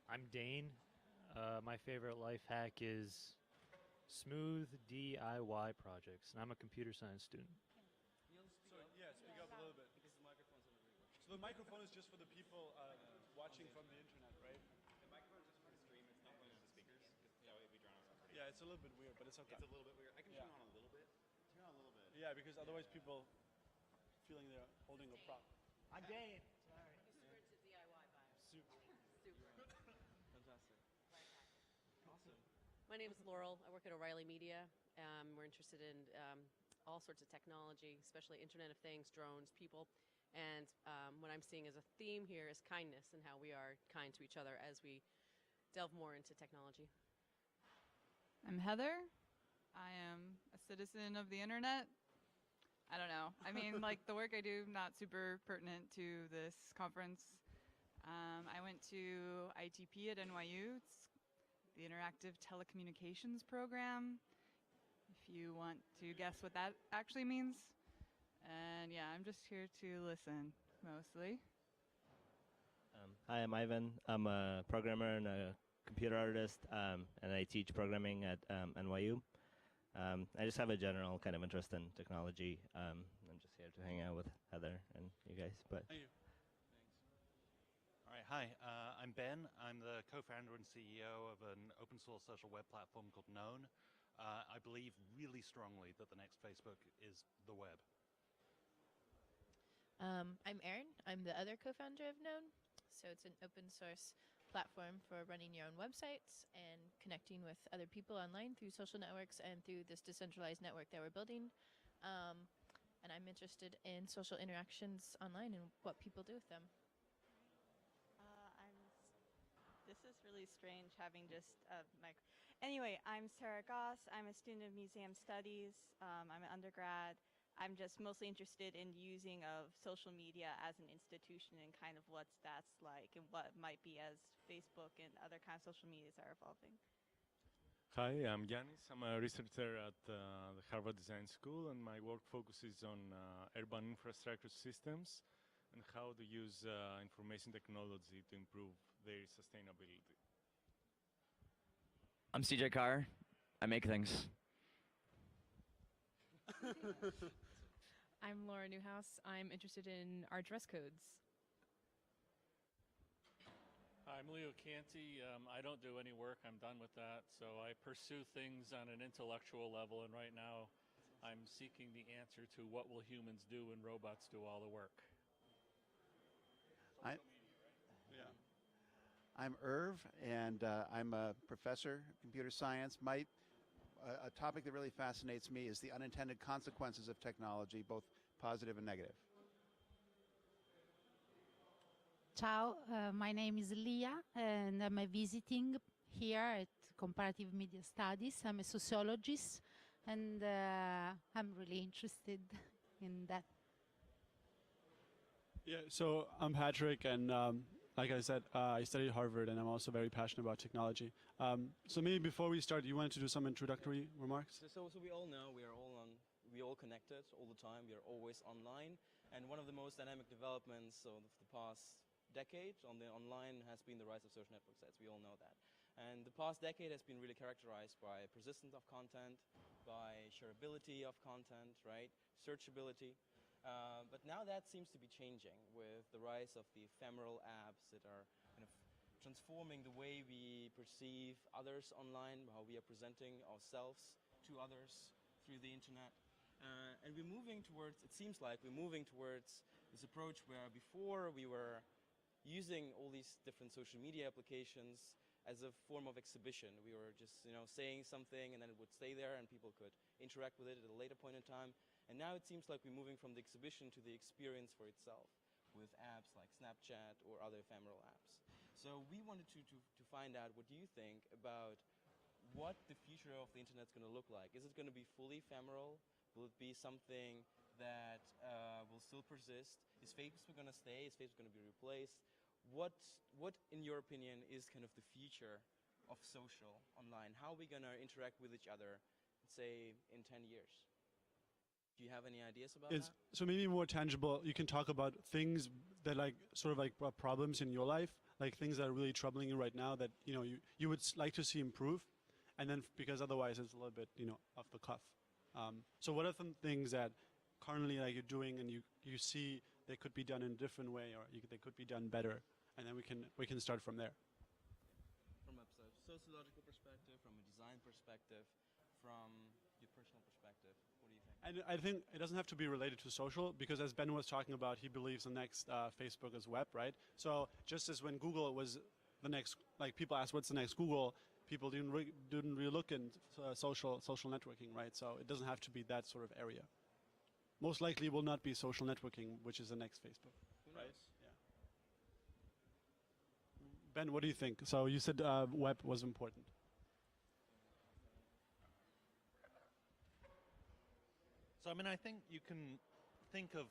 I'm Dane. My favorite life hack is smooth DIY projects, and I'm a computer science student. Yeah, speak up a little bit. Because the microphone's on the reverb. So the microphone is just for the people watching from the internet, right? The microphone is just for the stream. It's not one of the speakers. Yeah, we drown out. Yeah, it's a little bit weird, but it's okay. It's a little bit weird. I can turn on a little bit. Turn on a little bit. Yeah, because otherwise people feeling they're holding a prop. I'm Dane. Sorry. Super to DIY bio. Super. Fantastic. Awesome. My name is Laurel. I work at O'Reilly Media. We're interested in all sorts of technology, especially Internet of Things, drones, people. And what I'm seeing as a theme here is kindness and how we are kind to each other as we delve more into technology. I'm Heather. I am a citizen of the internet. I don't know. I mean, like, the work I do, not super pertinent to this conference. I went to ITP at NYU. It's the Interactive Telecommunications Program, if you want to guess what that actually means. And yeah, I'm just here to listen, mostly. Hi, I'm Ivan. I'm a programmer and a computer artist, and I teach programming at NYU. I just have a general kind of interest in technology. I'm just here to hang out with Heather and you guys. But Thank you. All right, hi, I'm Ben. I'm the co-founder and CEO of an open source social web platform called Known. I believe really strongly that the next Facebook is the web. I'm Erin. I'm the other co-founder of Known. So it's an open source platform for running your own websites and connecting with other people online through social networks and through this decentralized network that we're building. And I'm interested in social interactions online and what people do with them. This is really strange having just a mic. Anyway, I'm Sarah Goss. I'm a student of museum studies. I'm an undergrad. I'm just mostly interested in using of social media as an institution and kind of what that's like and what might be as Facebook and other kinds of social medias are evolving. Hi, I'm Yanis. I'm a researcher at the Harvard Design School, and my work focuses on urban infrastructure systems and how to use information technology to improve their sustainability. I'm CJ Carr. I make things. I'm Laura Newhouse. I'm interested in our dress codes. I'm Leo Canty. I don't do any work. I'm done with that. So I pursue things on an intellectual level, and right now I'm seeking the answer to what will humans do when robots do all the work. I'm Irv, and I'm a professor of computer science. A topic that really fascinates me is the unintended consequences of technology, both positive and negative. Ciao, my name is Lia, and I'm visiting here at Comparative Media Studies. I'm a sociologist, and I'm really interested in that. Yeah, so I'm Patrick, and like I said, I studied at Harvard, and I'm also very passionate about technology. So maybe before we start, you wanted to do some introductory remarks? So we all know we all connected all the time. We are always online, and one of the most dynamic developments of the past decade on the online has been the rise of social network sites. We all know that. And the past decade has been really characterized by persistence of content, by shareability of content, right? Searchability. But now that seems to be changing with the rise of the ephemeral apps that are kind of transforming the way we perceive others online, how we are presenting ourselves to others through the internet. And we're moving towards, it seems like we're moving towards this approach where before we were using all these different social media applications as a form of exhibition. We were just, saying something and then it would stay there and people could interact with it at a later point in time. And now it seems like we're moving from the exhibition to the experience for itself with apps like Snapchat or other ephemeral apps. So we wanted to find out what do you think about what the future of the internet is going to look like. Is it going to be fully ephemeral? Will it be something that will still persist? Is Facebook going to stay? Is Facebook going to be replaced? What, in your opinion, is kind of the future of social online? How are we going to interact with each other, say, in 10 years? Do you have any ideas about that? So maybe more tangible, you can talk about things that sort of like problems in your life, like things that are really troubling you right now that you would like to see improve, and then because otherwise it's a little bit off the cuff. So what are some things that currently like you're doing and you see they could be done in a different way, or they could be done better, and then we can start from there. From a sociological perspective, from a design perspective, from your personal perspective, what do you think? And I think it doesn't have to be related to social, because as Ben was talking about, he believes the next Facebook is web, right? So just as when Google was the next, like people asked what's the next Google, people didn't really look in social networking, right? So it doesn't have to be that sort of area. Most likely it will not be social networking, which is the next Facebook. Who knows? Yeah. Ben, what do you think? So you said web was important. So, I mean, I think you can think of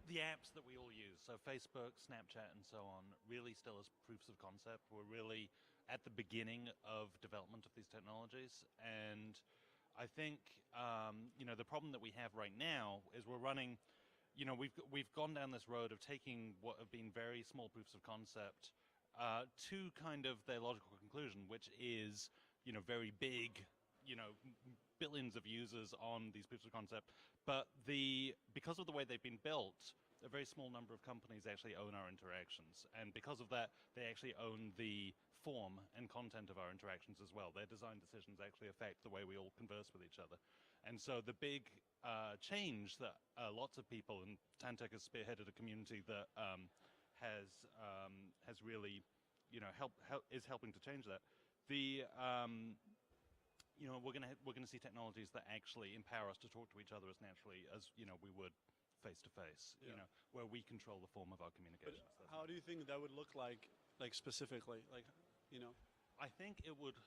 the apps that we all use, so Facebook, Snapchat, and so on, really still as proofs of concept. We're really at the beginning of development of these technologies, and I think, the problem that we have right now is we're running, we've gone down this road of taking what have been very small proofs of concept to kind of their logical conclusion, which is, very big, billions of users on these proofs of concept. But because of the way they've been built, a very small number of companies actually own our interactions. And because of that, they actually own the form and content of our interactions as well. Their design decisions actually affect the way we all converse with each other. And so the big change that lots of people, and Tantec has spearheaded a community that has really, is helping to change that. We're going to see technologies that actually empower us to talk to each other as naturally as we would face to face. Where we control the form of our communications. But how do you think that would look like specifically, I think it would.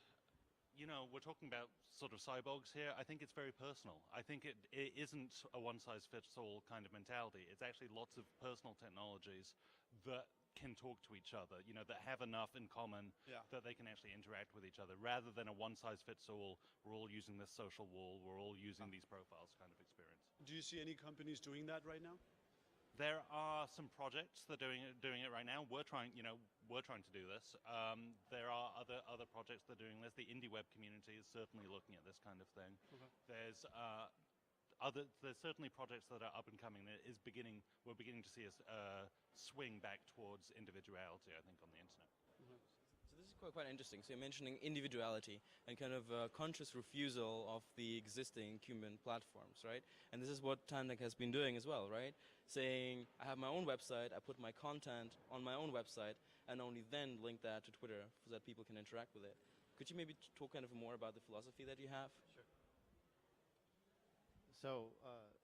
We're talking about sort of cyborgs here. I think it's very personal. I think it isn't a one-size-fits-all kind of mentality. It's actually lots of personal technologies that can talk to each other, that have enough in common that they can actually interact with each other, rather than a one-size-fits-all, we're all using this social wall, we're all using these profiles kind of experience. Do you see any companies doing that right now? There are some projects that are doing it right now. We're trying to do this. There are other projects that are doing this. The indie web community is certainly looking at this kind of thing. Okay. There's certainly projects that are up and coming. We're beginning to see a swing back towards individuality, I think, on the internet. So this is quite interesting. So you're mentioning individuality and kind of a conscious refusal of the existing human platforms, right? And this is what Tandek has been doing as well, right? Saying, I have my own website, I put my content on my own website, and only then link that to Twitter so that people can interact with it. Could you maybe talk kind of more about the philosophy that you have? Sure. So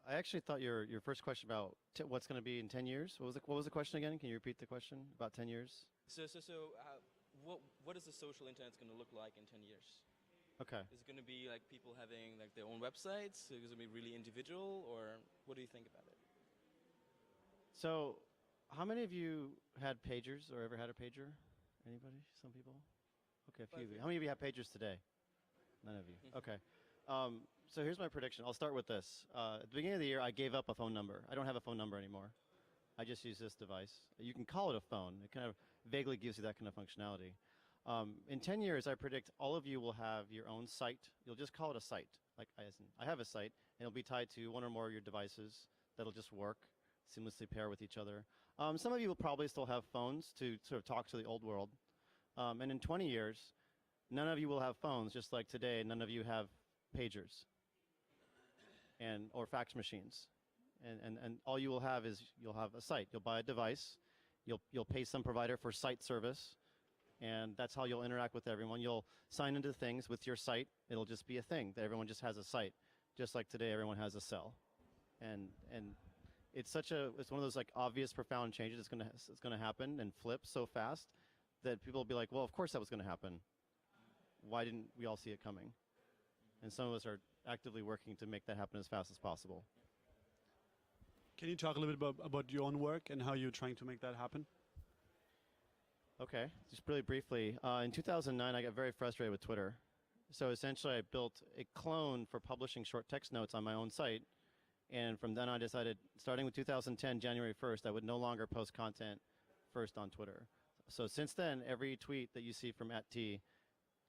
I actually thought your first question about what's going to be in 10 years. What was the question again? Can you repeat the question about 10 years? What is the social internet going to look like in 10 years? Okay. Is it going to be like people having like their own websites? Is it going to be really individual, or what do you think about it? So, how many of you had pagers or ever had a pager? Anybody? Some people? Okay, a few of you. How many of you have pagers today? None of you. Okay. So here's my prediction. I'll start with this. At the beginning of the year, I gave up a phone number. I don't have a phone number anymore. I just use this device. You can call it a phone. It kind of vaguely gives you that kind of functionality. In 10 years, I predict all of you will have your own site. You'll just call it a site. Like I have a site, and it'll be tied to one or more of your devices. That'll just work, seamlessly pair with each other. Some of you will probably still have phones to sort of talk to the old world. And in 20 years, none of you will have phones, just like today, none of you have pagers or fax machines. And all you will have is you'll have a site. You'll buy a device. You'll pay some provider for site service. And that's how you'll interact with everyone. You'll sign into things with your site. It'll just be a thing that everyone just has a site. Just like today, everyone has a cell. And it's one of those like obvious, profound changes. It's gonna happen and flip so fast that people will be like, well, of course that was gonna happen. Why didn't we all see it coming? And some of us are actively working to make that happen as fast as possible. Can you talk a little bit about your own work and how you're trying to make that happen? Okay, just really briefly. In 2009, I got very frustrated with Twitter. So essentially, I built a clone for publishing short text notes on my own site. And from then on, I decided, starting with 2010, January 1st, I would no longer post content first on Twitter. So since then, every tweet that you see from @T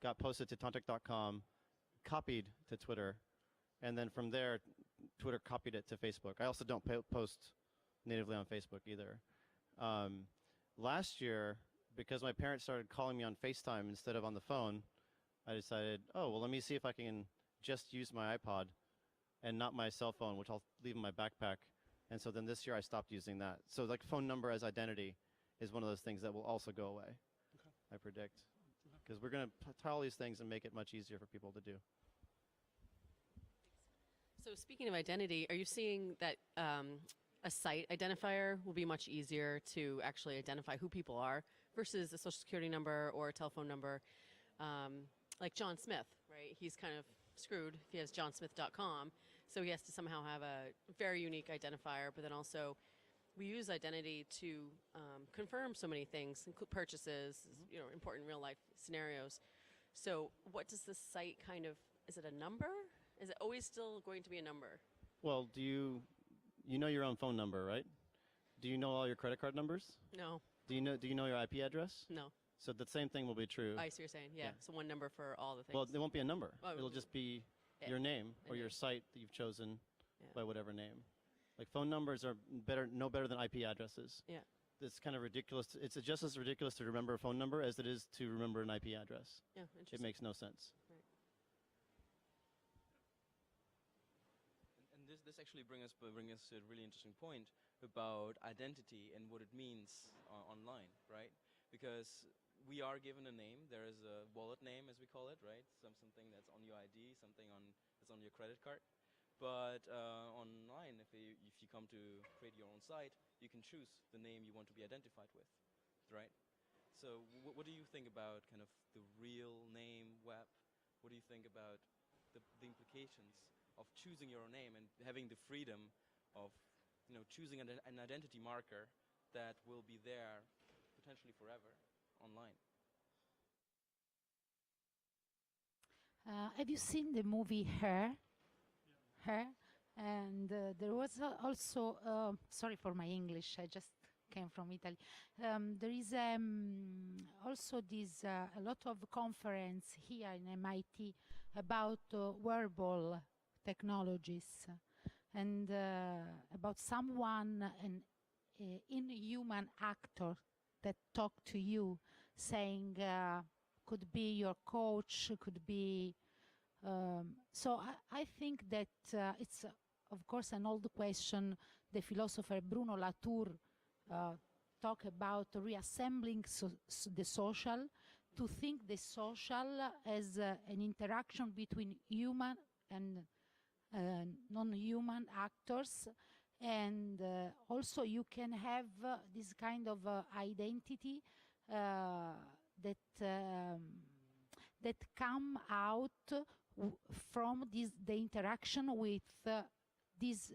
got posted to Tontic.com, copied to Twitter, and then from there, Twitter copied it to Facebook. I also don't post natively on Facebook either. Last year, because my parents started calling me on FaceTime instead of on the phone, I decided, oh, well, let me see if I can just use my iPod and not my cell phone, which I'll leave in my backpack. And so then this year I stopped using that. So like phone number as identity is one of those things that will also go away, I predict. Because we're going to try all these things and make it much easier for people to do. So speaking of identity, are you seeing that a site identifier will be much easier to actually identify who people are versus a social security number or a telephone number? Like John Smith, right? He's kind of screwed if he has johnsmith.com. So he has to somehow have a very unique identifier, but then also we use identity to confirm so many things, include purchases, you know, important real life scenarios. So what does the site kind of, is it a number? Is it always still going to be a number? Well, do you know your own phone number, right? Do you know all your credit card numbers? No. Do you know your IP address? No. So the same thing will be true. I see what you're saying. Yeah. So one number for all the things. Well, it won't be a number. Oh, It'll just be yeah. your name or A your name. site that you've chosen by whatever name. Like phone numbers are no better than IP addresses. Yeah. It's kind of ridiculous. It's just as ridiculous to remember a phone number as it is to remember an IP address. Yeah, It interesting. makes no sense. Right. And this actually brings us to a really interesting point about identity and what it means online, right? Because we are given a name. There is a wallet name, as we call it, right? Something that's on your ID, something that's on your credit card. But online, if you come to create your own site, you can choose the name you want to be identified with, right? So what do you think about kind of the real name web? What do you think about the implications of choosing your own name and having the freedom of, you know, choosing an identity marker that will be there potentially forever online? Have you seen the movie Her? Her? And there was also, sorry for my English, I just came from Italy. There is also this, a lot of conference here in MIT about wearable technologies and about someone, an inhuman actor that talk to you, saying could be your coach, could be. So I think that it's, of course, an old question. The philosopher Bruno Latour talk about reassembling the social, to think the social as an interaction between human and non-human actors. And also you can have this kind of identity that come out from the interaction with this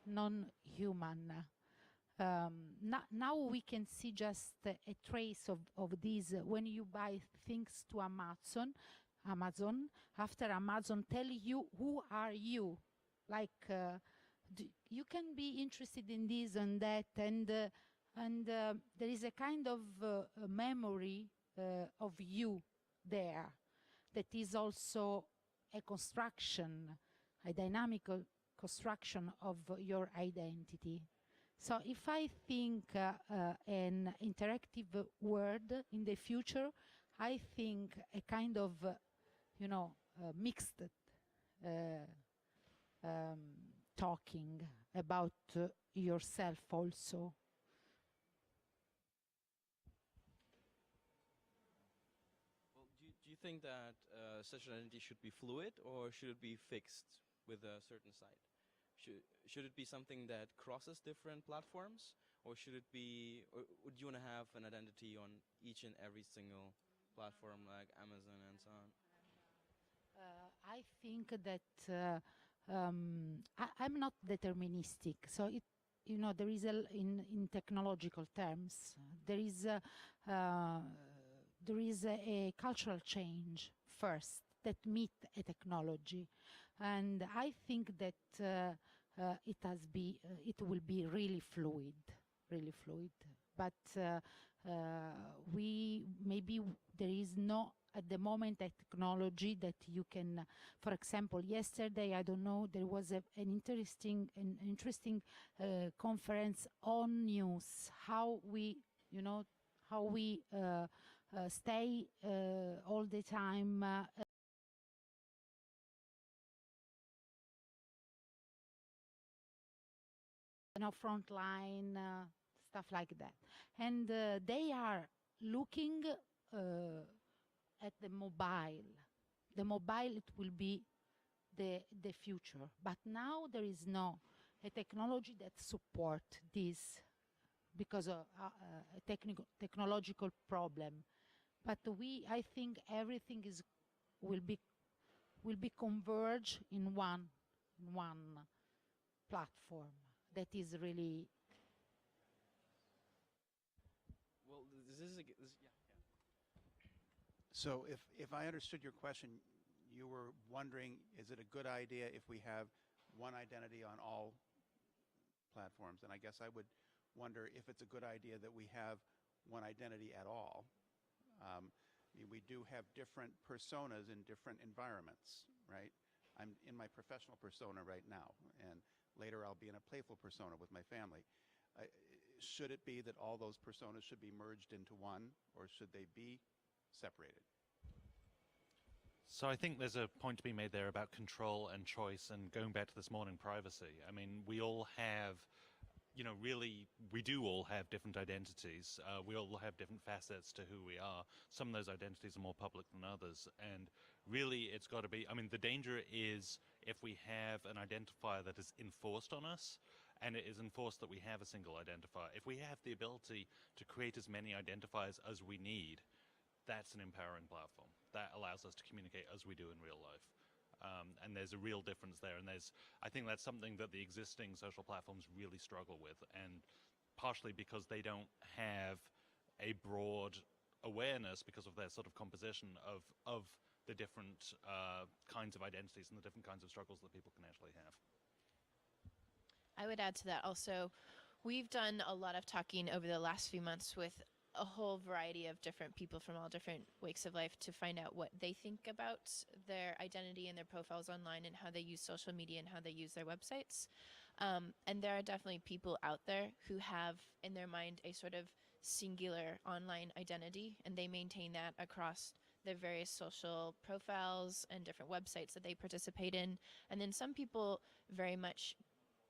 non-human. Now we can see just a trace of this when you buy things to Amazon. After Amazon tell you who are you, like you can be interested in this and that, and there is a kind of memory of you there that is also a construction, a dynamic construction of your identity. So if I think an interactive world in the future, I think a kind of, mixed talking about yourself also. Well, do you think that such an identity should be fluid or should it be fixed with a certain site? Should it be something that crosses different platforms, or should it be, or would you want to have an identity on each and every single platform like Amazon and so on? I think that I'm not deterministic. So there is in technological terms, there is a cultural change first that meet a technology, and I think that it will be really fluid. But we maybe there is no at the moment a technology that you can, for example, yesterday, I don't know, there was an interesting conference on news, how we, how we stay all the time front line, stuff like that. And they are looking at the mobile. The mobile, it will be the future. But now there is no a technology that support this because of a technological problem. But I think everything will be converged in one platform that is really. Well, this is yeah. So if I understood your question, you were wondering, is it a good idea if we have one identity on all platforms? And I guess I would wonder if it's a good idea that we have one identity at all. We do have different personas in different environments, right? I'm in my professional persona right now, and later I'll be in a playful persona with my family. Should it be that all those personas should be merged into one, or should they be separated? So I think there's a point to be made there about control and choice, and going back to this morning, privacy. I mean, we all have, really, we do all have different identities. We all have different facets to who we are. Some of those identities are more public than others. And really, it's got to be, the danger is if we have an identifier that is enforced on us, and it is enforced that we have a single identifier. If we have the ability to create as many identifiers as we need, that's an empowering platform. That allows us to communicate as we do in real life. And there's a real difference there. And I think that's something that the existing social platforms really struggle with. And partially because they don't have a broad awareness because of their sort of composition of the different kinds of identities and the different kinds of struggles that people can actually have. I would add to that also, we've done a lot of talking over the last few months with a whole variety of different people from all different walks of life to find out what they think about their identity and their profiles online and how they use social media and how they use their websites. And there are definitely people out there who have in their mind a sort of singular online identity, and they maintain that across their various social profiles and different websites that they participate in. And then some people very much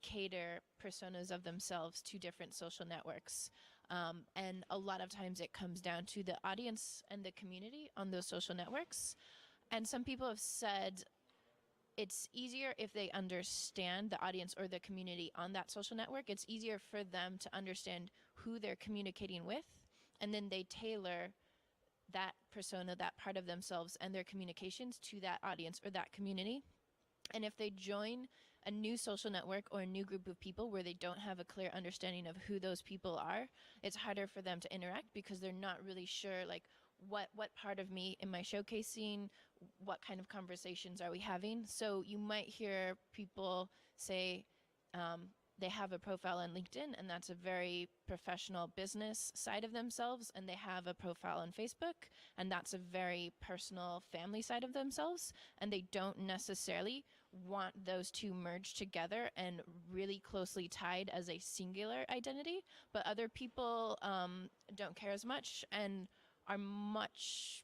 cater personas of themselves to different social networks. And a lot of times it comes down to the audience and the community on those social networks. And some people have said it's easier if they understand the audience or the community on that social network. It's easier for them to understand who they're communicating with, and then they tailor that persona, that part of themselves and their communications to that audience or that community. And if they join a new social network or a new group of people where they don't have a clear understanding of who those people are, it's harder for them to interact because they're not really sure, like, what part of me am I showcasing? What kind of conversations are we having? So you might hear people say they have a profile on LinkedIn, and that's a very professional business side of themselves, and they have a profile on Facebook, and that's a very personal family side of themselves, and they don't necessarily want those two merged together and really closely tied as a singular identity. But other people don't care as much and are much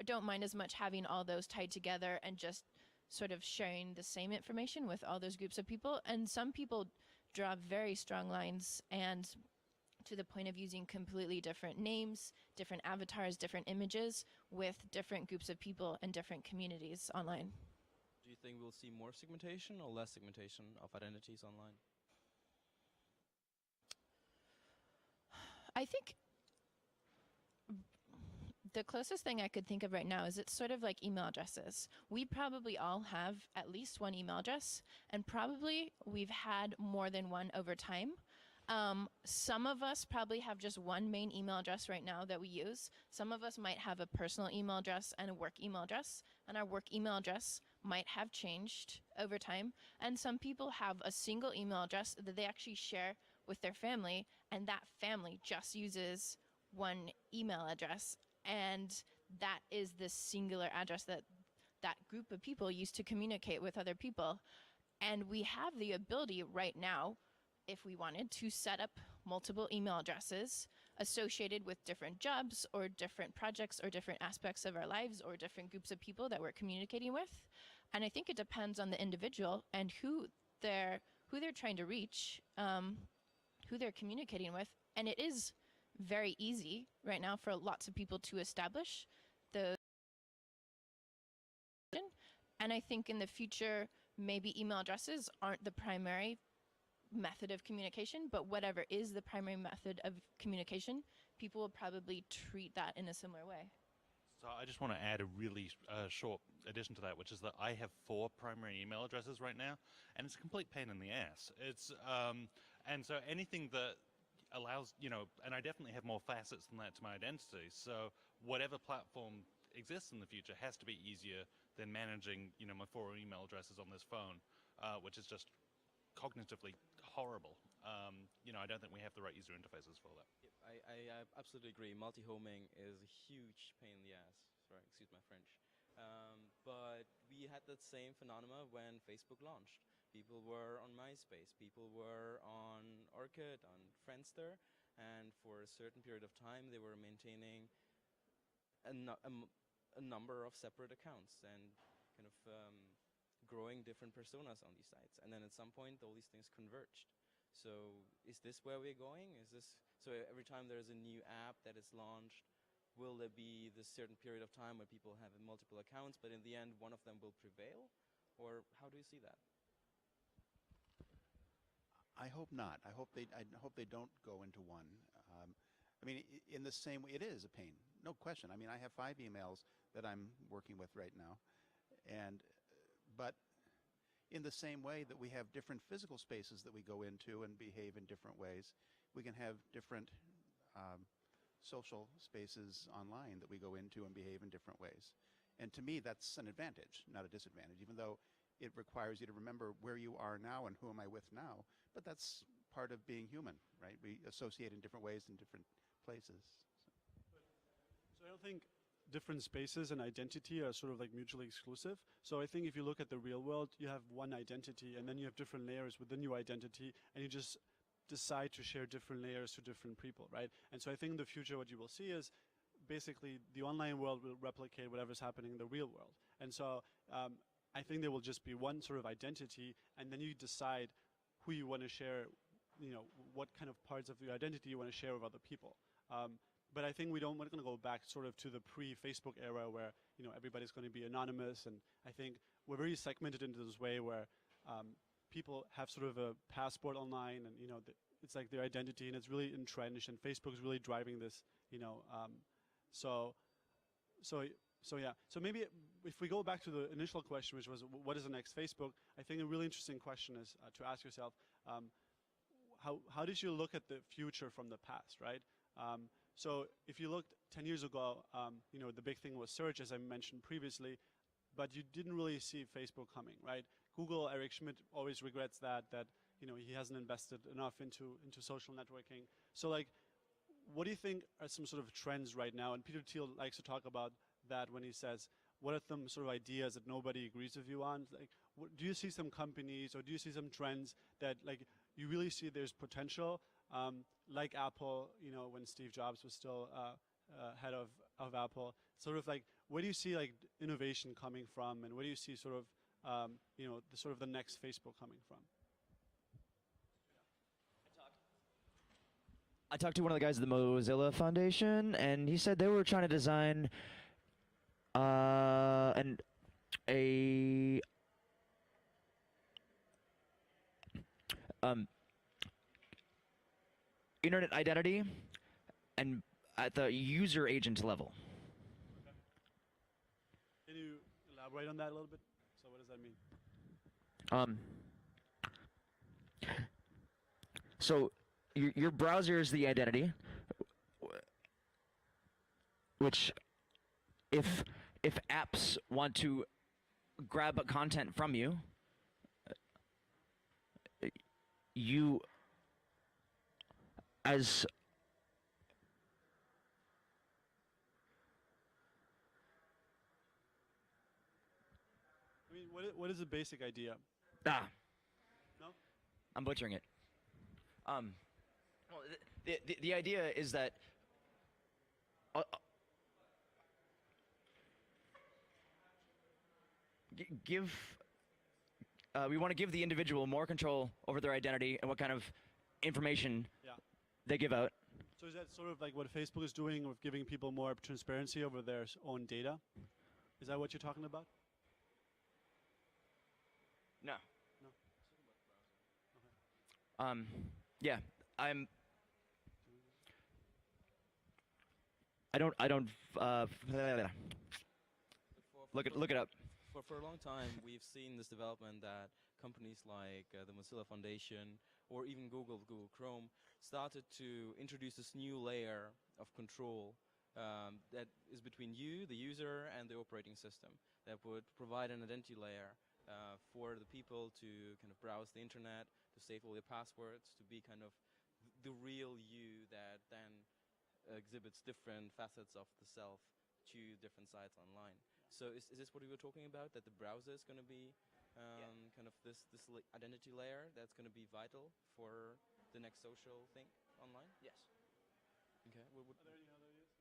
don't mind as much having all those tied together and just sort of sharing the same information with all those groups of people. And some people draw very strong lines, and to the point of using completely different names, different avatars, different images with different groups of people and different communities online. Do you think we'll see more segmentation or less segmentation of identities online? I think the closest thing I could think of right now is it's sort of like email addresses. We probably all have at least one email address, and probably we've had more than one over time. Some of us probably have just one main email address right now that we use. Some of us might have a personal email address and a work email address, and our work email address might have changed over time. And some people have a single email address that they actually share with their family, and that family just uses one email address, and that is the singular address that that group of people use to communicate with other people. And we have the ability right now, if we wanted, to set up multiple email addresses associated with different jobs or different projects or different aspects of our lives or different groups of people that we're communicating with. And I think it depends on the individual and who they're trying to reach, who they're communicating with. And it is very easy right now for lots of people to establish the. And I think in the future, maybe email addresses aren't the primary method of communication, but whatever is the primary method of communication, people will probably treat that in a similar way. So I just want to add a really short addition to that, which is that I have 4 primary email addresses right now, and it's a complete pain in the ass. It's and so anything that allows, and I definitely have more facets than that to my identity. So whatever platform exists in the future has to be easier than managing, my 4 email addresses on this phone, which is just cognitively horrible. I don't think we have the right user interfaces for that. I absolutely agree. Multi-homing is a huge pain in the ass. Sorry, excuse my French. But we had that same phenomena when Facebook launched. People were on MySpace, people were on Orkut, on Friendster, and for a certain period of time they were maintaining a number of separate accounts and kind of growing different personas on these sites. And then at some point all these things converged. So is this where we're going? So every time there's a new app that is launched, will there be this certain period of time where people have multiple accounts, but in the end one of them will prevail? Or how do you see that? I hope not. I hope they don't go into one. In the same way, it is a pain, no question. I have 5 emails that I'm working with right now, but in the same way that we have different physical spaces that we go into and behave in different ways, we can have different social spaces online that we go into and behave in different ways. And to me, that's an advantage, not a disadvantage, even though it requires you to remember where you are now and who am I with now. But that's part of being human, right? We associate in different ways in different places. So I don't think different spaces and identity are sort of like mutually exclusive. So I think if you look at the real world, you have one identity and then you have different layers within your identity, and you just decide to share different layers to different people, right? And so I think in the future what you will see is basically the online world will replicate whatever's happening in the real world. And so I think there will just be one sort of identity, and then you decide who you want to share, what kind of parts of your identity you want to share with other people. But I think we're going to go back sort of to the pre-Facebook era where, everybody's going to be anonymous. And I think we're very segmented into this way where people have sort of a passport online, and, it's like their identity, and it's really entrenched, and Facebook is really driving this, So yeah, so maybe if we go back to the initial question, which was what is the next Facebook, I think a really interesting question is to ask yourself, how did you look at the future from the past, right? So if you looked 10 years ago, the big thing was search, as I mentioned previously, but you didn't really see Facebook coming, right? Google, Eric Schmidt always regrets that he hasn't invested enough into social networking. So what do you think are some sort of trends right now? And Peter Thiel likes to talk about that when he says, what are some sort of ideas that nobody agrees with you on? Do you see some companies or do you see some trends that you really see there's potential? Like Apple, when Steve Jobs was still head of Apple, sort of where do you see innovation coming from, and where do you see sort of the next Facebook coming from? I talked to one of the guys at the Mozilla Foundation, and he said they were trying to design internet identity and at the user agent level. Can you elaborate on that a little bit? So what does that mean? So your browser is the identity, which if apps want to grab content from you, you as I mean, what is the basic idea? No? I'm butchering it. Well, the idea is that we want to give the individual more control over their identity and what kind of information they give out. So is that sort of like what Facebook is doing with giving people more transparency over their own data? Is that what you're talking about? No. No. Yeah, I don't. Look it up. For a long time, we've seen this development that companies like the Mozilla Foundation or even Google Chrome started to introduce this new layer of control that is between you, the user, and the operating system that would provide an identity layer for the people to kind of browse the internet, to save all their passwords, to be kind of the real you that then exhibits different facets of the self to different sites online. So is this what we were talking about, that the browser is going to be kind of this identity layer that's going to be vital for the next social thing online? Yes. Okay. Are there any other ideas?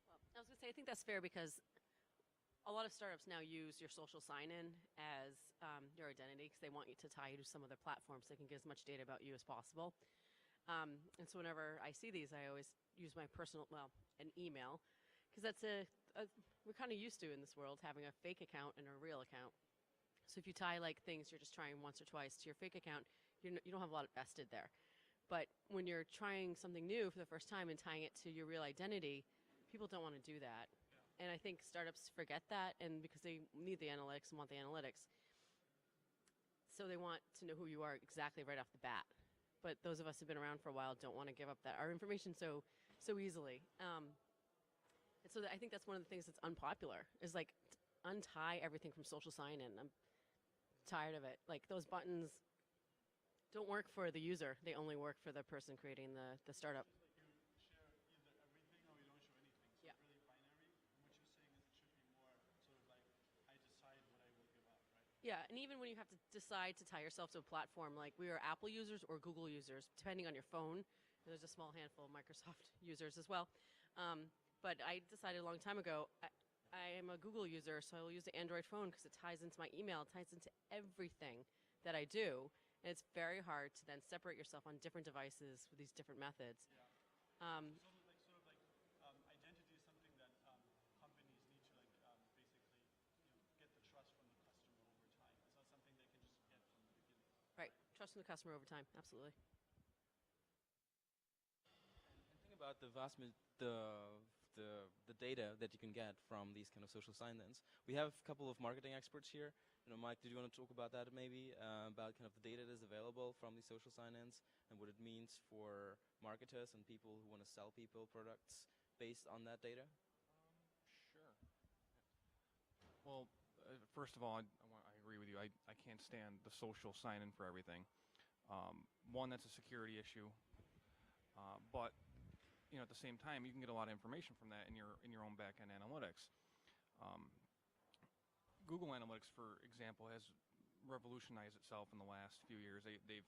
Well, I was going to say, I think that's fair because a lot of startups now use your social sign-in as your identity because they want you to tie you to some of their platforms so they can get as much data about you as possible. And so whenever I see these, I always use my personal, an email, because that's we're kind of used to in this world having a fake account and a real account. So if you tie like things you're just trying once or twice to your fake account, you don't have a lot vested there. But when you're trying something new for the first time and tying it to your real identity, people don't want to do that. And I think startups forget that, and because they need the analytics and want the analytics. So they want to know who you are exactly right off the bat. But those of us who've been around for a while don't want to give up our information so easily. And so I think that's one of the things that's unpopular, is like untie everything from social sign-in. I'm tired of it. Like those buttons don't work for the user. They only work for the person creating the startup. Yeah, and even when you have to decide to tie yourself to a platform, like we are Apple users or Google users, depending on your phone. There's a small handful of Microsoft users as well. But I decided a long time ago, I am a Google user, so I will use the Android phone because it ties into my email, it ties into everything that I do. And it's very hard to then separate yourself on different devices with these different methods. Identity is something that companies need to basically get the trust from the customer over time. It's not something they can just get from the beginning. Right, trust from the customer over time, absolutely. And think about the the data that you can get from these kind of social sign-ins. We have a couple of marketing experts here. Mike, did you want to talk about that maybe, about kind of the data that is available from these social sign-ins and what it means for marketers and people who want to sell people products based on that data? Sure. Well, first of all, I agree with you. I can't stand the social sign-in for everything. One, that's a security issue. But at the same time, you can get a lot of information from that in your own back-end analytics. Google Analytics, for example, has revolutionized itself in the last few years. They've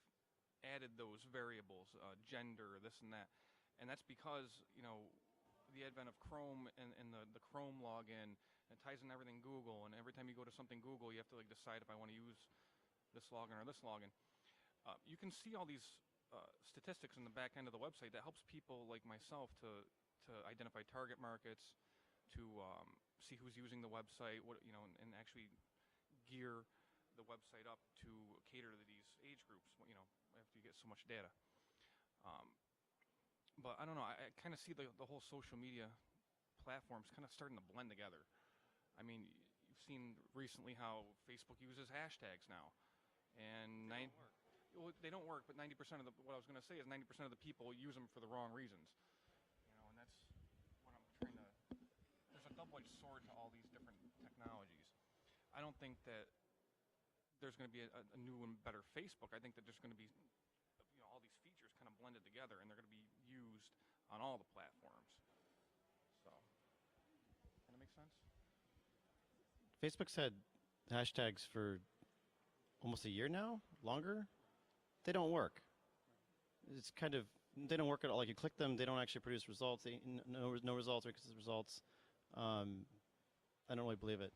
added those variables, gender, this and that, and that's because the advent of Chrome and the Chrome login, it ties in everything Google, and every time you go to something Google, you have to decide if I want to use this login or this login. You can see all these statistics in the back end of the website that helps people like myself to identify target markets, to see who's using the website, and actually gear the website up to cater to these age groups. After you get so much data. But I don't know. I kind of see the whole social media platforms kind of starting to blend together. I mean, you've seen recently how Facebook uses hashtags now, and they don't work, but 90% of what I was going to say is 90% of the people use them for the wrong reasons. And that's what I'm trying to. There's a double-edged sword to all these different technologies. I don't think that there's going to be a new and better Facebook. I think that there's going to be all these features kind kind of blended together, and they're going to be used on all the platforms. So, kind of makes sense? Facebook's had hashtags for almost a year now, longer. They don't work. It's kind of, they don't work at all. Like you click them, they don't actually produce results. No results or consistent results. I don't really believe it.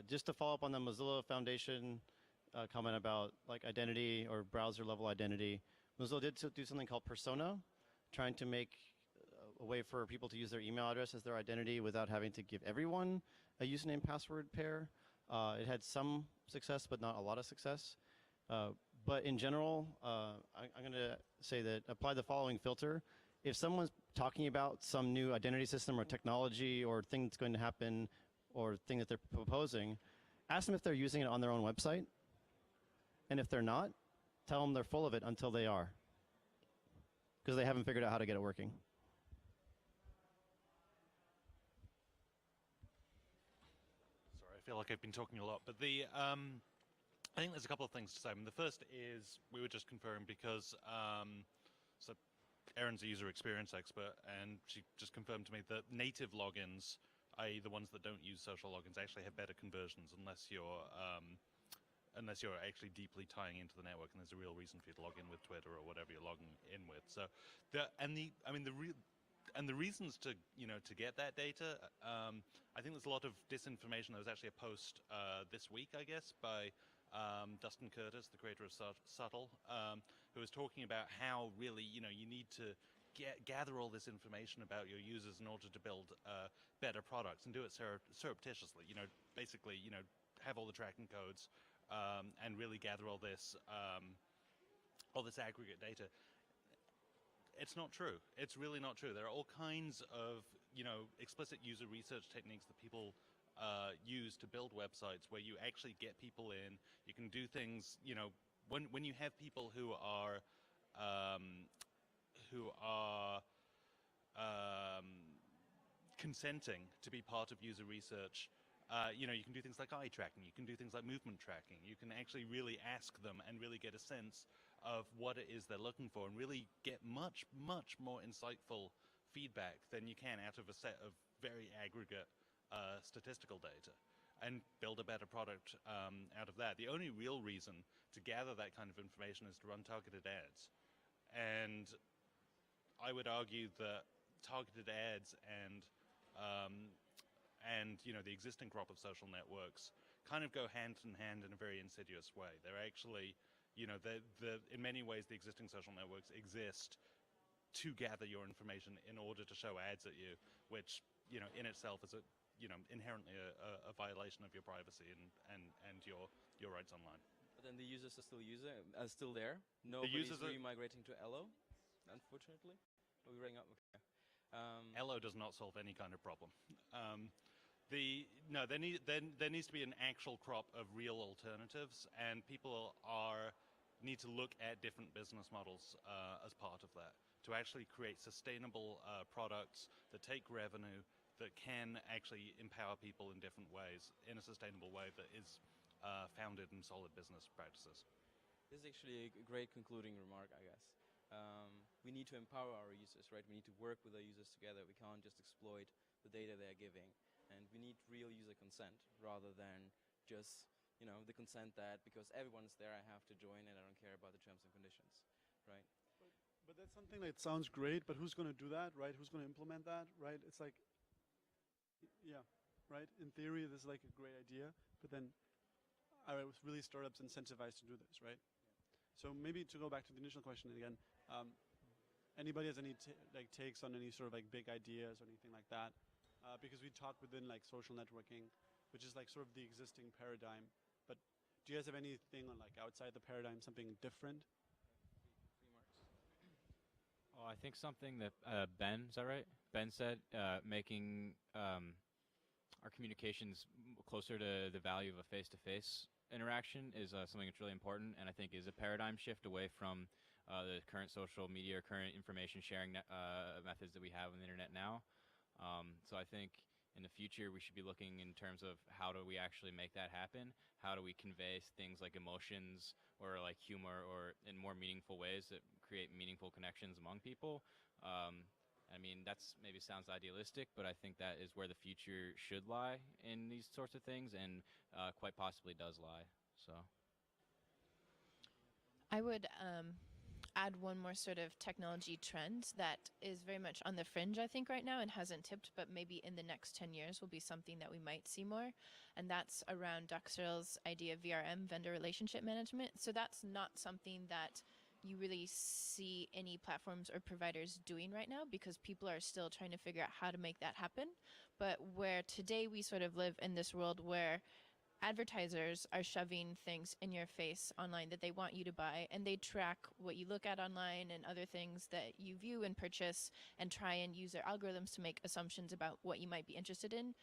Just to follow up on the Mozilla Foundation comment about like identity or browser level identity, Mozilla did do something called Persona, trying to make a way for people to use their email address as their identity without having to give everyone a username password pair. It had some success, but not a lot of success. But in general, I'm going to say that apply the following filter. If someone's talking about some new identity system or technology or thing that's going to happen or thing that they're proposing, ask them if they're using it on their own website. And if they're not, tell them they're full of it until they are, because they haven't figured out how to get it working. Sorry, I feel like I've been talking a lot, but I think there's a couple of things to say. I mean, the first is we were just conferring because so Erin's a user experience expert, and she just confirmed to me that native logins, i.e. the ones that don't use social logins, actually have better conversions unless you're actually deeply tying into the network, and there's a real reason for you to log in with Twitter or whatever you're logging in with. So the reasons to get that data, I think there's a lot of disinformation. There was actually a post this week, I guess, by Dustin Curtis, the creator of Subtle, who was talking about how really you need to gather all this information about your users in order to build better products, and do it surreptitiously. Basically, have all the tracking codes. And really gather all this aggregate data. It's not true. It's really not true. There are all kinds of explicit user research techniques that people use to build websites where you actually get people in. You can do things. When you have people who are consenting to be part of user research. You can do things like eye tracking, you can do things like movement tracking, you can actually really ask them and really get a sense of what it is they're looking for and really get much, much more insightful feedback than you can out of a set of very aggregate statistical data and build a better product out of that. The only real reason to gather that kind of information is to run targeted ads. And I would argue that targeted ads and the existing crop of social networks kind of go hand in hand in a very insidious way. They're actually, in many ways, the existing social networks exist to gather your information in order to show ads at you, which, in itself is inherently a violation of your privacy and your rights online. But then the users are still there. Nobody's really migrating to Elo, unfortunately. Are we running up? Okay. Elo does not solve any kind of problem. There needs to be an actual crop of real alternatives, and people need to look at different business models as part of that to actually create sustainable products that take revenue, that can actually empower people in different ways in a sustainable way that is founded in solid business practices. This is actually a great concluding remark, I guess. We need to empower our users, right? We need to work with our users together. We can't just exploit the data they're giving. And we need real user consent rather than just, the consent that because everyone's there, I have to join and I don't care about the terms and conditions, right? But that's something that sounds great, but who's going to do that, right? Who's going to implement that, right? It's like, yeah, right? In theory, this is like a great idea, but then really startups incentivized to do this, right? So maybe to go back to the initial question again, anybody has any takes on any sort of like big ideas or anything like that? Because we talk within like social networking, which is like sort of the existing paradigm. But do you guys have anything on like outside the paradigm, something different? Oh, I think something that Ben, is that right? Ben said making our communications closer to the value of a face-to-face interaction is something that's really important, and I think is a paradigm shift away from the current social media or current information sharing methods that we have on the internet now. So I think in the future we should be looking in terms of how do we actually make that happen? How do we convey things like emotions or like humor or in more meaningful ways that create meaningful connections among people. I mean, that's maybe sounds idealistic, but I think that is where the future should lie in these sorts of things, and quite possibly does lie. So. I would add one more sort of technology trend that is very much on the fringe, I think, right now and hasn't tipped, but maybe in the next 10 years will be something that we might see more. And that's around Duxer's idea of VRM, vendor relationship management. So that's not something that you really see any platforms or providers doing right now, because people are still trying to figure out how to make that happen. But where today we sort of live in this world where advertisers are shoving things in your face online that they want you to buy, and they track what you look at online and other things that you view and purchase and try and use their algorithms to make assumptions about what you might be interested in.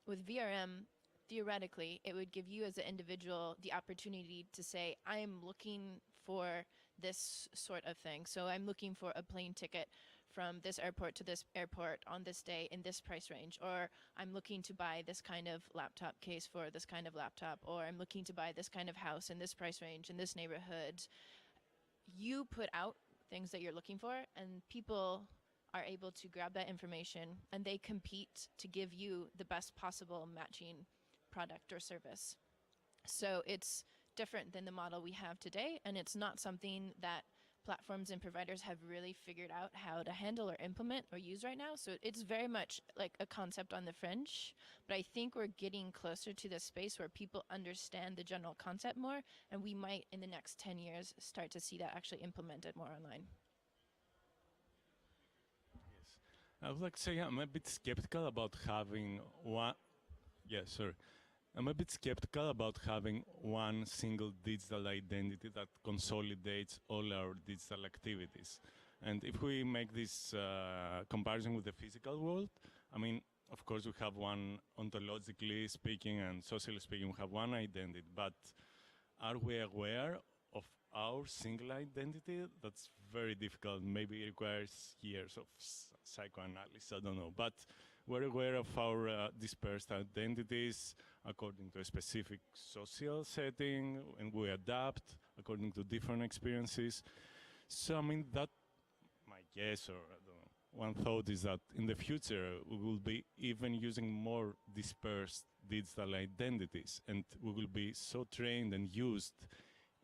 With VRM, theoretically, it would give you as an individual the opportunity to say, I am looking for this sort of thing. So I'm looking for a plane ticket from this airport to this airport on this day in this price range, or I'm looking to buy this kind of laptop case for this kind of laptop, or I'm looking to buy this kind of house in this price range in this neighborhood. You put out things that you're looking for, and people are able to grab that information, and they compete to give you the best possible matching product or service. So it's different than the model we have today, and it's not something that platforms and providers have really figured out how to handle or implement or use right now. So it's very much like a concept on the fringe, but I think we're getting closer to the space where people understand the general concept more, and we might in the next 10 years start to see that actually implemented more online. I would like to say I'm a bit skeptical about having one. Yeah, sorry. I'm a bit skeptical about having one single digital identity that consolidates all our digital activities. And if we make this comparison with the physical world, I mean, of course, we have one ontologically speaking and socially speaking, we have one identity, but are we aware of our single identity? That's very difficult. Maybe it requires years of psychoanalysis, I don't know. But we're aware of our dispersed identities according to a specific social setting, and we adapt according to different experiences. So, I mean, that, my guess, or I don't know, one thought is that in the future, we will be even using more dispersed digital identities, and we will be so trained and used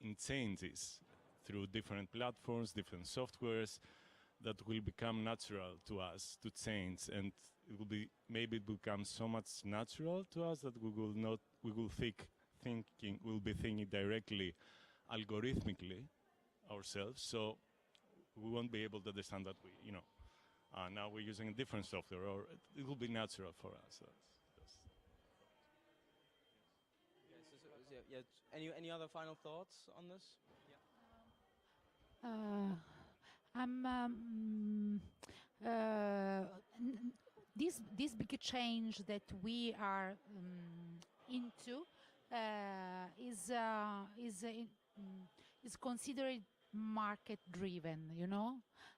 in changes through different platforms, different softwares, that will become natural to us to change, and it will be, maybe it will become so much natural to us that we'll be thinking directly, algorithmically ourselves. So we won't be able to understand that now we're using a different software, or it will be natural for us. Any other final thoughts on this? This big change that we are into is considered market driven,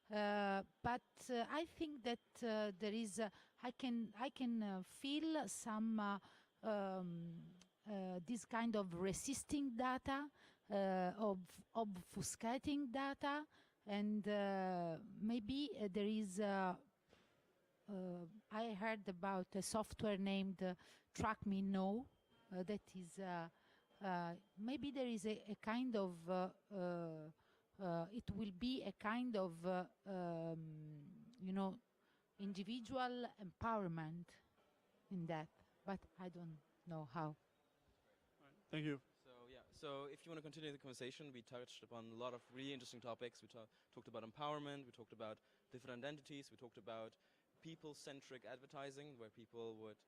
but I think that there is I can feel some this kind of resisting data, of obfuscating data, and maybe there is I heard about a software named Track Me Now that is maybe there is a kind of it will be a kind of individual empowerment in that, but I don't know how. Thank you. So if you want to continue the conversation, we touched upon a lot of really interesting topics. We talked about empowerment, we talked about different identities, we talked about people-centric advertising, where people would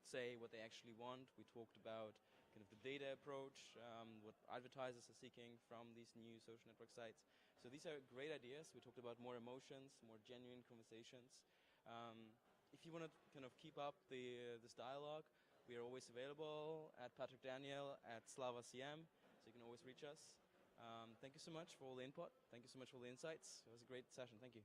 say what they actually want. We talked about kind of the data approach, what advertisers are seeking from these new social network sites. So these are great ideas. We talked about more emotions, more genuine conversations. If you want to kind of keep up this dialogue, we are always available at Patrick Daniel at Slava CM, so you can always reach us. Thank you so much for all the input. Thank you so much for all the insights. It was a great session. Thank you.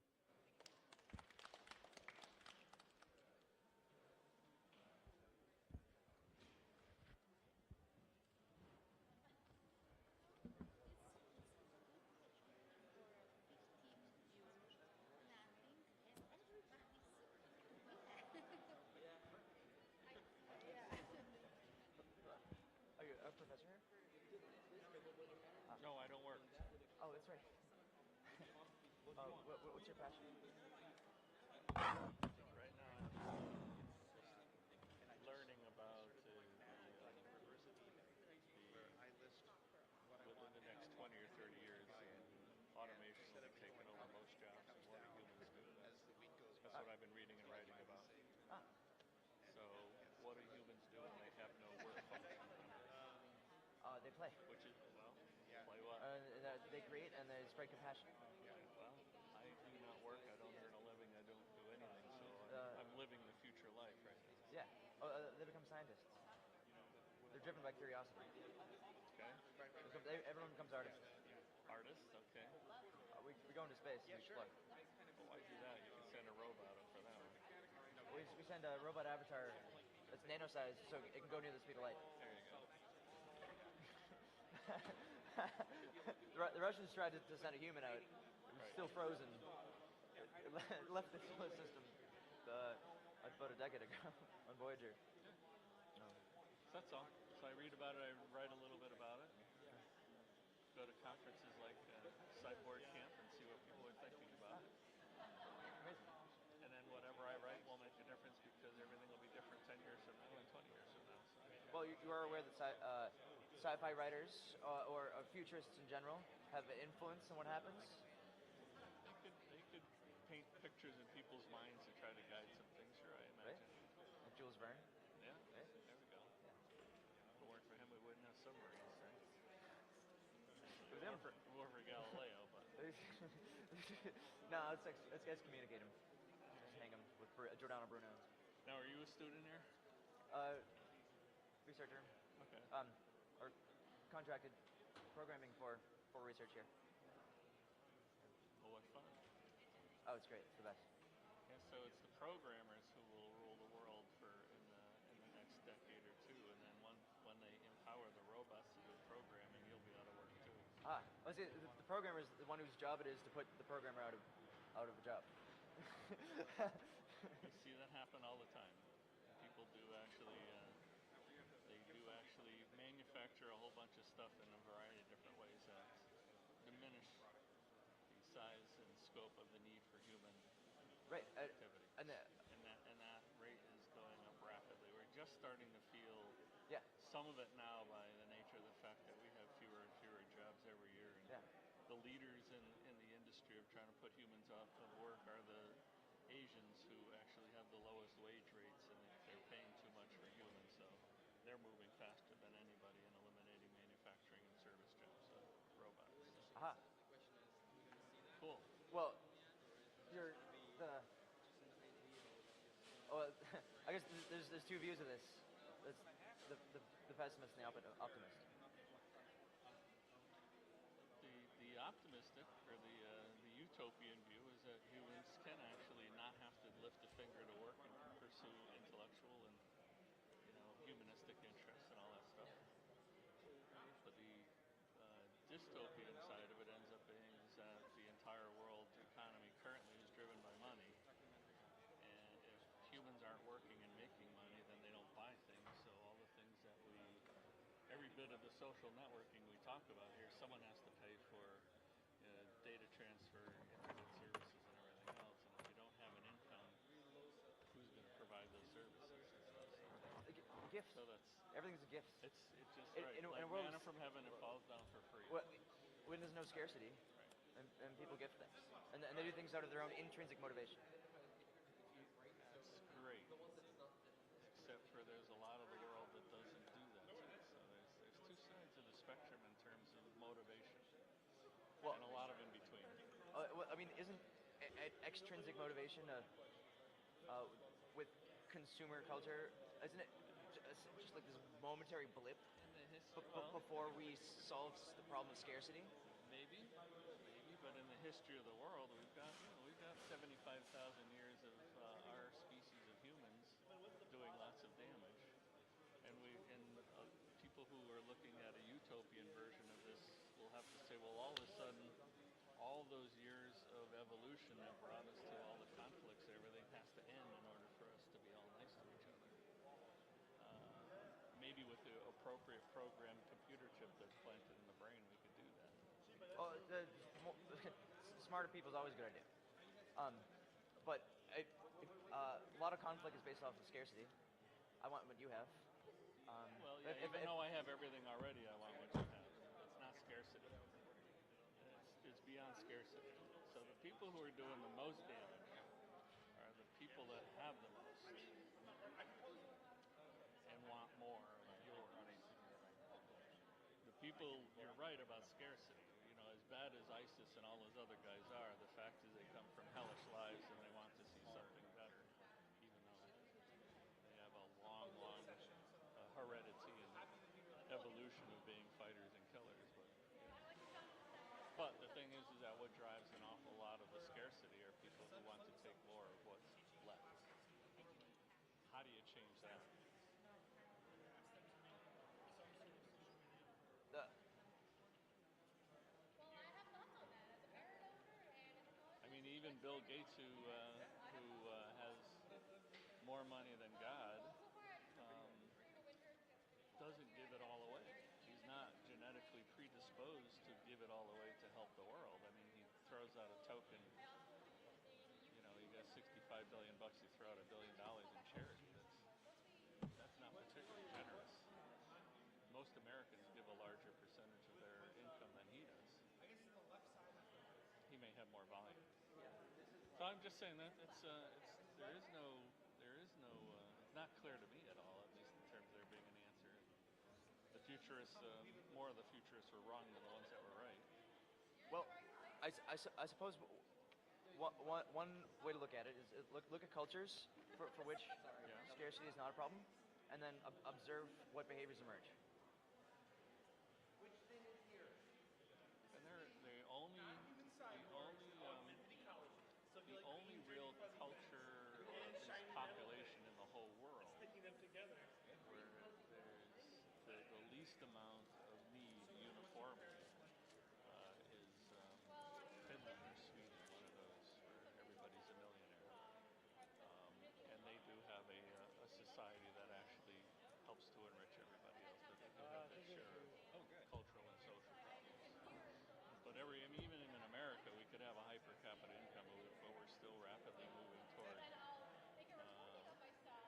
What's your passion? Right now, I'm learning about within the next 20 or 30 years, automation will be taking over most jobs, and what do humans do? That's what I've been reading and writing about. So, what do humans do when they have no work function? They play. Which is, well, play what? They create and they spread compassion. Well, I do not work, I don't earn a living, I don't do anything, so I'm living the future life right now. Yeah. They become scientists. They're driven by curiosity. Okay. Everyone becomes artists. Artists, okay. We go into space and we explore. Well, why do that? You can send a robot up for that one. We send a robot avatar that's nano-sized so it can go near the speed of light. There you go. The Russians tried to send a human out. It was still frozen. It left the solar system about a decade ago on Voyager. So that's all. So I read about it, I write a little bit about it. Go to conferences like CyborgCamp and see what people are thinking about it. And then whatever I write will make a difference because everything will be different 10 years from now and 20 years from now. So. Well, you are aware that sci-fi writers or futurists in general have an influence on what happens? They could paint pictures in people's minds to try to guide some things, sure, I imagine. Right? Like Jules Verne? Yeah, there we go. Yeah. If it weren't for him, we wouldn't have submarines, right? More for Galileo, but... No, let's excommunicate him. Just hang him with Giordano Bruno. Now, are you a student here? Researcher. Okay. Or contracted programming for research here. Well, what fun. Oh, it's great. It's the best. Yeah, so it's the programmers who will rule the world in the next decade or two, and then when they empower the robots to do programming, you'll be out of work too. Let's see, the programmer is the one whose job it is to put the programmer out of a job. You see that happen all the time. People do actually manufacture a whole bunch of stuff in a variety of different ways that diminish the size and scope of the need for human activity. And that rate is going up rapidly. We're just starting to feel some of it now by the nature of the fact that we have fewer and fewer jobs every year. And the leaders in the industry of trying to put humans off of work are the Asians who actually have the lowest wage rates, and they're paying too much for humans, so they're moving faster than anybody in eliminating manufacturing and service jobs, robots. Cool. Well, I guess there's two views of this. The pessimist and the optimist. The optimistic or the utopian view is that humans can actually not have to lift a finger to work and pursue intellectual and humanistic interests and all that stuff. But the dystopian side of it ends up being is that the entire world's economy currently is driven by money, and if humans aren't working and making money, then they don't buy things. So all the things that every bit of the social networking we talk about here, someone has to pay for data transfer, internet services, and everything else. And if you don't have an income, who's going to provide those services? Gifts. So everything's a gift. It's just right. In a world manna from heaven, it falls down for free. When there's no scarcity, and people gift things, and they do things out of their own intrinsic motivation. That's great. Except for there's a lot of the world that doesn't do that. So there's two sides of the spectrum in terms of motivation, and a lot of in between. I mean, isn't extrinsic motivation with consumer culture? Isn't it just like this momentary blip before we solve the problem of scarcity? Maybe, but in the history of the world, we've got 75,000 years of our species of humans doing lots of damage, and people who are looking at a utopian version of this will have to say, well, all of a sudden, all those years of evolution that brought us to all the conflicts, everything has to end in order for us to be all nice to each other. Maybe with the appropriate programmed computer chip that's planted in the brain, we could do that. smarter people is always a good idea. But a lot of conflict is based off of scarcity. I want what you have. Well, yeah, even though I have everything already, I want what you have. It's not scarcity. It's beyond scarcity. So the people who are doing the most damage are the people that have the most and want more of yours. The people, you're right about scarcity. You know, as bad as ISIS and all those other guys are, the fact is they come from hellish lives and they want to see something better, even though they have a long heredity and evolution of being fighters and killers. But the thing is that what drives an awful lot of the scarcity are people who want to take more of what's left. How do you change that? I mean, even Bill Gates, who has more money than God, doesn't give it all away. He's not genetically predisposed to give it all away to help the world. I mean, he throws out a token. You know, you got $65 billion. You throw out $1 billion in charity. That's not particularly generous. Most Americans give a larger percentage of their income than he does. He may have more volume. So I'm just saying that it's not clear to me at all, at least in terms of there being an answer. The futurists, more of the futurists were wrong than the ones that were right. Well, I suppose one way to look at it is look at cultures for which scarcity is not a problem, and then observe what behaviors emerge. And the only real culture population in the whole world where there's the least amount of need uniformly is Finland or Sweden, one of those where everybody's a millionaire. And they do have a society that actually helps to enrich everybody else, but they do have their share of cultural and social problems. But even in America, we could have a high per capita income, but we're still rapidly moving toward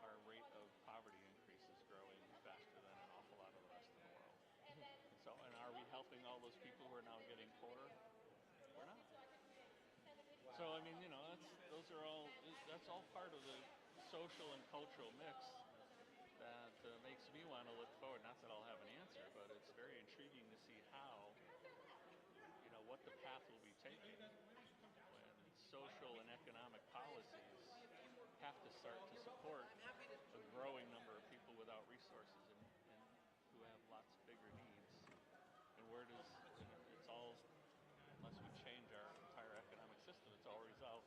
our rate of poverty increase is growing faster than an awful lot of the rest of the world. And are we helping all those people who are now getting poorer? We're not. So I mean, you know, that's all part of the social and cultural mix that makes me want to look forward. Not that I'll have an answer, but it's very intriguing to see how, you know, what the path will be taken when social and economic policies have to start to support a growing number of people without resources and who have lots bigger needs. And it's all, unless we change our entire economic system, it's all revolves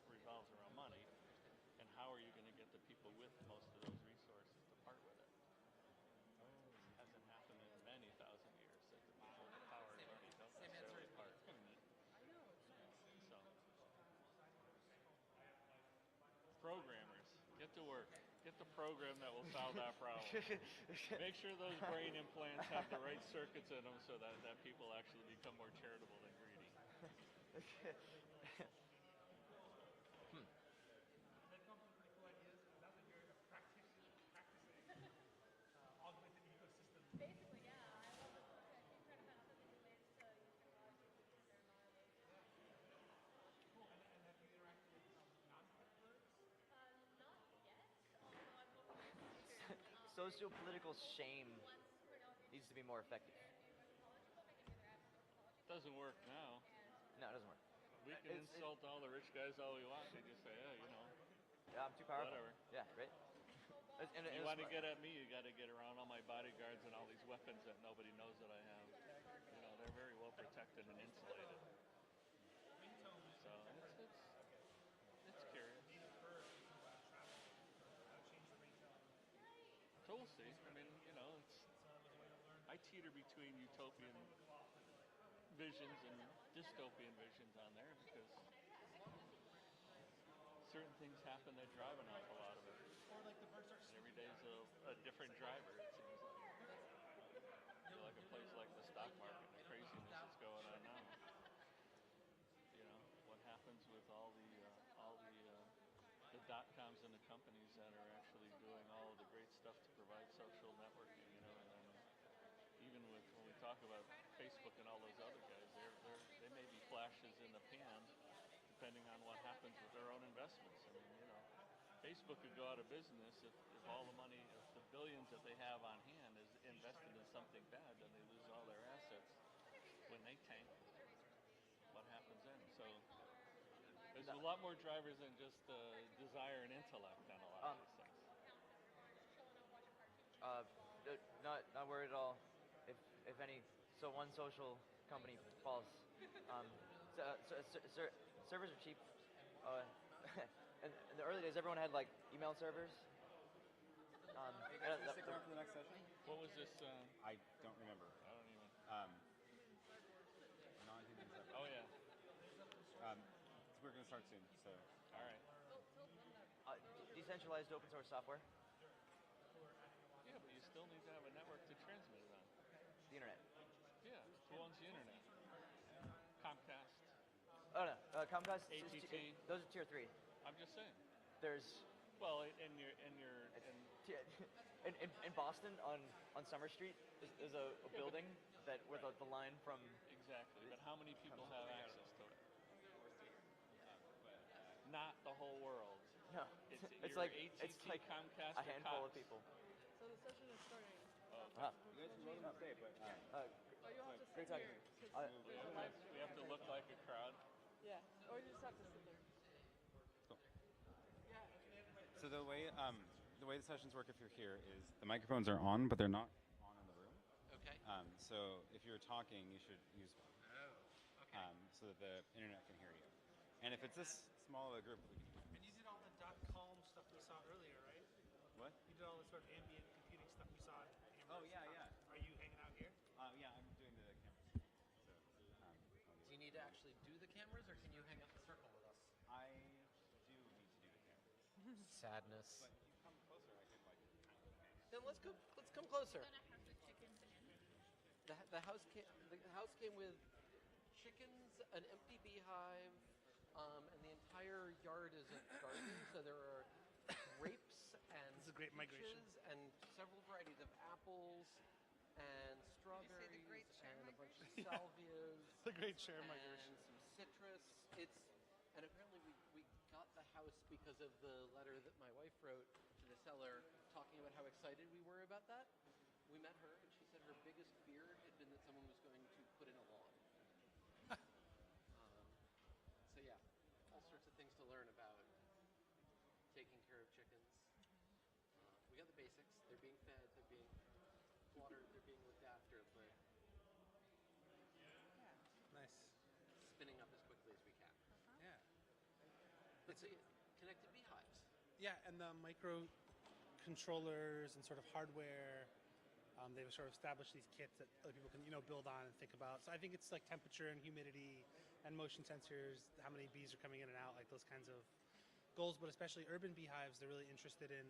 around money. And how are you going to get the people with most of those resources to part with it? It hasn't happened in many thousand years that the people with the power and money don't necessarily part. So, programmers, get to work. Get the program that will solve that problem. Make sure those brain implants have the right circuits in them so that people actually become more charitable than greedy. Socio-political shame needs to be more effective. Doesn't work now. No, it doesn't work. We can insult all the rich guys all we want. They just say, you know. Yeah, I'm too powerful. Whatever. Yeah, right. You want to get at me, you got to get around all my bodyguards and all these weapons that nobody knows that I have. You know, they're very well protected and insulated. So it's curious. So we'll see. I mean, you know, I teeter between utopian visions and dystopian visions on there because certain things happen that drive an awful lot of it. And every day's a different driver, it seems like. I feel like a place like the stock market, the craziness that's going on now. You know, what happens talk about Facebook and all those other guys. They may be flashes in the pan, depending on what happens with their own investments. I mean, you know, Facebook could go out of business if all the money, if the billions that they have on hand is invested in something bad, then they lose all their assets. When they tank, what happens then? So there's a lot more drivers than just desire and intellect on a lot of these things. Not worried at all. If any, so one social company falls. Servers are cheap. In the early days, everyone had like email servers. Hey guys, can you stick around for the next session? What was this? I don't remember. I don't even. Oh yeah. We're going to start soon. So. All right. Decentralized open source software. Yeah, but you still need to have a network to transmit it on. The internet. Yeah. Who owns the internet? Comcast. Oh no, Comcast. AT&T. Those are tier 3. I'm just saying. There's. Well, in Boston on Summer Street is a building that with the line from. Exactly, but how many people have access to it? Not the whole world. No, it's like AT&T, Comcast, a handful Cox. of people. So the session is starting. Oh. You guys can load them up today, but. You'll have to Great sit talking. here. We have to look like a crowd. Yeah, or you just have to sit there. Cool. So the way the sessions work if you're here is the microphones are on, but they're not on in the room. Okay. So if you're talking, you should use one. Oh, okay. So that the internet can hear you. And if it's this small of a group, we can. And you did all the .com stuff we saw earlier, right? What? You did all the sort of ambient computing stuff we saw. Oh yeah, yeah. Are you hanging out here? Yeah, I'm doing the cameras. So, Do you need to actually do the cameras, or can you hang out in the circle with us? I do need to do the cameras. Sadness. But you come closer, I could like. Then let's come closer. The house came with chickens, an empty beehive, and the entire yard is a garden. So there are grapes and This is a great migration. peaches and several varieties of apples and strawberries and a bunch of salvias. The great share and migration. some citrus. And apparently we got the house because of the letter that my wife wrote to the seller talking about how excited we were about that. We met her and she said her biggest fear had been that someone was going to put in a lawn. So yeah, all sorts of things to learn about taking care of chickens. We got the basics. They're being fed, they're being watered, they're being looked after, but Nice. spinning up as quickly as we can. Yeah. But so, connected beehives. Yeah, and the microcontrollers and sort of hardware, they've sort of established these kits that other people can, build on and think about. So I think it's like temperature and humidity and motion sensors, how many bees are coming in and out, like those kinds of goals. But especially urban beehives, they're really interested in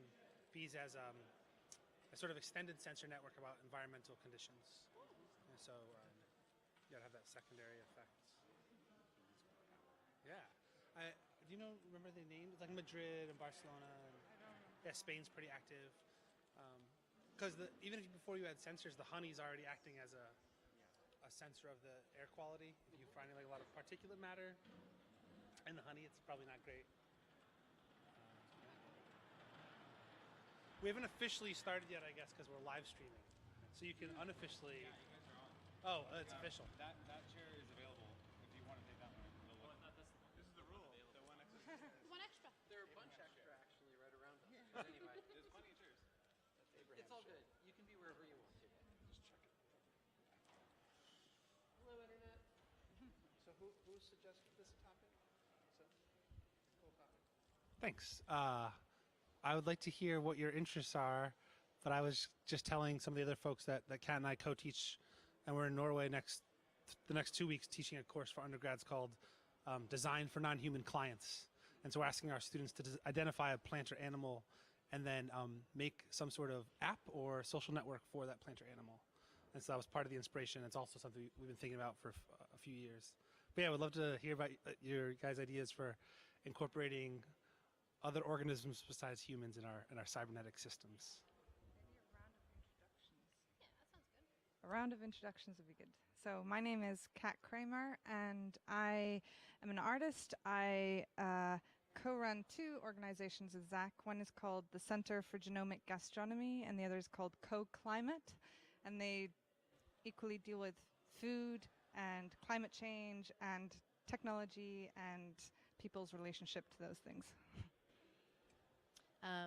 bees as a sort of extended sensor network about environmental conditions. And so you gotta have that secondary effect. Yeah. Do you remember the names? Like Madrid and Barcelona. Yeah, Spain's pretty active. Because even before you had sensors, the honey's already acting as a sensor of the air quality. If you're finding like a lot of particulate matter in the honey, it's probably not great. We haven't officially started yet, I guess, because we're live streaming. So you can unofficially. Yeah, you guys are on. Oh, it's official. That chair is available if you want to take that one. This is the rule. The one extra. One extra. There are a bunch extra actually right around us. But anyway, There's plenty of chairs. it's all good. You can be wherever you want to. Just check it. Hello, Internet. So who suggested this topic? Cool topic. Thanks. I would like to hear what your interests are, but I was just telling some of the other folks that Kat and I co-teach, and we're in Norway the next 2 weeks teaching a course for undergrads called Design for Non-Human Clients. And so we're asking our students to identify a plant or animal and then make some sort of app or social network for that plant or animal. And so that was part of the inspiration. It's also something we've been thinking about for a few years. But yeah, I would love to hear about your guys' ideas for incorporating other organisms besides humans in our cybernetic systems. Maybe a round of introductions. Yeah, that sounds good. A round of introductions would be good. So my name is Kat Kramer, and I am an artist. I co-run two organizations with Zach. One is called the Center for Genomic Gastronomy, and the other is called Co-Climate. And they equally deal with food and climate change and technology and people's relationship to those things.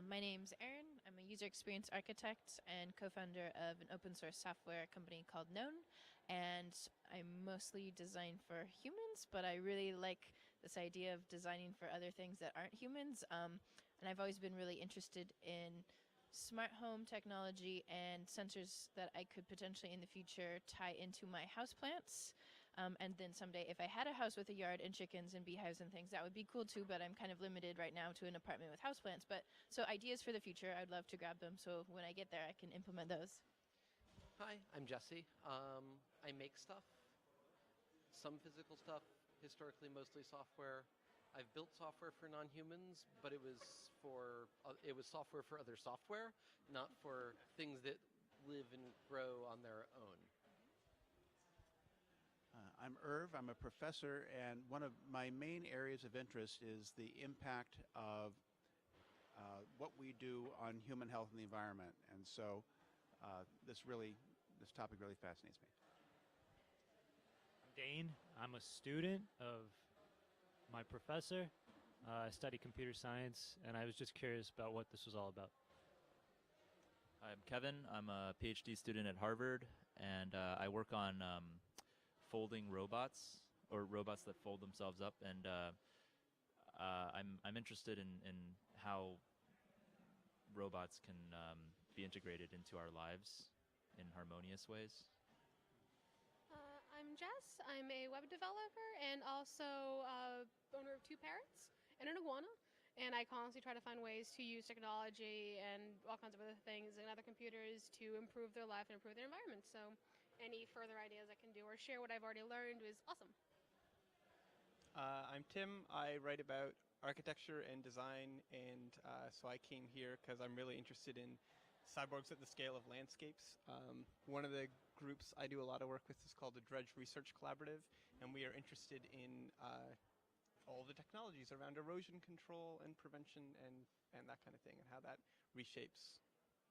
My name's Erin. I'm a user experience architect and co-founder of an open source software company called Known. And I mostly design for humans, but I really like this idea of designing for other things that aren't humans. And I've always been really interested in smart home technology and sensors that I could potentially in the future tie into my houseplants. And then someday, if I had a house with a yard and chickens and beehives and things, that would be cool too, but I'm kind of limited right now to an apartment with houseplants. But so ideas for the future, I'd love to grab them, so when I get there, I can implement those. Hi, I'm Jesse. I make stuff, some physical stuff, historically mostly software. I've built software for non-humans, but it was software for other software, not for things that live and grow on their own. I'm Irv. I'm a professor, and one of my main areas of interest is the impact of what we do on human health and the environment. And so this topic really fascinates me. I'm Dane. I'm a student of my professor. I study computer science, and I was just curious about what this was all about. I'm Kevin. I'm a PhD student at Harvard, and I work on folding robots, or robots that fold themselves up, and I'm interested in how robots can be integrated into our lives in harmonious ways. I'm Jess. I'm a web developer and also owner of two parrots and an iguana. And I constantly try to find ways to use technology and all kinds of other things and other computers to improve their life and improve their environment. So any further ideas I can do or share what I've already learned is awesome. I'm Tim. I write about architecture and design, and so I came here because I'm really interested in cyborgs at the scale of landscapes. One of the groups I do a lot of work with is called the Dredge Research Collaborative, and we are interested in all the technologies around erosion control and prevention and that kind of thing, and how that reshapes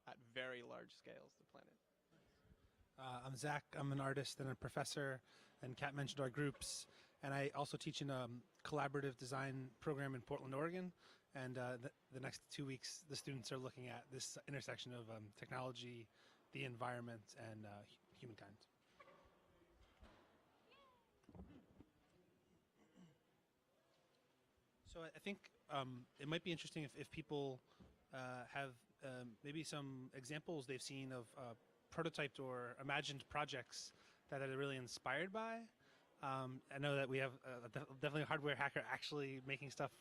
at very large scales the planet. I'm Zach. I'm an artist and a professor, and Kat mentioned our groups. And I also teach in a collaborative design program in Portland, Oregon. And the next 2 weeks, the students are looking at this intersection of technology, the environment, and humankind. So I think it might be interesting if people have maybe some examples they've seen of prototyped or imagined projects that they're really inspired by. I know that we have definitely a hardware hacker actually making stuff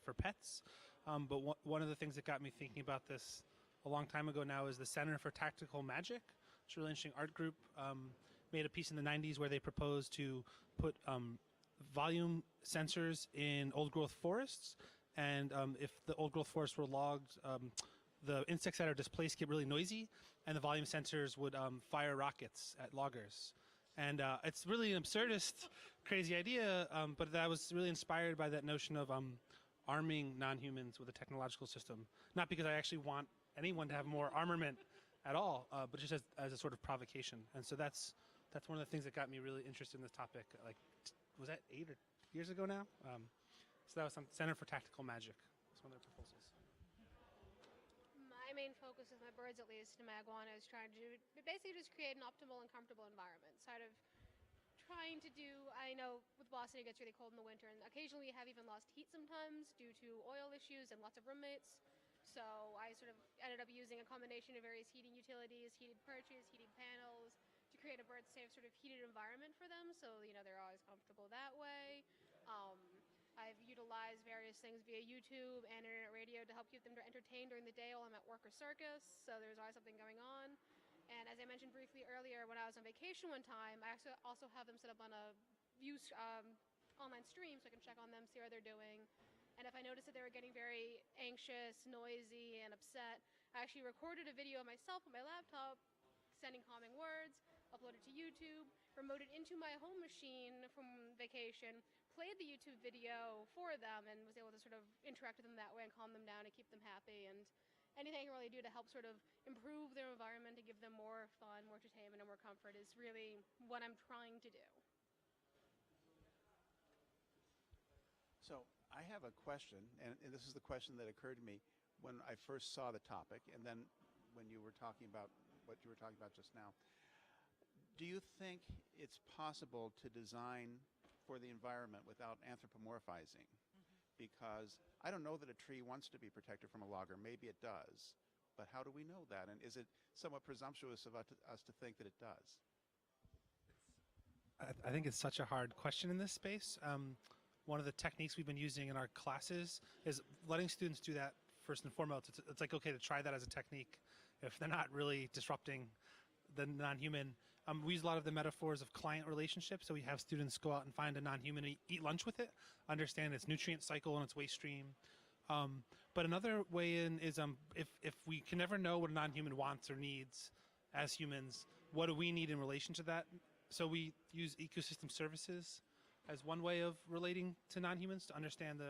for pets. But one of the things that got me thinking about this a long time ago now is the Center for Tactical Magic. It's a really interesting art group. Made a piece in the 90s where they proposed to put volume sensors in old growth forests. And if the old growth forests were logged, the insects that are displaced get really noisy, and the volume sensors would fire rockets at loggers. And it's really an absurdist, crazy idea, but I was really inspired by that notion of arming non-humans with a technological system. Not because I actually want anyone to have more armament at all, but just as a sort of provocation. And so that's one of the things that got me really interested in this topic. Like, was that 8 or years ago now? So that was some Center for Tactical Magic. That's one of their proposals. My main focus with my birds, at least, and my iguana, is trying to basically just create an optimal and comfortable environment. Sort of trying to do, I know with Boston it gets really cold in the winter, and occasionally we have even lost heat sometimes due to oil issues and lots of roommates. So I sort of ended up using a combination of various heating utilities, heated perches, heating panels, to create a bird-safe sort of heated environment for them. So, they're always comfortable that way. I've utilized various things via YouTube and internet radio to help keep them entertained during the day while I'm at work or circus, so there's always something going on. And as I mentioned briefly earlier, when I was on vacation one time, I also have them set up on a online stream so I can check on them, see how they're doing. And if I noticed that they were getting very anxious, noisy, and upset, I actually recorded a video of myself on my laptop, sending calming words, upload it to YouTube, remote it into my home machine from vacation, played the YouTube video for them, and was able to sort of interact with them that way and calm them down and keep them happy. And anything I can really do to help sort of improve their environment and give them more fun, more entertainment, and more comfort is really what I'm trying to do. So I have a question, and this is the question that occurred to me when I first saw the topic, and then when you were talking about what you were talking about just now. Do you think it's possible to design for the environment without anthropomorphizing? Because I don't know that a tree wants to be protected from a logger. Maybe it does. But how do we know that? And is it somewhat presumptuous of us to think that it does? I think it's such a hard question in this space. One of the techniques we've been using in our classes is letting students do that first and foremost. It's like okay to try that as a technique if they're not really disrupting the non-human. We use a lot of the metaphors of client relationships. So we have students go out and find a non-human, eat lunch with it, understand its nutrient cycle and its waste stream. But another way in is if we can never know what a non-human wants or needs as humans, what do we need in relation to that? So we use ecosystem services as one way of relating to non-humans to understand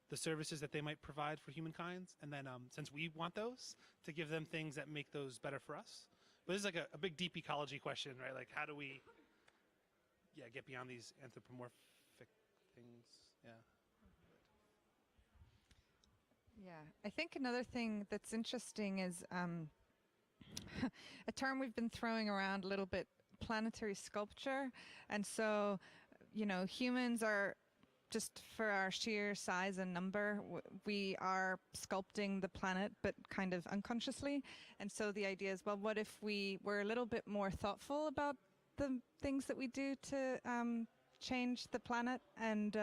the services that they might provide for humankind. And then since we want those, to give them things that make those better for us. But this is like a big deep ecology question, right? Like how do we get beyond these anthropomorphic things? Yeah, I think another thing that's interesting is a term we've been throwing around a little bit, planetary sculpture. And so, you know, humans are just for our sheer size and number, we are sculpting the planet, but kind of unconsciously. And so the idea is, well, what if we were a little bit more thoughtful about the things that we do to change the planet? And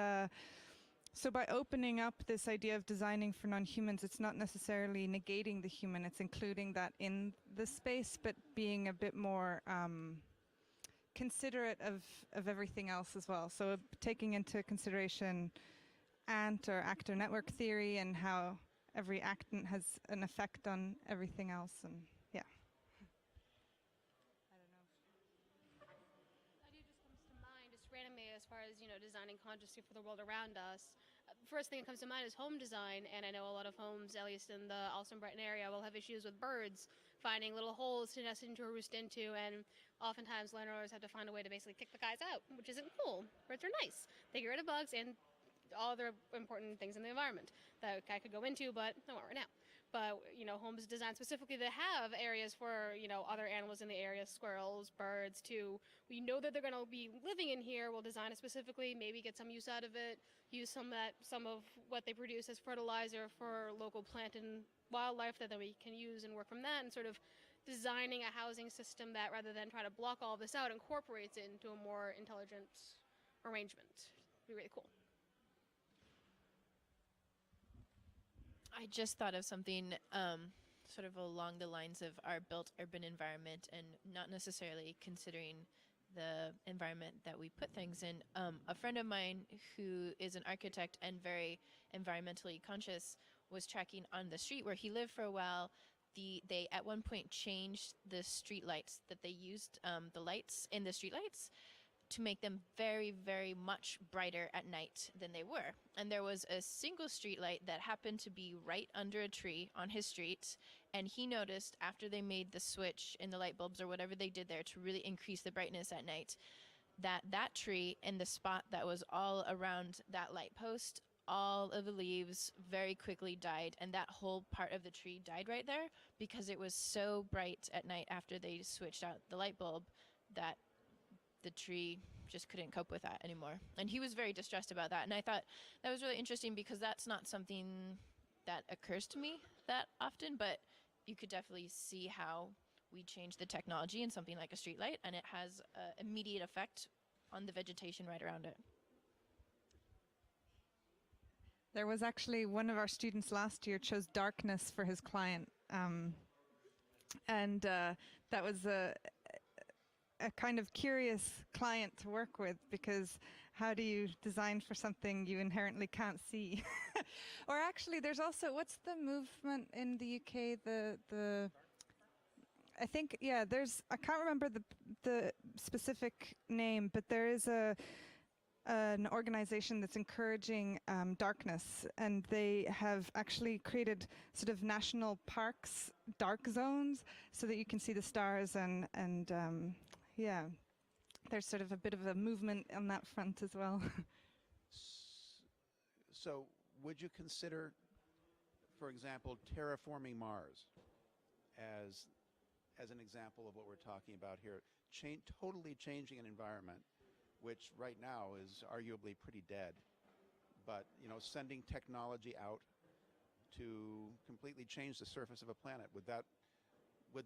so by opening up this idea of designing for non-humans, it's not necessarily negating the human, it's including that in the space, but being a bit more considerate of everything else as well. So taking into consideration ant or actor network theory and how every actant has an effect on everything else, and yeah. Idea just comes to mind just randomly as far as, you know, designing consciously for the world around us. First thing that comes to mind is home design, and I know a lot of homes, at least in the Austin-Brighton area, will have issues with birds finding little holes to nest into or roost into, and oftentimes landlords have to find a way to basically kick the guys out, which isn't cool. Birds are nice. They get rid of bugs and all other important things in the environment that I could go into, but I won't right now. But, you know, homes designed specifically to have areas for, you know, other animals in the area, squirrels, birds, too. We know that they're going to be living in here. We'll design it specifically, maybe get some use out of it, use some of what they produce as fertilizer for local plant and wildlife that then we can use and work from that, and sort of designing a housing system that, rather than try to block all this out, incorporates it into a more intelligent arrangement. It'd be really cool. I just thought of something sort of along the lines of our built urban environment and not necessarily considering the environment that we put things in. A friend of mine who is an architect and very environmentally conscious was tracking on the street where he lived for a while. They at one point changed the street lights that they used, the lights in the street lights, to make them very, very much brighter at night than they were. And there was a single street light that happened to be right under a tree on his street. And he noticed after they made the switch in the light bulbs or whatever they did there to really increase the brightness at night, that tree and the spot that was all around that light post, all of the leaves very quickly died. And that whole part of the tree died right there because it was so bright at night after they switched out the light bulb that the tree just couldn't cope with that anymore. And he was very distressed about that. And I thought that was really interesting because that's not something that occurs to me that often, but you could definitely see how we change the technology in something like a streetlight, and it has an immediate effect on the vegetation right around it. There was actually one of our students last year chose darkness for his client. And that was a kind of curious client to work with, because how do you design for something you inherently can't see? Or actually, there's also, what's the movement in the UK? I think, yeah, I can't remember the specific name, but there is an organization that's encouraging darkness, and they have actually created sort of national parks, dark zones, so that you can see the stars, and yeah, there's sort of a bit of a movement on that front as well. So would you consider, for example, terraforming Mars as an example of what we're talking about here, totally changing an environment which right now is arguably pretty dead, but sending technology out to completely change the surface of a planet? Would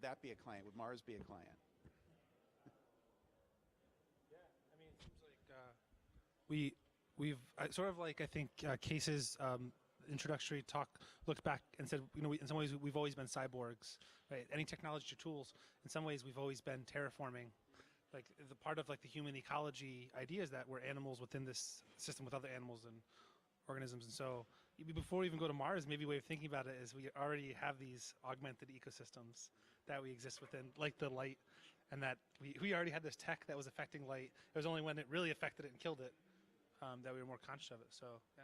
that be a client? Would Mars be a client? Yeah, I mean, it seems like we've sort of like, I think, Case's introductory talk looked back and said, in some ways we've always been cyborgs, right? Any technology or tools, in some ways we've always been terraforming. Like the part of like the human ecology idea is that we're animals within this system with other animals and organisms, and so before we even go to Mars, maybe a way of thinking about it is we already have these augmented ecosystems that we exist within, like the light, and that we already had this tech that was affecting light. It was only when it really affected it and killed it that we were more conscious of it. So yeah.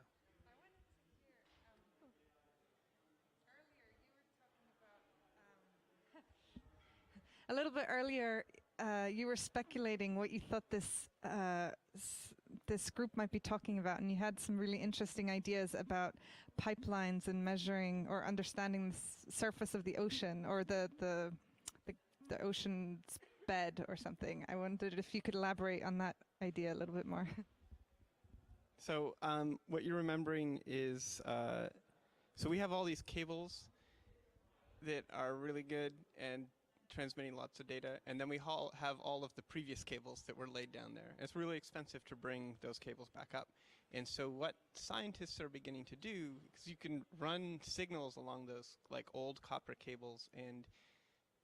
A little bit earlier, you were speculating what you thought this group might be talking about, and you had some really interesting ideas about pipelines and measuring or understanding the surface of the ocean, or the ocean's bed or something. I wondered if you could elaborate on that idea a little bit more. So what you're remembering is, so we have all these cables that are really good and transmitting lots of data, and then we have all of the previous cables that were laid down there. And it's really expensive to bring those cables back up. And so what scientists are beginning to do, because you can run signals along those like old copper cables, and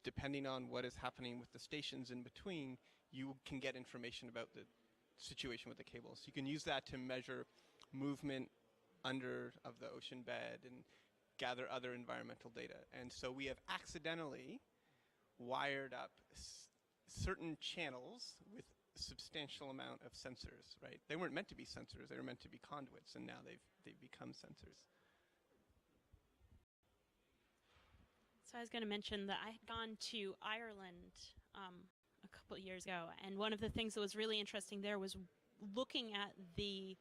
depending on what is happening with the stations in between, you can get information about the situation with the cables. You can use that to measure movement under of the ocean bed and gather other environmental data. And so we have accidentally wired up certain channels with a substantial amount of sensors, right? They weren't meant to be sensors, they were meant to be conduits, and now they've become sensors. So I was going to mention that I had gone to Ireland a couple of years ago, and one of the things that was really interesting there was looking at the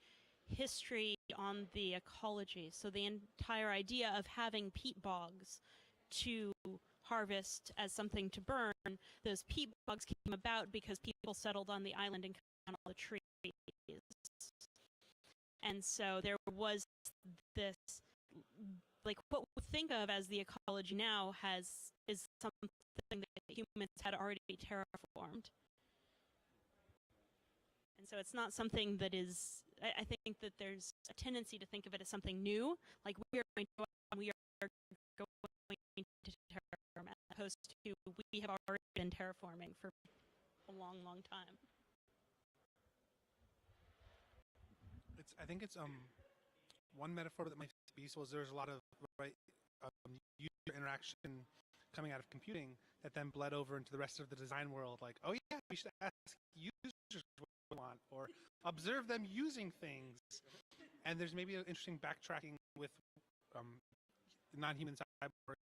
history on the ecology. So the entire idea of having peat bogs to harvest as something to burn, those peat bogs came about because people settled on the island and cut down all the trees. And so there was this, like what we think of as the ecology now is something that humans had already terraformed. And so it's not something that is, I think that there's a tendency to think of it as something new, like we are going to terraform, as opposed to we have already been terraforming for a long, long time. I think it's one metaphor that might be useful is there's a lot of user interaction coming out of computing that then bled over into the rest of the design world. Like, oh yeah, we should ask users what they want, or observe them using things. And there's maybe an interesting backtracking with non-human cyborgs.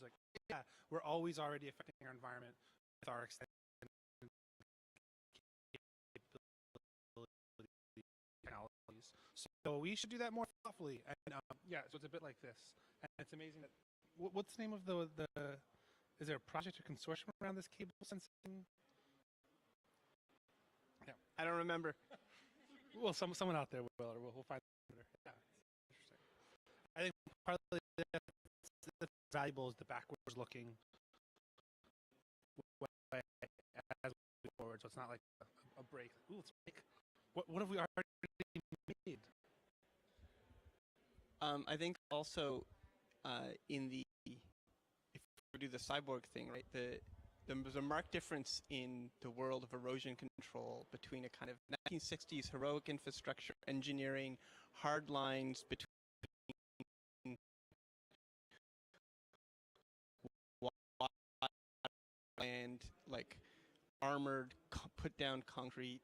Like, yeah, we're always already affecting our environment with our extended technologies. So we should do that more thoughtfully. And yeah, so it's a bit like this. And it's amazing that, what's the name of the is there a project or consortium around this cable sensing? Yeah. I don't remember. Well, someone out there will, or we'll find it later. Yeah, it's interesting. I think partly the valuable is the backwards looking way as we move forward, so it's not like a break. Ooh, let's break. What have we already made? I think also in the, if we do the cyborg thing, right, there's a marked difference in the world of erosion control between a kind of 1960s heroic infrastructure engineering, hard lines between planned, like armored, put down concrete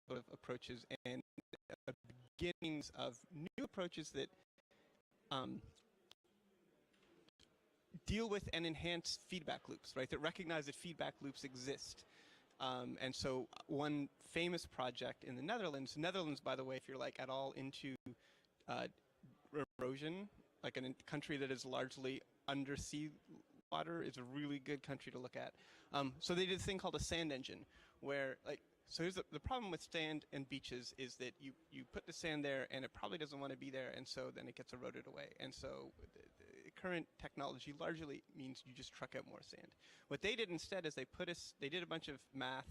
sort of approaches, and beginnings of new approaches that deal with and enhance feedback loops, right? That recognize that feedback loops exist. And so one famous project in the Netherlands, by the way, if you're like at all into erosion, like in a country that is largely under sea water, is a really good country to look at. So they did a thing called a sand engine, where like, so here's the problem with sand and beaches is that you put the sand there and it probably doesn't want to be there, and so then it gets eroded away. And so the current technology largely means you just truck out more sand. What they did instead is they did a bunch of math,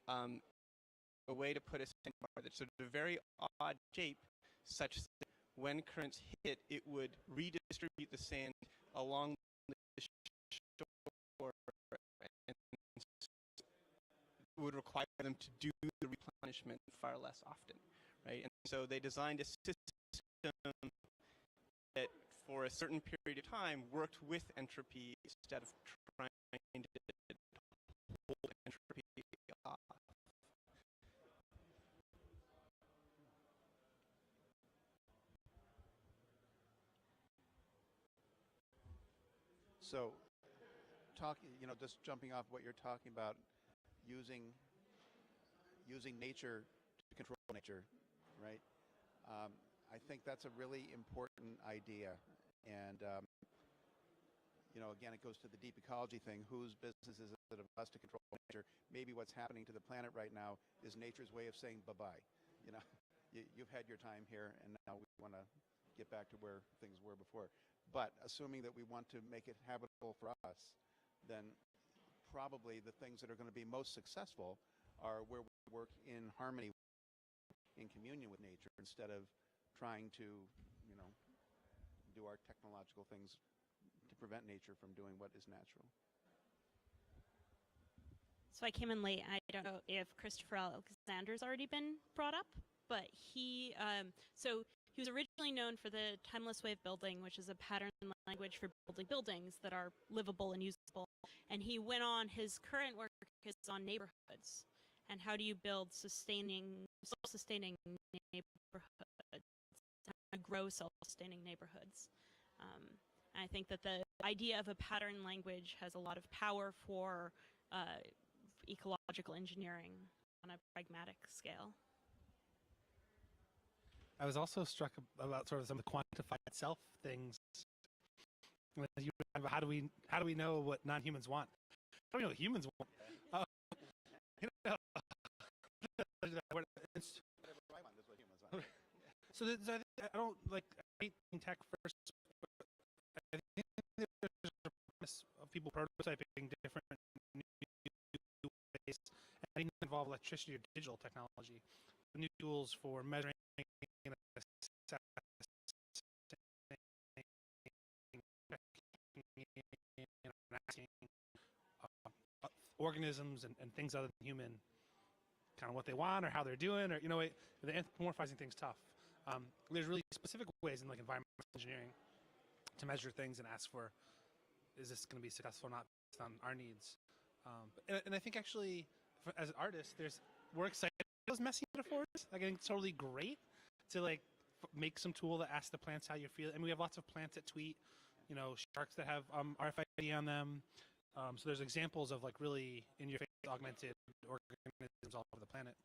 a way to put a sandbar that's sort of a very odd shape, such that when currents hit, it would redistribute the sand along the shore and would require them to do the replenishment far less often, right? And so they designed a system that for a certain period of time worked with entropy instead of trying to hold entropy off. So, just jumping off what you're talking about, using nature to control nature, right? I think that's a really important idea, and again, it goes to the deep ecology thing. Whose business is it of us to control nature? Maybe what's happening to the planet right now is nature's way of saying bye-bye. You've had your time here, and now we want to get back to where things were before. But assuming that we want to make it habitable for us, then probably the things that are going to be most successful are where we work in harmony, in communion with nature, instead of trying to, do our technological things to prevent nature from doing what is natural. So I came in late. I don't know if Christopher Alexander's already been brought up, but he was originally known for the timeless way of building, which is a pattern language for building buildings that are livable and usable. And he went on, his current work is on neighborhoods and how do you build self-sustaining neighborhoods, how to grow self-sustaining neighborhoods. And I think that the idea of a pattern language has a lot of power for ecological engineering on a pragmatic scale. I was also struck about sort of some of the quantified self things. How do we know what non-humans want? How do we know what humans want? So I don't like tech first. I think there's a promise of people prototyping different new ways, and they involve electricity or digital technology, new tools for measuring and assessing organisms and things other than human, kind of what they want or how they're doing, or the anthropomorphizing thing's tough. There's really specific ways in like environmental engineering to measure things and ask for, is this going to be successful or not based on our needs? And I think actually, as an artist, we're excited about those messy metaphors. Like I think it's totally great to like make some tool that asks the plants how you feel. And we have lots of plants that tweet, sharks that have RFID on them. So there's examples of like really in-your-face augmented organisms all over the planet.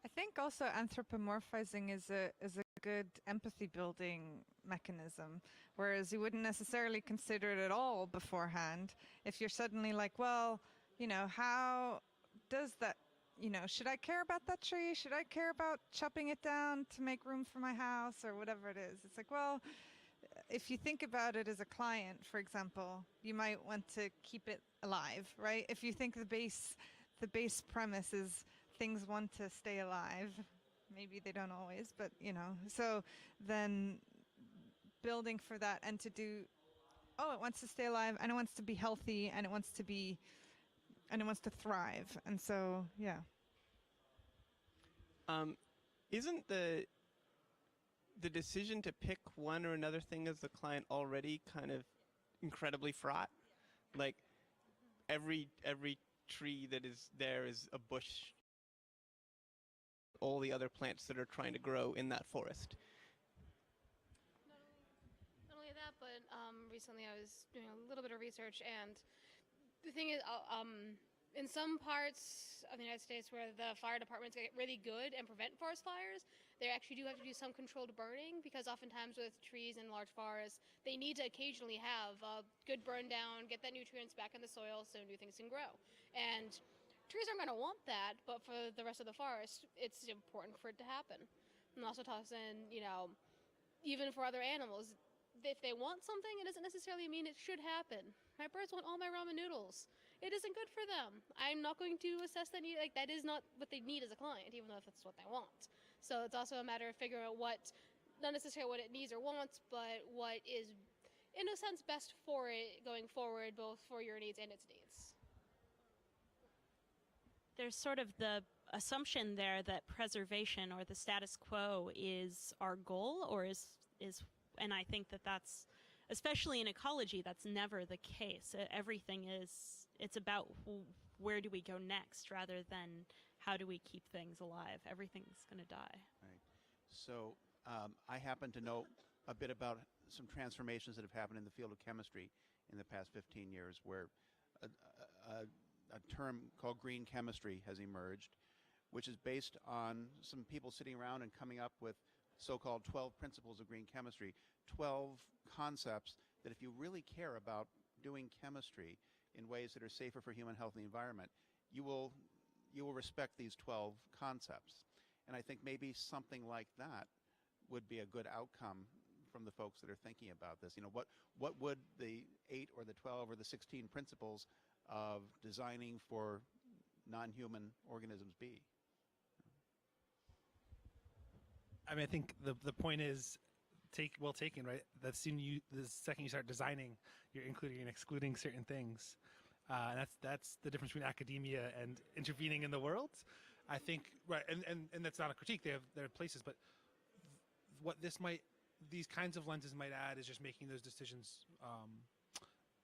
I think also anthropomorphizing is a good empathy building mechanism, whereas you wouldn't necessarily consider it at all beforehand. If you're suddenly like, well, how does that, should I care about that tree? Should I care about chopping it down to make room for my house or whatever it is? It's like, well, if you think about it as a client, for example, you might want to keep it alive, right? If you think the base premise is things want to stay alive. Maybe they don't always, but so then building for that and to do, it wants to stay alive and it wants to be healthy and it wants to thrive. And so, yeah. Isn't the decision to pick one or another thing as the client already kind of incredibly fraught? Like, every tree that is there is a bush. All the other plants that are trying to grow in that forest. Not only that, but recently I was doing a little bit of research, and the thing is, in some parts of the United States where the fire departments get really good and prevent forest fires, they actually do have to do some controlled burning, because oftentimes with trees in large forests, they need to occasionally have a good burn down, get that nutrients back in the soil so new things can grow. And trees aren't going to want that, but for the rest of the forest, it's important for it to happen. And also toss in, even for other animals, if they want something, it doesn't necessarily mean it should happen. My birds want all my ramen noodles. It isn't good for them. I'm not going to assess that need. Like, that is not what they need as a client, even though that's what they want. So it's also a matter of figuring out not necessarily what it needs or wants, but what is, in a sense, best for it going forward, both for your needs and its needs. There's sort of the assumption there that preservation or the status quo is our goal, or is and I think that's, especially in ecology, that's never the case. Everything it's about where do we go next rather than how do we keep things alive. Everything's going to die. Right. So I happen to know a bit about some transformations that have happened in the field of chemistry in the past 15 years, where a term called green chemistry has emerged, which is based on some people sitting around and coming up with so-called 12 principles of green chemistry, 12 concepts that if you really care about doing chemistry in ways that are safer for human health and the environment, you will respect these 12 concepts. And I think maybe something like that would be a good outcome from the folks that are thinking about this. What would the 8 or the 12 or the 16 principles of designing for non-human organisms be? I mean, I think the point is well taken, right? The second you start designing, you're including and excluding certain things. That's the difference between academia and intervening in the world. I think, right, and that's not a critique. There are places, but what these kinds of lenses might add is just making those decisions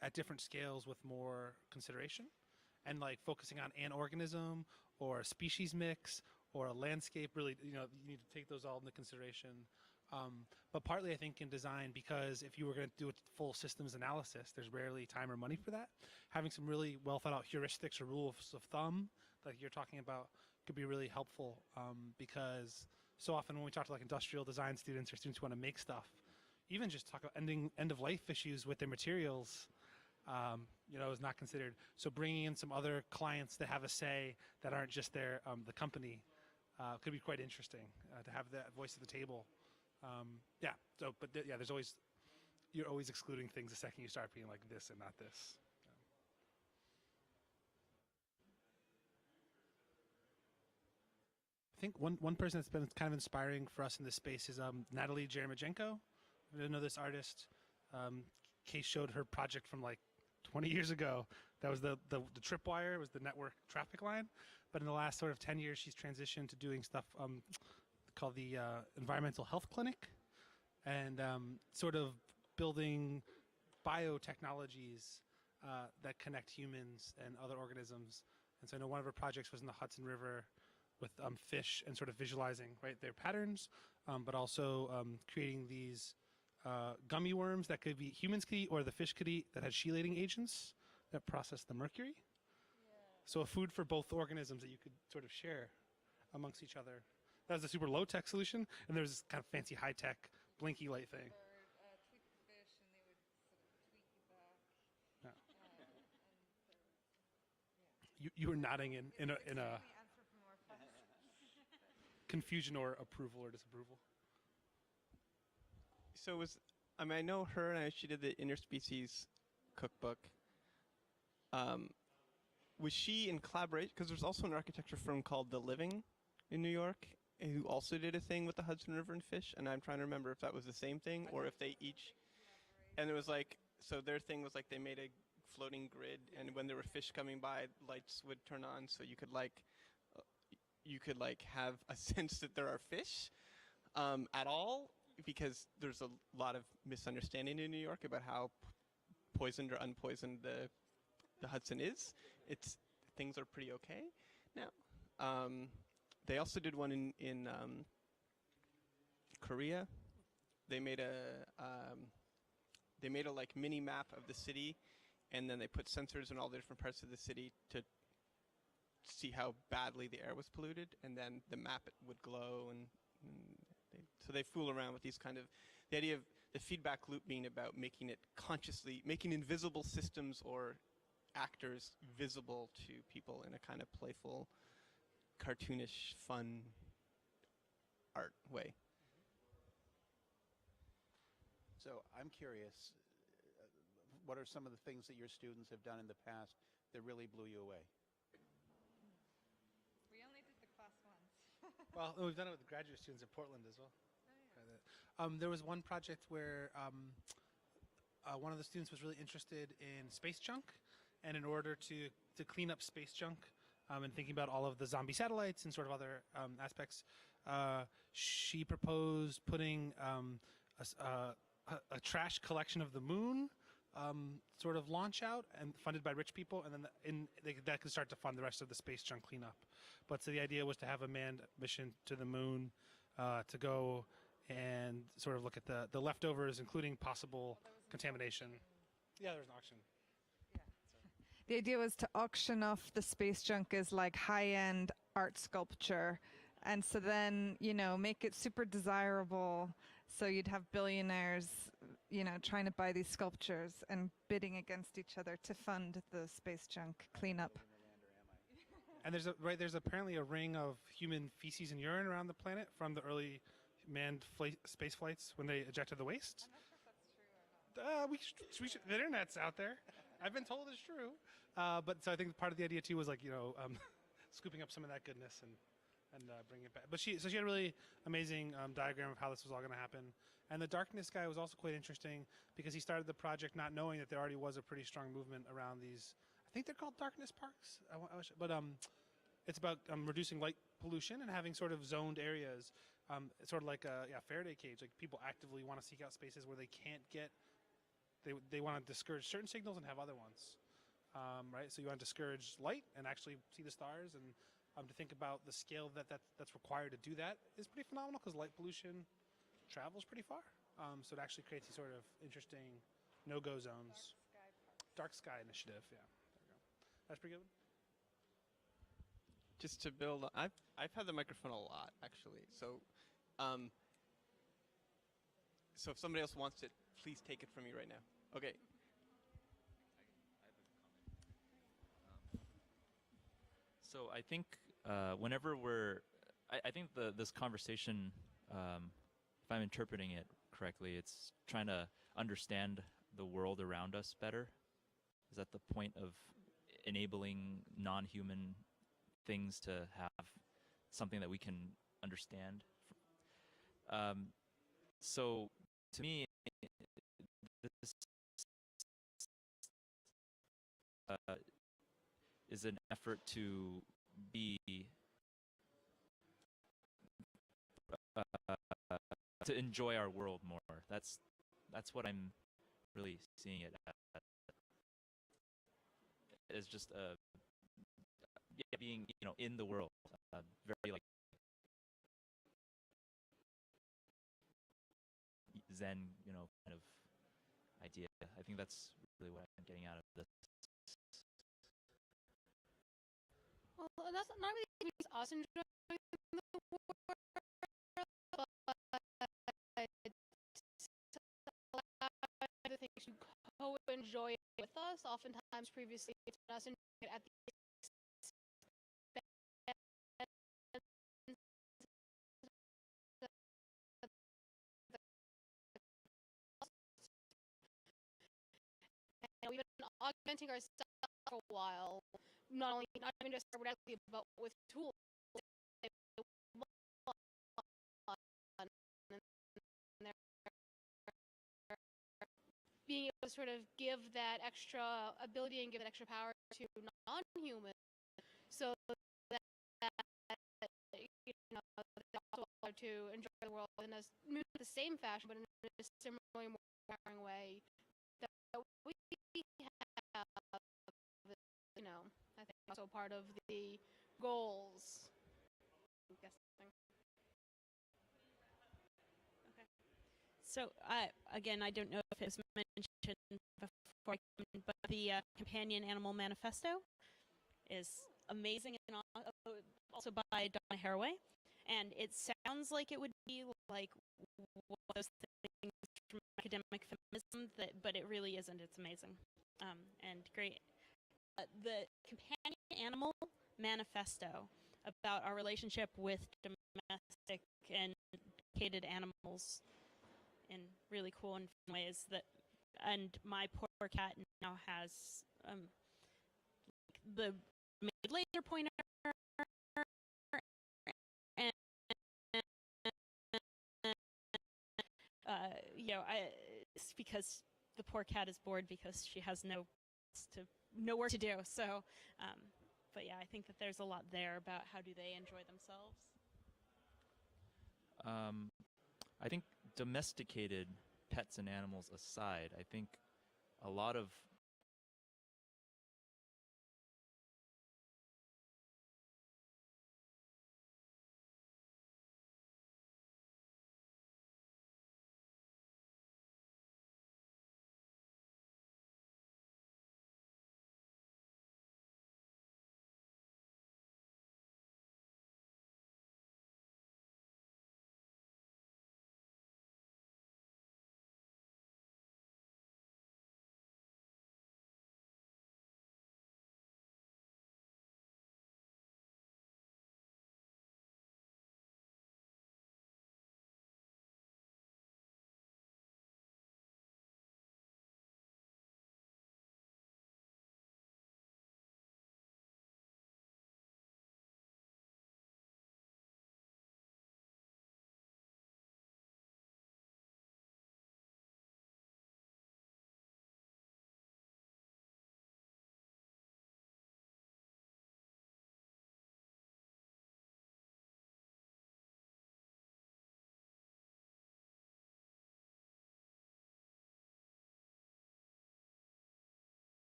at different scales with more consideration, and like focusing on an organism or a species mix or a landscape. Really, you need to take those all into consideration. But partly, I think, in design, because if you were going to do a full systems analysis, there's rarely time or money for that. Having some really well thought out heuristics or rules of thumb, like you're talking about, could be really helpful, because so often when we talk to like industrial design students or students who want to make stuff, even just talk about end of life issues with their materials, is not considered. So bringing in some other clients that have a say that aren't just the company could be quite interesting to have that voice at the table. You're always excluding things the second you start being like this and not this. I think one person that's been kind of inspiring for us in this space is Natalie Jeremijenko. I know this artist. Kate showed her project from like 20 years ago. That was the tripwire, was the network traffic line. But in the last sort of 10 years, she's transitioned to doing stuff called the Environmental Health Clinic, and sort of building biotechnologies that connect humans and other organisms. And so I know one of her projects was in the Hudson River with fish and sort of visualizing, right, their patterns, but also creating these gummy worms that could be humans could eat or the fish could eat that had chelating agents that process the mercury. So a food for both organisms that you could sort of share amongst each other. That was a super low-tech solution, and there was this kind of fancy high-tech blinky light thing. You were nodding in a confusion or approval or disapproval. So I know her, and she did the Interspecies cookbook. Was she in collaboration? Because there's also an architecture firm called The Living in New York, who also did a thing with the Hudson River and fish, and I'm trying to remember if that was the same thing or if they each. And it was like, so their thing was like they made a floating grid, and when there were fish coming by, lights would turn on, so you could have a sense that there are fish at all, because there's a lot of misunderstanding in New York about how poisoned or unpoisoned the the Hudson is. It's things are pretty okay now. They also did one in Korea. They made a like mini map of the city, and then they put sensors in all the different parts of the city to see how badly the air was polluted, and then the map would glow, and so they fool around with these kind of, the idea of the feedback loop being about making it consciously, making invisible systems or actors visible to people in a kind of playful, cartoonish, fun art way. So I'm curious, what are some of the things that your students have done in the past that really blew you away? We only did the class once. Well, we've done it with graduate students in Portland as well. There was one project where one of the students was really interested in space junk, and in order to clean up space junk and thinking about all of the zombie satellites and sort of other aspects, she proposed putting a trash collection of the moon sort of launch out and funded by rich people, and then that could start to fund the rest of the space junk cleanup. But so the idea was to have a manned mission to the moon to go and sort of look at the leftovers, including possible contamination. Yeah, there was an auction. The idea was to auction off the space junk as like high-end art sculpture, and so then, you know, make it super desirable, so you'd have billionaires, you know, trying to buy these sculptures and bidding against each other to fund the space junk cleanup. And there's apparently a ring of human feces and urine around the planet from the early manned space flights when they ejected the waste. I'm not sure if that's true or not. The internet's out there. I've been told it's true. But so I think part of the idea too was like, you know, scooping up some of that goodness and bringing it back. But she had a really amazing diagram of how this was all going to happen. And the darkness guy was also quite interesting because he started the project not knowing that there already was a pretty strong movement around these. I think they're called darkness parks. But it's about reducing light pollution and having sort of zoned areas. It's sort of like a Faraday cage. Like people actively want to seek out spaces where they can't get. They want to discourage certain signals and have other ones, right? So you want to discourage light and actually see the stars, and to think about the scale that's required to do that is pretty phenomenal because light pollution travels pretty far. So it actually creates these sort of interesting no-go zones. Dark Sky Initiative, yeah. There we go. That's pretty good. Just to build, I've had the microphone a lot actually. So, so if somebody else wants it, please take it from me right now. Okay. So I think whenever I think this conversation, if I'm interpreting it correctly, it's trying to understand the world around us better. Is that the point of enabling non-human things to have something that we can understand? So to me, this is an effort to be to enjoy our world more. That's what I'm really seeing it as just being, you know, in the world, very like Zen, you know, kind of idea. I think that's really what I'm getting out of this. Well, that's not really us enjoying the world, but the things to co-enjoy it with us. Oftentimes, previously, it's been us enjoying it at the and we've been augmenting ourselves for a while, not even just directly, but with tools. Being able to sort of give that extra ability and give that extra power to non-humans, so that you know, they also are to enjoy the world in the same fashion, but in a similarly more empowering way that we have also part of the goals. I'm guessing. Okay. So, again, I don't know if it was mentioned before, but the Companion Animal Manifesto is amazing and also by Donna Haraway. And it sounds like it would be like one of those things from academic feminism, but it really isn't. It's amazing and great. The Companion Animal Manifesto about our relationship with domestic and domesticated animals in really cool and fun ways and my poor cat now has the made laser pointer and it's because the poor cat is bored because she has no work to do. So, but yeah, I think that there's a lot there about how do they enjoy themselves. I think domesticated pets and animals aside, I think a lot of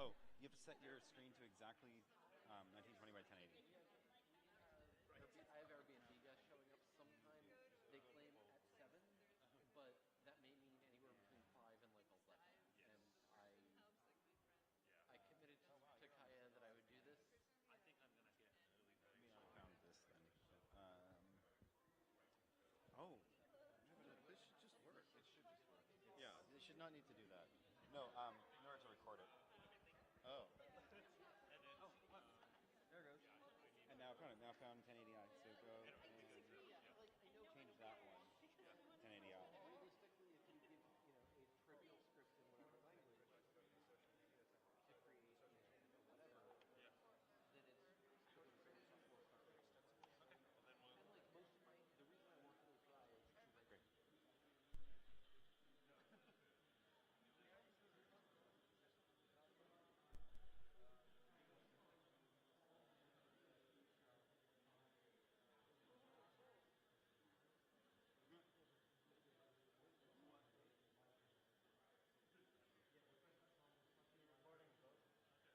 Oh, you have to set your screen to exactly 1920 by 1080. I have Airbnb guys showing up sometime. They claim at 7, but that may mean anywhere between 5 and like 11. And I committed to Kaya that I would do this. I think I'm gonna get an early bird. I mean, I found this then. Oh. This should just work. It should just work. Yeah, they should not need to do that. No, in order to record it. Oh. Oh, what? There it goes. And now found 1080i. So go and change that one. 1080i. Realistically, if you give a trivial script in whatever language to create whatever, then it's open source software startup. Okay. Well, then we'll. And like most of the reason I want to try is because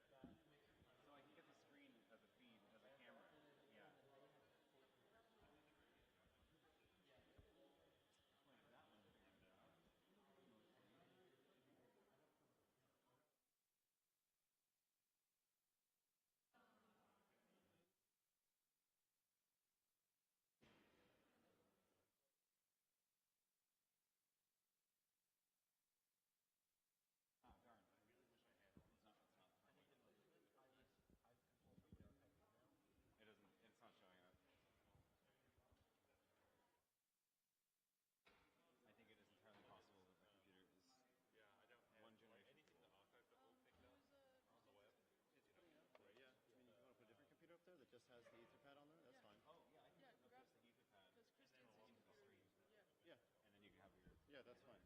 Great. So I can get the screen as a feed, as a camera. Yeah. Ah, darn. I really wish I had. It's not. It doesn't. It's not showing up. I think it is entirely possible that the computer is. Yeah, I don't have one generation. anything to archive the whole thing down on the web. It's putting out for it, yeah. I mean, if you want to put a different computer up there that just has the Etherpad on there, that's fine. Oh, yeah, I can hook up the Etherpad Because Kristen into sees the screen. Yeah. And then you can have your. Yeah, that's fine.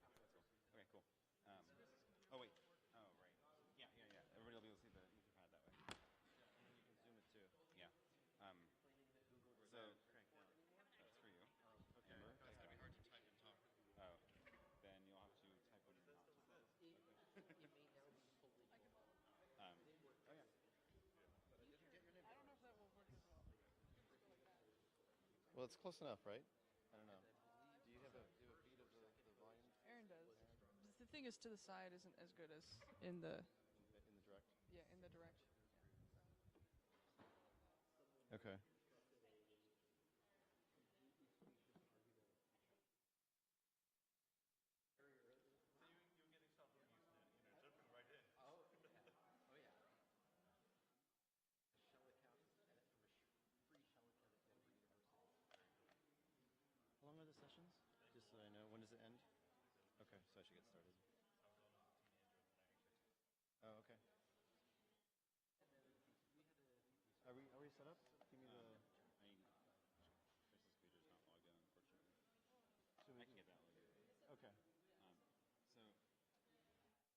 That's cool. Okay, cool. Oh wait. Oh right. Yeah. Everybody will be able to see the Etherpad that way. And then you can zoom it too. Yeah. Or So is that cranked down? that's for you. Okay. Amber, It's gonna be hard to type and talk. Oh, then you'll have to type in not to. It may now be fully. Oh yeah. Did you get your name? I don't know if that will work as well. Just go like that. Well, it's close enough, right? I don't know. Do you have a feed of the volume? Aaron does. The thing is, to the side isn't as good as in the In the direct? in the direct. Okay. You're getting stuff from Usenet, jumping right in. Oh yeah. Shell account edit from a free shell account at Denver University. How long are the sessions? Just so I know. When does it end? Okay, so I should get started. Oh, okay. Are we set up? Give me the. Chris's computer's not logged in, unfortunately. So I can get that logged in. Okay. So.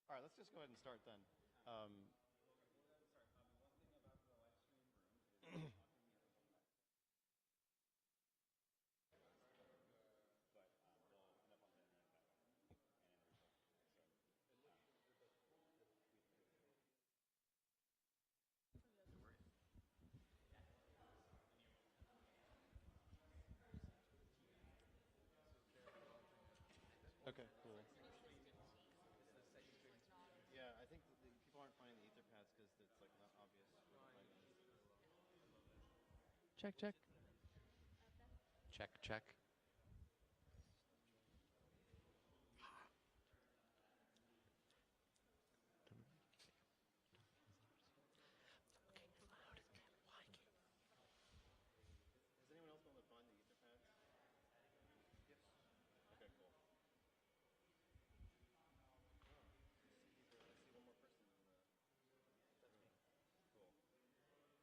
All right, let's just go ahead and start then. Sorry. One thing about the live stream room is. But they'll end up on the internet that way. Okay, cool. Yeah, I think the people aren't finding the Etherpads because it's like not obvious. Check, check. Check. Has anyone else been able to find the Etherpads? Yes. Okay, cool. I see one more person in the. That's me. Cool. I was the only one on the last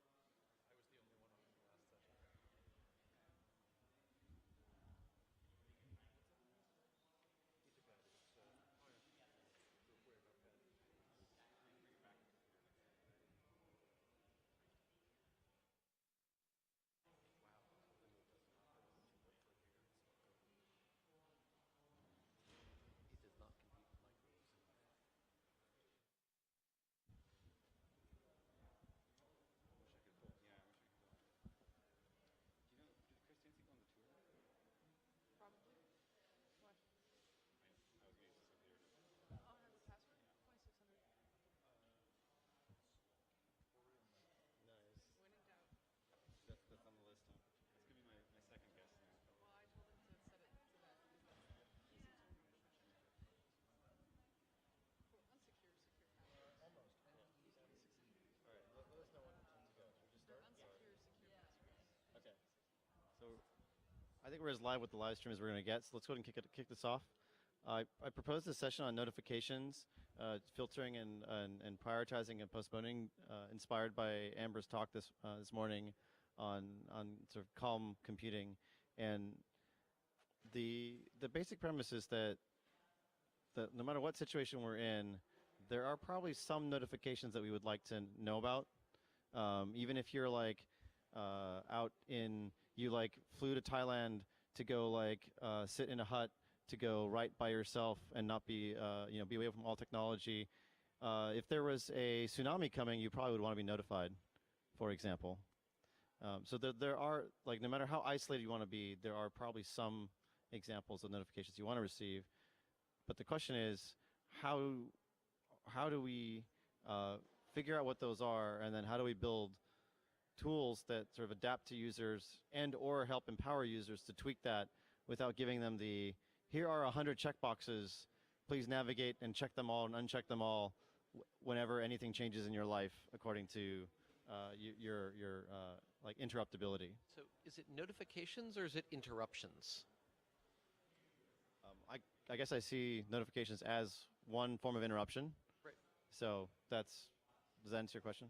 session. think we're as live with the live stream as we're going to get, so let's go ahead and kick this off. I proposed a session on notifications, filtering and prioritizing and postponing, inspired by Amber's talk this morning on sort of calm computing. And the basic premise is that no matter what situation we're in, there are probably some notifications that we would like to know about. Even if you're like you flew to Thailand to go sit in a hut to go write by yourself and not be be away from all technology. If there was a tsunami coming, you probably would want to be notified, for example. So there are, no matter how isolated you want to be, there are probably some examples of notifications you want to receive. But the question is, how do we figure out what those are, and then how do we build tools that sort of adapt to users and or help empower users to tweak that without giving them here are 100 checkboxes, please navigate and check them all and uncheck them all whenever anything changes in your life according to your interruptibility. So is it notifications or is it interruptions? I guess I see notifications as one form of interruption. Right. So does that answer your question?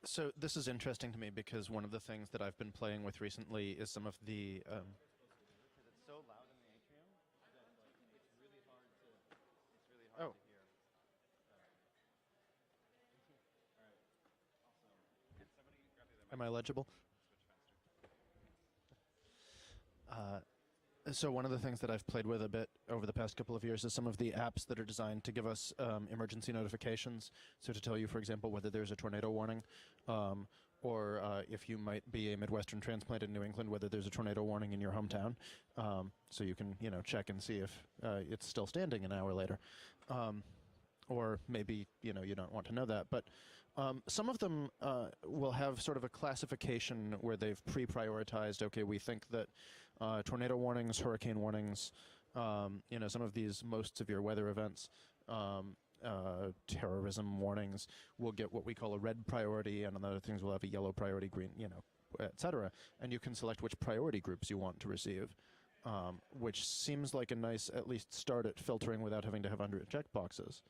So this is interesting to me because one of the things that I've been playing with recently is some of the Because it's so loud in the atrium that it's really hard to hear. Am I legible? So one of the things that I've played with a bit over the past couple of years is some of the apps that are designed to give us emergency notifications. So to tell you, for example, whether there's a tornado warning, or if you might be a Midwestern transplant in New England, whether there's a tornado warning in your hometown. So you can, check and see if it's still standing an hour later. Or maybe, you don't want to know that. But some of them will have sort of a classification where they've pre-prioritized, okay, we think that tornado warnings, hurricane warnings, some of these most severe weather events, terrorism warnings will get what we call a red priority, and other things will have a yellow priority, green, et cetera. And you can select which priority groups you want to receive, which seems like a nice, at least, start at filtering without having to have 100 checkboxes.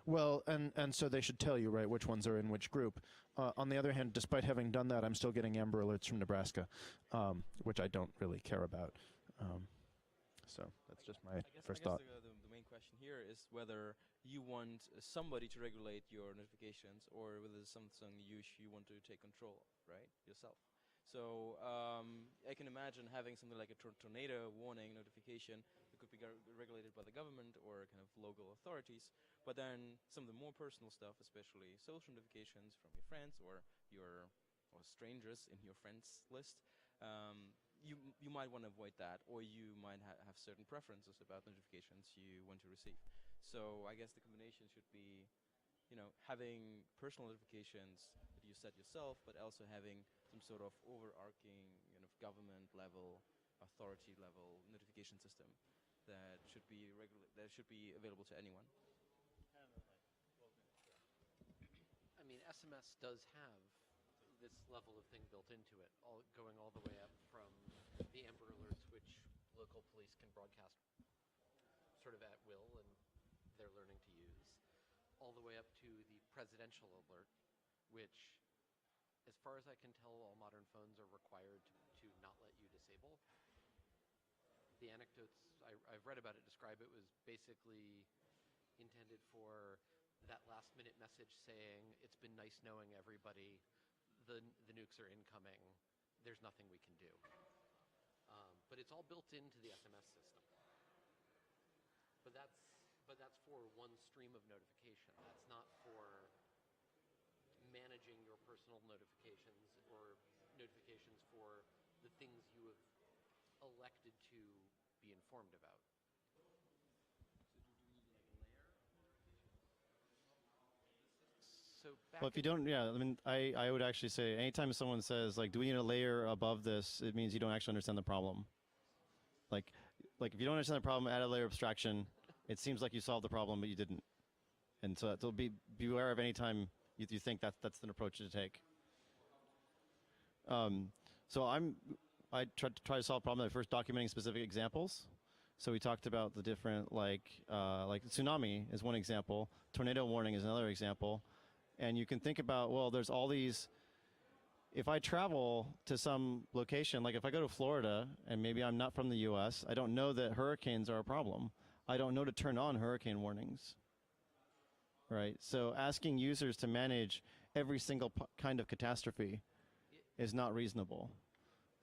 Well, and so they should tell you, right, which ones are in which group. On the other hand, despite having done that, I'm still getting Amber Alerts from Nebraska, which I don't really care about. So that's just my first thought. The main question here is whether you want somebody to regulate your notifications or whether it's something you want to take control of, right, yourself. So I can imagine having something like a tornado warning notification that could be regulated by the government or kind of local authorities. But then some of the more personal stuff, especially social notifications from your friends or strangers in your friends list, you might want to avoid that, or you might have certain preferences about notifications you want to receive. So I guess the combination should be, having personal notifications that you set yourself, but also having some sort of overarching government level, authority level notification system that should be available to anyone. I mean, SMS does have this level of thing built into it, going all the way up from the Amber Alerts, which local police can broadcast sort of at will, and they're learning to use, all the way up to the presidential alert, which, as far as I can tell, all modern phones are required to not let you disable. The anecdotes I've read about it describe it was basically intended for that last-minute message saying, it's been nice knowing everybody, the nukes are incoming, there's nothing we can do. But it's all built into the SMS system. But that's for one stream of notification. That's not for managing your personal notifications or notifications for the things you have elected to be informed about. So well, if you don't, I would actually say anytime someone says, do we need a layer above this, it means you don't actually understand the problem. Like if you don't understand the problem, add a layer of abstraction, It seems like you solved the problem, but you didn't. And so be aware of any time you think that's an approach to take. So I try to solve a problem by first documenting specific examples. So we talked about the different like tsunami is one example, tornado warning is another example, and you can think about, well, there's all these. If I travel to some location, like if I go to Florida and maybe I'm not from the U.S., I don't know that hurricanes are a problem. I don't know to turn on hurricane warnings. Right. So asking users to manage every single kind of catastrophe is not reasonable.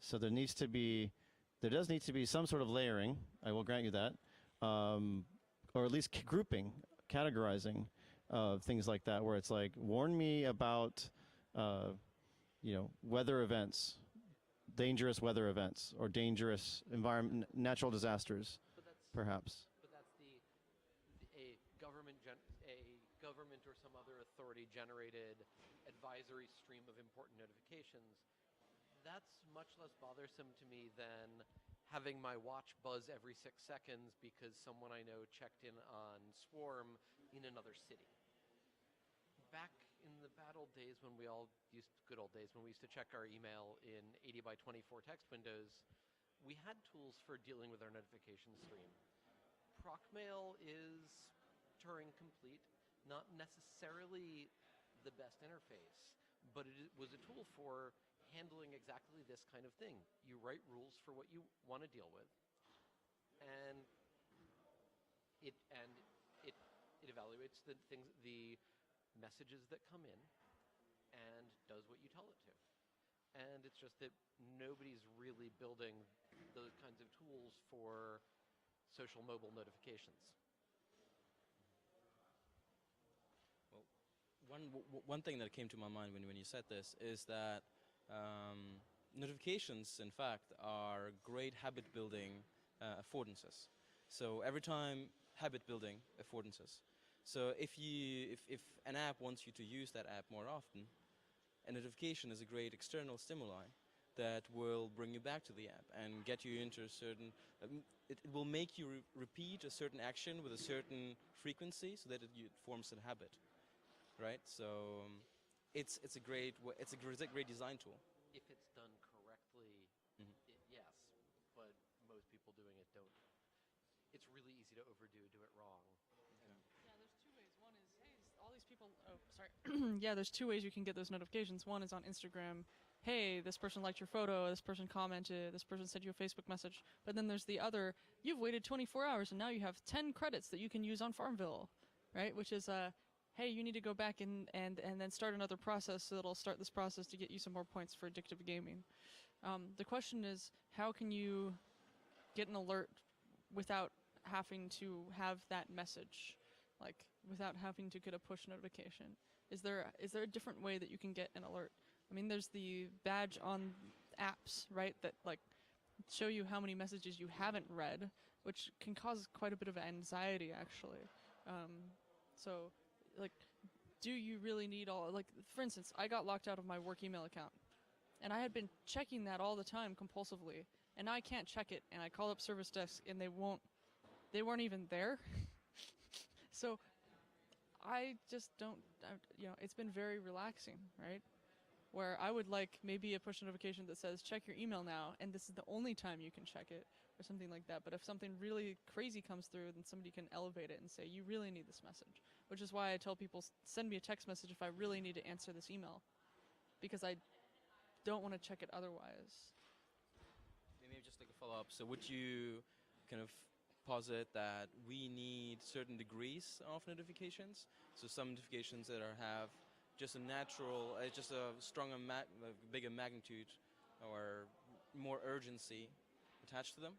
So there does need to be some sort of layering. I will grant you that, or at least grouping, categorizing things like that, where it's like, warn me about, weather events, dangerous weather events, or dangerous natural disasters, perhaps. But that's a government or some other authority generated advisory stream of important notifications. That's much less bothersome to me than having my watch buzz every 6 seconds because someone I know checked in on Swarm in another city. Back in the bad old days when good old days when we used to check our email in 80 by 24 text windows, we had tools for dealing with our notification stream. Procmail is Turing complete, not necessarily the best interface, but it was a tool for handling exactly this kind of thing. You write rules for what you want to deal with, and it evaluates the messages that come in and does what you tell it to. And it's just that nobody's really building those kinds of tools for social mobile notifications. One thing that came to my mind when you said this is that notifications, in fact, are great habit-building affordances. So every time habit-building affordances. So if an app wants you to use that app more often, a notification is a great external stimuli that will bring you back to the app and get you into a certain. It will make you repeat a certain action with a certain frequency, so that it forms a habit. Right, so it's a great design tool. If it's done correctly, yes, but most people doing it don't. It's really easy to overdo, do it wrong. Yeah, there's two ways. One is, hey, all these people. Oh, sorry. Yeah, there's two ways you can get those notifications. One is on Instagram. Hey, this person liked your photo. This person commented. This person sent you a Facebook message. But then there's the other. You've waited 24 hours and now you have 10 credits that you can use on Farmville, right? Which is hey, you need to go back and then start another process, so it'll start this process to get you some more points for addictive gaming. The question is, how can you get an alert without having to have that message, like without having to get a push notification? Is there a different way that you can get an alert? I mean, there's the badge on apps, right, that like show you how many messages you haven't read, which can cause quite a bit of anxiety, actually. So, like, do you really need for instance, I got locked out of my work email account, and I had been checking that all the time compulsively, and now I can't check it, and I called up service desk, and they weren't even there. So, I just don't, it's been very relaxing, right? Where I would like maybe a push notification that says, check your email now, and this is the only time you can check it, or something like that. But if something really crazy comes through, then somebody can elevate it and say, you really need this message. Which is why I tell people, send me a text message if I really need to answer this email, because I don't want to check it otherwise. Maybe just like a follow-up. So would you kind of posit that we need certain degrees of notifications? So some notifications that have just a natural, just a stronger, bigger magnitude or more urgency attached to them?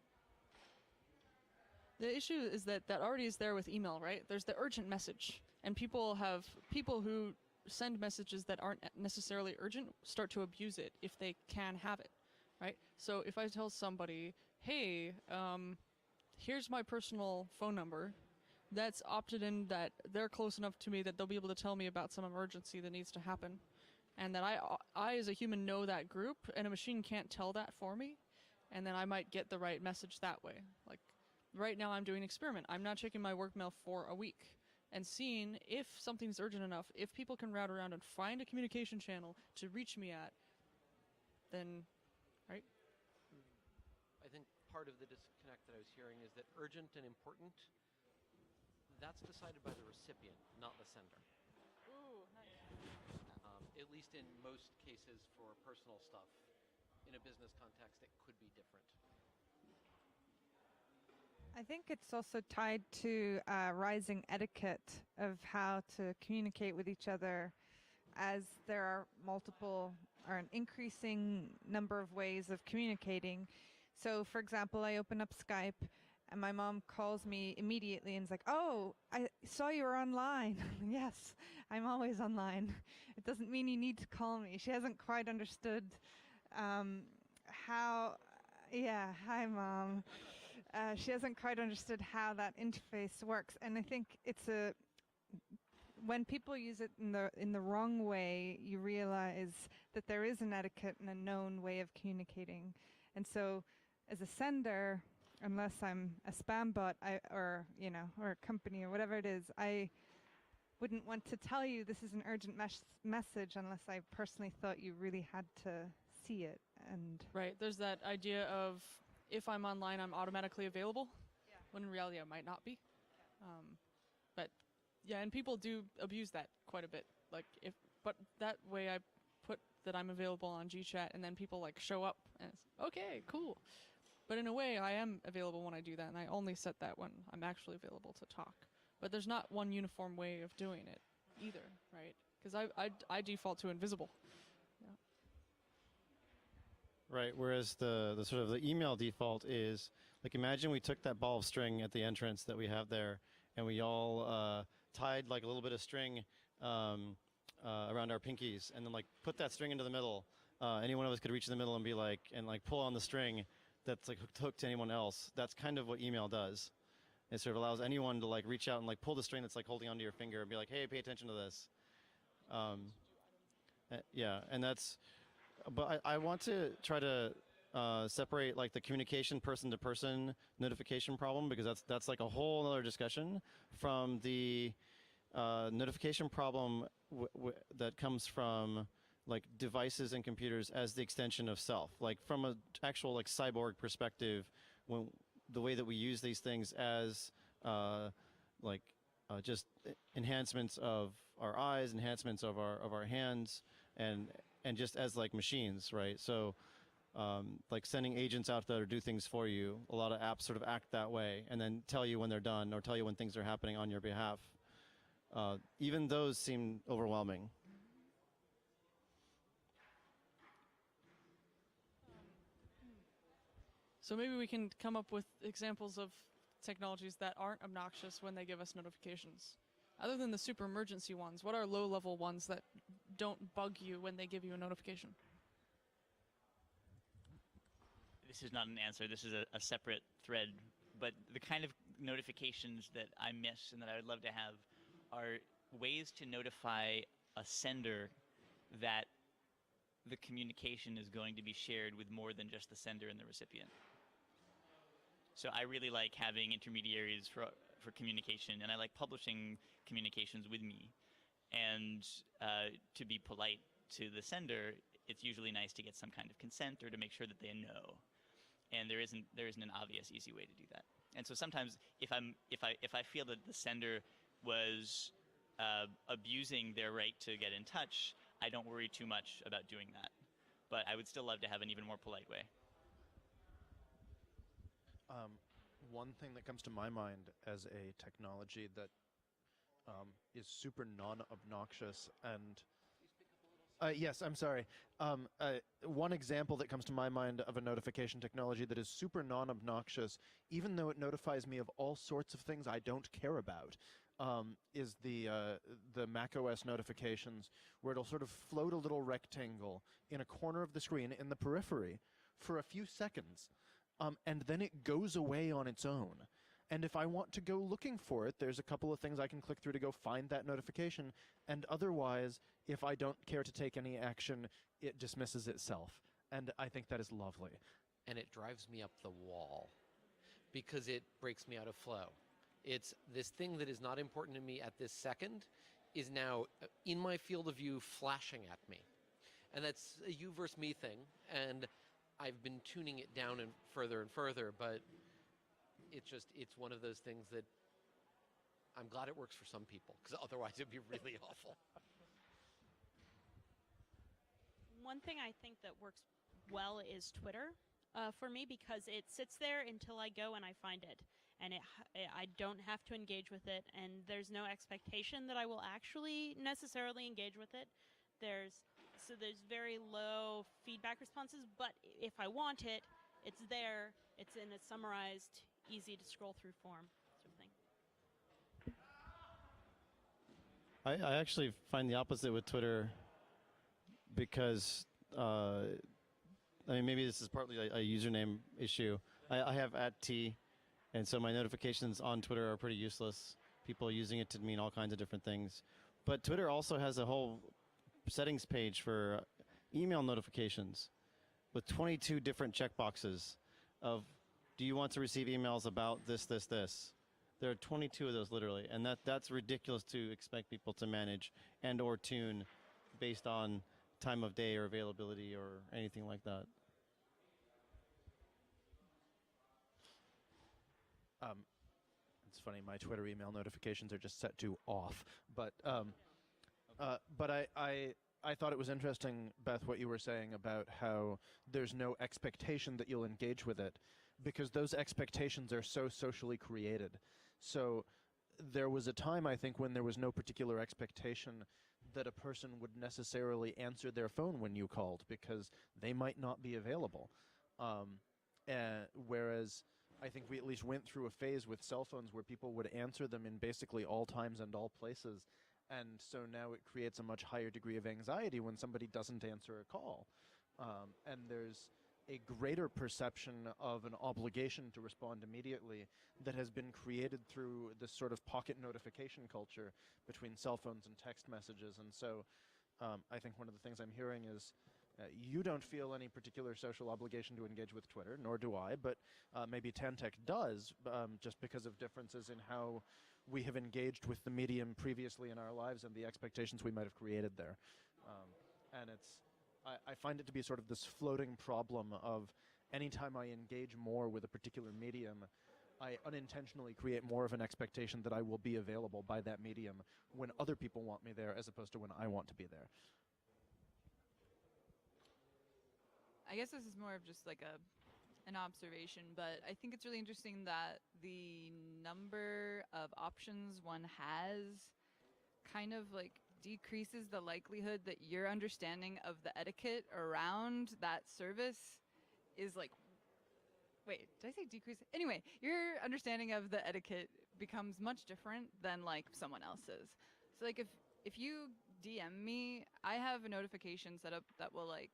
The issue is that already is there with email, right? There's the urgent message, and people who send messages that aren't necessarily urgent start to abuse it if they can have it, right? So if I tell somebody, hey, here's my personal phone number, that's opted in that they're close enough to me that they'll be able to tell me about some emergency that needs to happen, and that I as a human know that group, and a machine can't tell that for me, and then I might get the right message that way. Like, right now I'm doing an experiment. I'm not checking my work mail for a week and seeing if something's urgent enough, if people can route around and find a communication channel to reach me at, then, right? I think part of the disconnect that I was hearing is that urgent and important, that's decided by the recipient, not the sender. Ooh, nice. At least in most cases for personal stuff. In a business context, it could be different. I think it's also tied to rising etiquette of how to communicate with each other, as there are multiple or an increasing number of ways of communicating. So, for example, I open up Skype and my mom calls me immediately and is like, "Oh, I saw you were online." Yes, I'm always online. It doesn't mean you need to call me. She hasn't quite understood how, yeah, hi Mom. She hasn't quite understood how that interface works. And I think it's when people use it in the wrong way, you realize that there is an etiquette and a known way of communicating. And so as a sender, unless I'm a spam bot or a company or whatever it is, I wouldn't want to tell you this is an urgent message unless I personally thought you really had to see it. And right, there's that idea of if I'm online, I'm automatically available, when in reality I might not be. But yeah, and people do abuse that quite a bit. But that way I put that I'm available on GChat, and then people show up, and it's okay, cool. But in a way, I am available when I do that, and I only set that when I'm actually available to talk. But there's not one uniform way of doing it either, right? Because I default to invisible. Yeah. Right, whereas the sort of the email default is, imagine we took that ball of string at the entrance that we have there, and we all tied a little bit of string around our pinkies, and then put that string into the middle. Any one of us could reach in the middle and be pull on the string that's hooked to anyone else. That's kind of what email does. It sort of allows anyone to reach out and pull the string that's holding onto your finger and be like, hey, pay attention to this. Yeah, and that's, but I want to try to separate the communication person-to-person notification problem, because that's a whole other discussion from the notification problem that comes from devices and computers as the extension of self. From an actual cyborg perspective, when the way that we use these things as just enhancements of our eyes, enhancements of our hands, and just as machines, right? So sending agents out there to do things for you. A lot of apps sort of act that way, and then tell you when they're done or tell you when things are happening on your behalf. Even those seem overwhelming. So maybe we can come up with examples of technologies that aren't obnoxious when they give us notifications. Other than the super emergency ones, what are low-level ones that don't bug you when they give you a notification? This is not an answer. This is a separate thread. But the kind of notifications that I miss and that I would love to have are ways to notify a sender that the communication is going to be shared with more than just the sender and the recipient. So I really like having intermediaries for communication, and I like publishing communications with me. And to be polite to the sender, it's usually nice to get some kind of consent or to make sure that they know. And there isn't an obvious, easy way to do that. And so sometimes if I feel that the sender was abusing their right to get in touch, I don't worry too much about doing that. But I would still love to have an even more polite way. One thing that comes to my mind as a technology that is super non-obnoxious and yes, I'm sorry. One example that comes to my mind of a notification technology that is super non-obnoxious, even though it notifies me of all sorts of things I don't care about, is the macOS notifications, where it'll sort of float a little rectangle in a corner of the screen in the periphery for a few seconds, and then it goes away on its own. And if I want to go looking for it, there's a couple of things I can click through to go find that notification, and otherwise, if I don't care to take any action, it dismisses itself. And I think that is lovely. And it drives me up the wall. because it breaks me out of flow. It's this thing that is not important to me at this second is now in my field of view flashing at me. And that's a you versus me thing, and I've been tuning it down and further, but it's one of those things that I'm glad it works for some people, because otherwise it'd be really awful. One thing I think that works well is Twitter for me, because it sits there until I go and I find it. And I don't have to engage with it, and there's no expectation that I will actually necessarily engage with it. There's very low feedback responses, but if I want it, it's there, it's in a summarized, easy to scroll through form sort of thing. I actually find the opposite with Twitter because, I mean, maybe this is partly a username issue. I have @T, and so my notifications on Twitter are pretty useless. People are using it to mean all kinds of different things. But Twitter also has a whole settings page for email notifications with 22 different checkboxes of, do you want to receive emails about this, this, this? There are 22 of those literally, and that's ridiculous to expect people to manage and or tune based on time of day or availability or anything like that. It's funny, my Twitter email notifications are just set to off, but I thought it was interesting, Beth, what you were saying about how there's no expectation that you'll engage with it, because those expectations are so socially created. So there was a time, I think, when there was no particular expectation that a person would necessarily answer their phone when you called, because they might not be available. Whereas I think we at least went through a phase with cell phones where people would answer them in basically all times and all places. And so now it creates a much higher degree of anxiety when somebody doesn't answer a call. And there's a greater perception of an obligation to respond immediately that has been created through this sort of pocket notification culture between cell phones and text messages. And so I think one of the things I'm hearing is you don't feel any particular social obligation to engage with Twitter, nor do I, but maybe Tantec does, just because of differences in how we have engaged with the medium previously in our lives and the expectations we might have created there. And I find it to be sort of this floating problem of anytime I engage more with a particular medium, I unintentionally create more of an expectation that I will be available by that medium when other people want me there as opposed to when I want to be there. I guess this is more of just like an observation, but I think it's really interesting that the number of options one has kind of like decreases the likelihood that your understanding of the etiquette around that service is like, wait, did I say decrease? Anyway, your understanding of the etiquette becomes much different than like someone else's. So like if you DM me, I have a notification set up that will like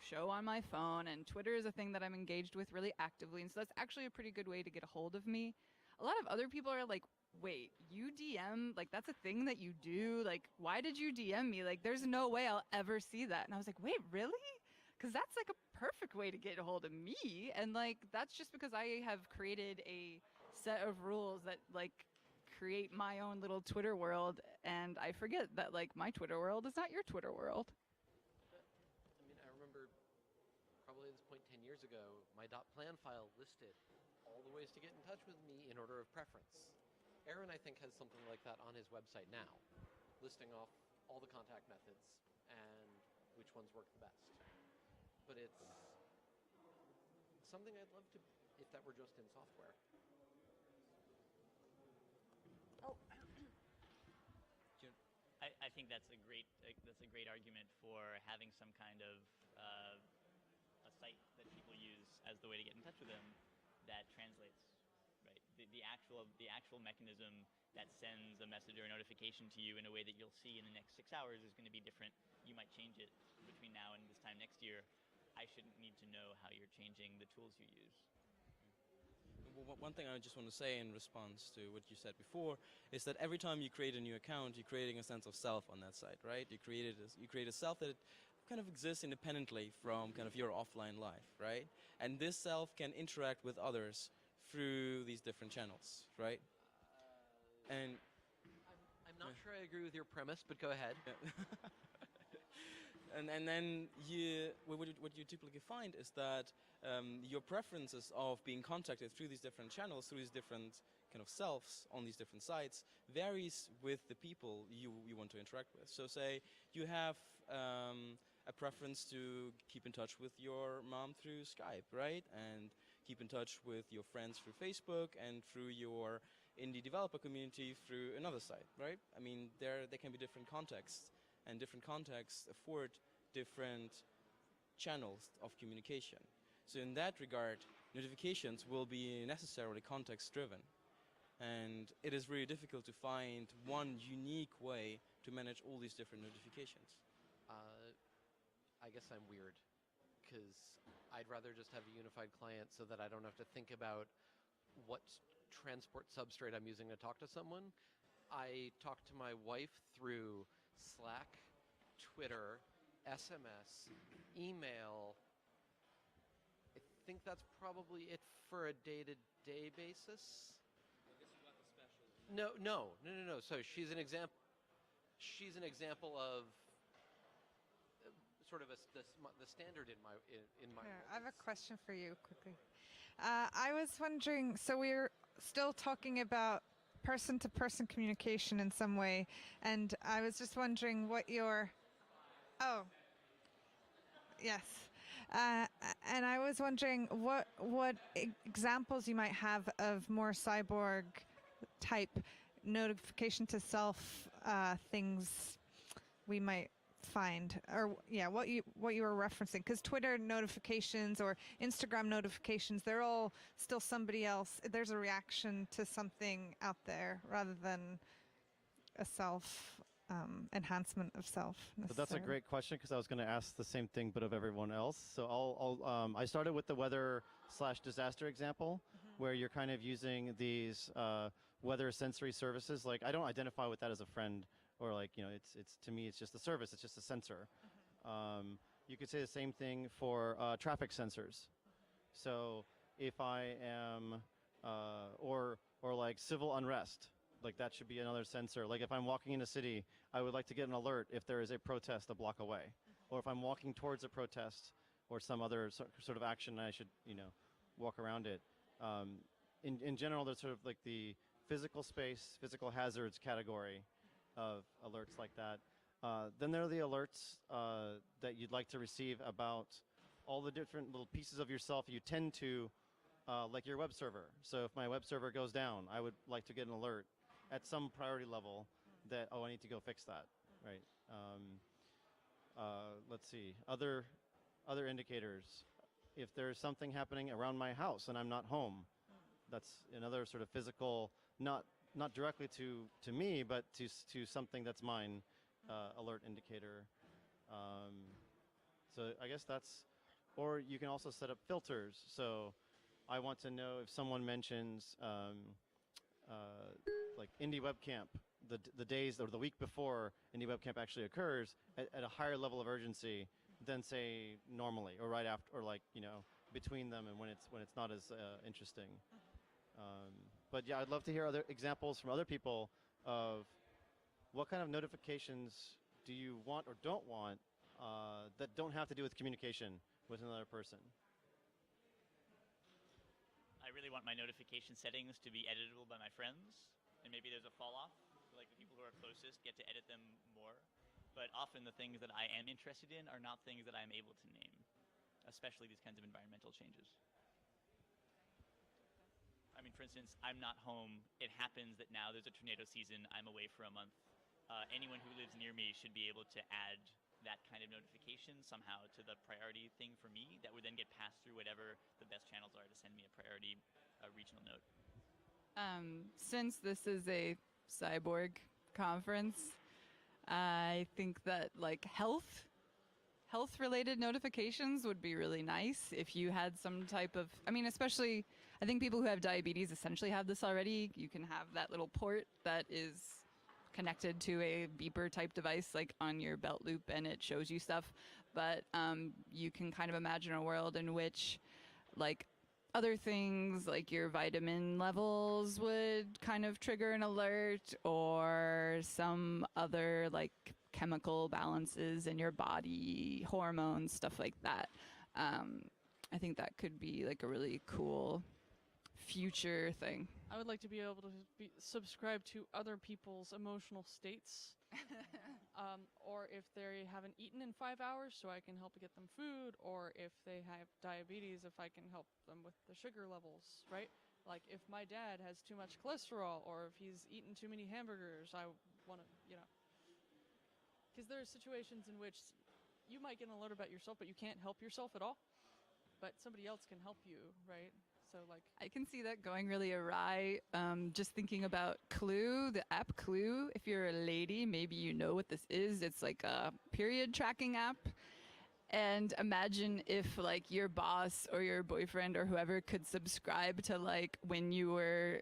show on my phone, and Twitter is a thing that I'm engaged with really actively, and so that's actually a pretty good way to get a hold of me. A lot of other people are like, wait, you DM? Like, that's a thing that you do? Like, why did you DM me? Like, there's no way I'll ever see that. And I was like, wait, really? Because that's like a perfect way to get a hold of me. And like, that's just because I have created a set of rules that like create my own little Twitter world, and I forget that like my Twitter world is not your Twitter world. Probably at this point 10 years ago, my .plan file listed all the ways to get in touch with me in order of preference. Aaron, I think, has something like that on his website now, listing off all the contact methods and which ones work the best. But it's something I'd love to, if that were just in software. I think that's a great argument for having some kind of a site that people use as the way to get in touch with them that translates, right? The actual mechanism that sends a message or a notification to you in a way that you'll see in the next 6 hours is going to be different. You might change it between now and this time next year. I shouldn't need to know how you're changing the tools you use. One thing I just want to say in response to what you said before is that every time you create a new account, you're creating a sense of self on that site, right? You create a self that kind of exists independently from kind of your offline life, right? And this self can interact with others through these different channels, right? And I'm not sure I agree with your premise, but go ahead. And then what you typically find is that your preferences of being contacted through these different channels, through these different kind of selves on these different sites, varies with the people you want to interact with. So say you have a preference to keep in touch with your mom through Skype, right? And keep in touch with your friends through Facebook and through your indie developer community through another site, right? I mean, there can be different contexts, and different contexts afford different channels of communication. So in that regard, notifications will be necessarily context-driven. And it is really difficult to find one unique way to manage all these different notifications. I guess I'm weird, because I'd rather just have a unified client so that I don't have to think about what transport substrate I'm using to talk to someone. I talk to my wife through Slack, Twitter, SMS, email. I think that's probably it for a day-to-day basis. No. So she's an example. She's an example of sort of the standard in my. Here, I have a question for you quickly. I was wondering, so we're still talking about person-to-person communication in some way, and I was just wondering what your... Oh, yes. And I was wondering what examples you might have of more cyborg type notification to self things we might find, or what you were referencing, because Twitter notifications or Instagram notifications, they're all still somebody else. There's a reaction to something out there rather than a self enhancement of self. So that's a great question, because I was going to ask the same thing but of everyone else. So I started with the weather/disaster example, where you're kind of using these weather sensory services. Like, I don't identify with that as a friend, or like, it's to me, it's just a service. It's just a sensor. You could say the same thing for traffic sensors. So if I am, or like civil unrest, like that should be another sensor. Like if I'm walking in a city, I would like to get an alert if there is a protest a block away. Or if I'm walking towards a protest or some other sort of action, I should, walk around it. In general, there's sort of like the physical space, physical hazards category of alerts like that. Then there are the alerts that you'd like to receive about all the different little pieces of yourself you tend to, like your web server. So if my web server goes down, I would like to get an alert at some priority level that, I need to go fix that, right? Let's see, other indicators. If there's something happening around my house and I'm not home, that's another sort of physical, not directly to me, but to something that's mine, alert indicator. So I guess that's, or you can also set up filters. So I want to know if someone mentions like Indie WebCamp, the days or the week before Indie WebCamp actually occurs, at a higher level of urgency than say normally, or right after, or like between them, and when it's not as interesting. But yeah, I'd love to hear other examples from other people of what kind of notifications do you want or don't want that don't have to do with communication with another person. I really want my notification settings to be editable by my friends, and maybe there's a fall off, like the people who are closest get to edit them more. But often the things that I am interested in are not things that I'm able to name, especially these kinds of environmental changes. I mean, for instance, I'm not home. It happens that now there's a tornado season. I'm away for a month. Anyone who lives near me should be able to add that kind of notification somehow to the priority thing for me that would then get passed through whatever the best channels are to send me a priority regional note. Since this is a cyborg conference, I think that like health-related notifications would be really nice if you had some type of, I mean, especially, I think people who have diabetes essentially have this already. You can have that little port that is connected to a beeper type device like on your belt loop, and it shows you stuff. But you can kind of imagine a world in which like other things like your vitamin levels would kind of trigger an alert, or some other like chemical balances in your body, hormones, stuff like that. I think that could be like a really cool future thing. I would like to be able to subscribe to other people's emotional states. Or if they haven't eaten in 5 hours, so I can help get them food, or if they have diabetes, if I can help them with the sugar levels, right? Like if my dad has too much cholesterol, or if he's eaten too many hamburgers, I want to, because there are situations in which you might get an alert about yourself, but you can't help yourself at all, but somebody else can help you, right? So like I can see that going really awry. Just thinking about Clue, the app Clue. If you're a lady, maybe you know what this is. It's like a period tracking app. And imagine if like your boss or your boyfriend or whoever could subscribe to like when you were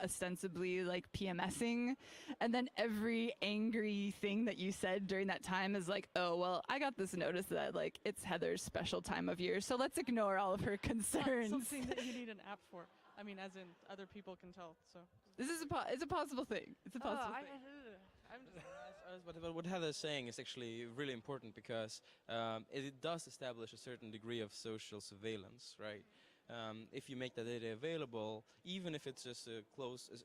ostensibly like PMSing, and then every angry thing that you said during that time is like, oh well, I got this notice that like it's Heather's special time of year, so let's ignore all of her concerns. Not something that you need an app for. I mean, as in other people can tell. So this is it's a possible thing. It's a possible thing. I'm just But what Heather is saying is actually really important because it does establish a certain degree of social surveillance, right? If you make that data available, even if it's just a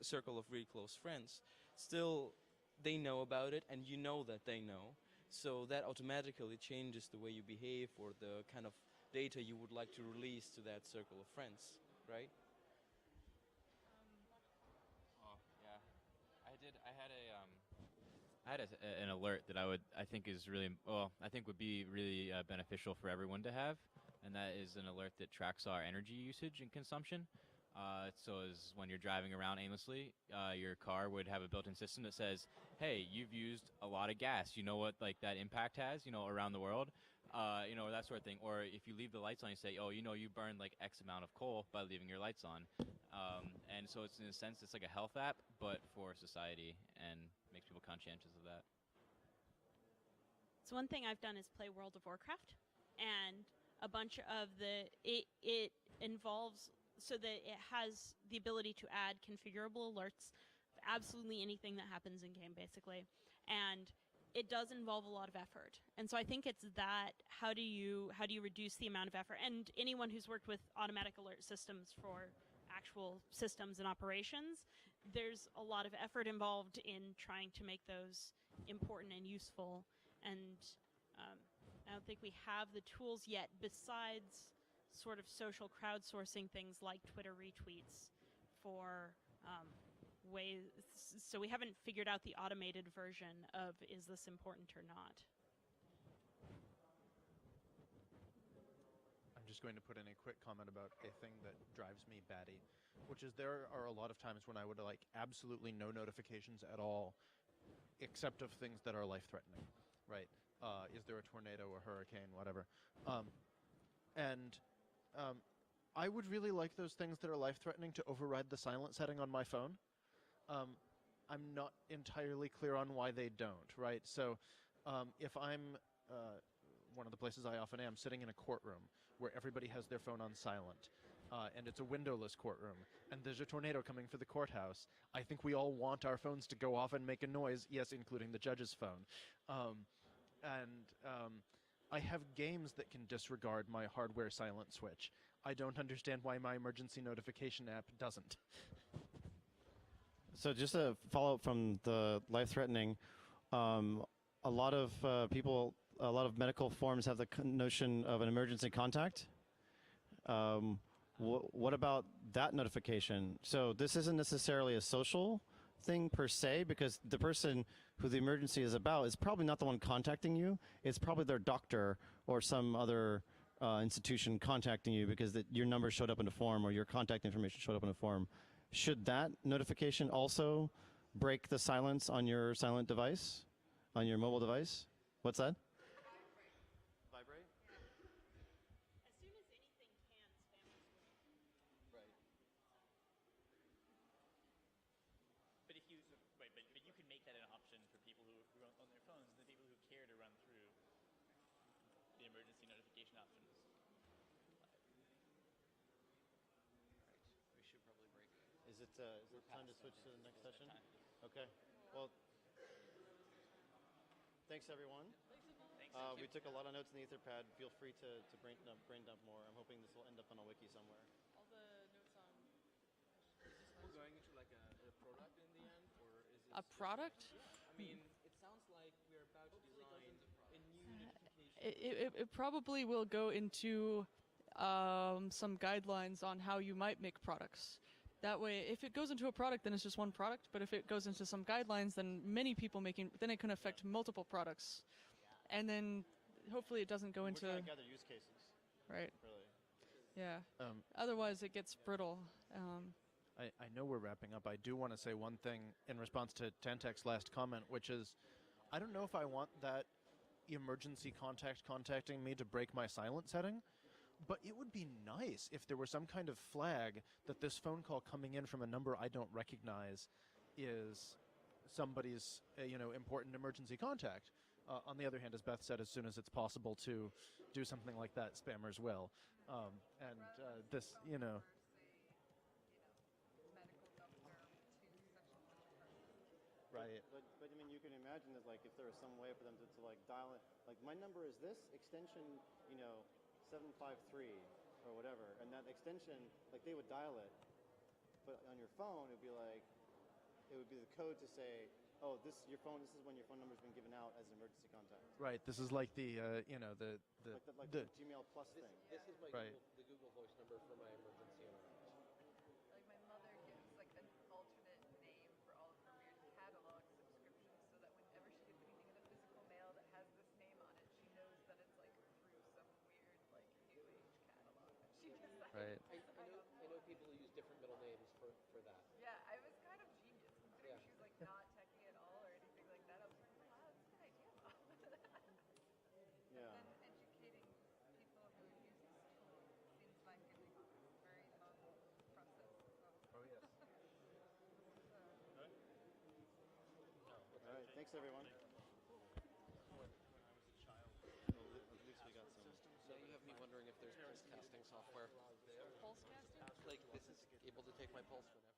circle of really close friends, still they know about it and you know that they know. So that automatically changes the way you behave or the kind of data you would like to release to that circle of friends, right? I had an alert that I think is really, I think would be really beneficial for everyone to have, and that is an alert that tracks our energy usage and consumption. So as when you're driving around aimlessly, your car would have a built-in system that says, hey, you've used a lot of gas. You know what like that impact has, around the world, or that sort of thing. Or if you leave the lights on, you say, oh, you burned like X amount of coal by leaving your lights on. And so it's in a sense, it's like a health app, but for society, and makes people conscientious of that. So one thing I've done is play World of Warcraft, and a bunch of it involves so that it has the ability to add configurable alerts of absolutely anything that happens in game, basically, and it does involve a lot of effort. And so I think it's that how do you reduce the amount of effort? And anyone who's worked with automatic alert systems for actual systems and operations, there's a lot of effort involved in trying to make those important and useful. And I don't think we have the tools yet, besides sort of social crowdsourcing things like Twitter retweets for ways. So we haven't figured out the automated version of is this important or not. I'm just going to put in a quick comment about a thing that drives me batty, which is there are a lot of times when I would like absolutely no notifications at all, except of things that are life-threatening, right? Is there a tornado, a hurricane, whatever? I would really like those things that are life-threatening to override the silent setting on my phone. I'm not entirely clear on why they don't, right? So if I'm, one of the places I often am, sitting in a courtroom where everybody has their phone on silent, and it's a windowless courtroom, and there's a tornado coming for the courthouse, I think we all want our phones to go off and make a noise, yes, including the judge's phone. I have games that can disregard my hardware silent switch. I don't understand why my emergency notification app doesn't. So just a follow-up from the life-threatening, a lot of people, a lot of medical forms have the notion of an emergency contact. What about that notification? So this isn't necessarily a social thing per se, because the person who the emergency is about is probably not the one contacting you. It's probably their doctor or some other institution contacting you because your number showed up in a form or your contact information showed up in a form. Should that notification also break the silence on your silent device, on your mobile device? What's that? Vibrate? As soon as anything can, spam will. Right. But if you but you can make that an option for people who are on their phones, the people who care to run through the emergency notification options. it time to switch to the next session? Okay. Well, thanks everyone. We took a lot of notes in the Etherpad. Feel free to brain dump more. I'm hoping this will end up on a wiki somewhere. All the notes on. Is this all going into like a product in the end, or is it A product? Yeah, I mean, it sounds like we're about to design a new notification. It probably will go into some guidelines on how you might make products. That way, if it goes into a product, then it's just one product. But if it goes into some guidelines, then many people then it can affect multiple products. And then hopefully it doesn't go into. We're trying to gather use cases. Right. Really. Yeah. Otherwise, it gets brittle. I know we're wrapping up. I do want to say one thing in response to Tantek's last comment, which is, I don't know if I want that emergency contact contacting me to break my silent setting, but it would be nice if there were some kind of flag that this phone call coming in from a number I don't recognize is somebody's important emergency contact. On the other hand, as Beth said, as soon as it's possible to do something like that, spammers will. This, Right. But I mean, you can imagine that, like, if there was some way for them to like dial it, like my number is this extension, 753 or whatever, and that extension, like they would dial it, but on your phone it would be the code to say, oh, this is when your phone number's been given out as an emergency contact. Right. This is like the the Gmail Plus thing. This is my Right. the Google Voice number for my emergency alert. Like my mother gives like an alternate name for all of her weird catalog subscriptions, so that whenever she gets anything in the physical mail that has this name on it, she knows that it's like through some weird like new age catalog that she decided. Right. I know people who use different middle names for that. Yeah, I was kind of genius considering Yeah. she's like not techie at all or anything like that. I was like, wow, that's a good idea, Mom. Yeah. And then educating people who use this tool seems like a very long process as well. Oh, yes. All right. Thanks everyone. When I was a child, At least we got some. Now you have me wondering if there's pulse casting software. Pulse casting? Like, this is able to take my pulse whenever.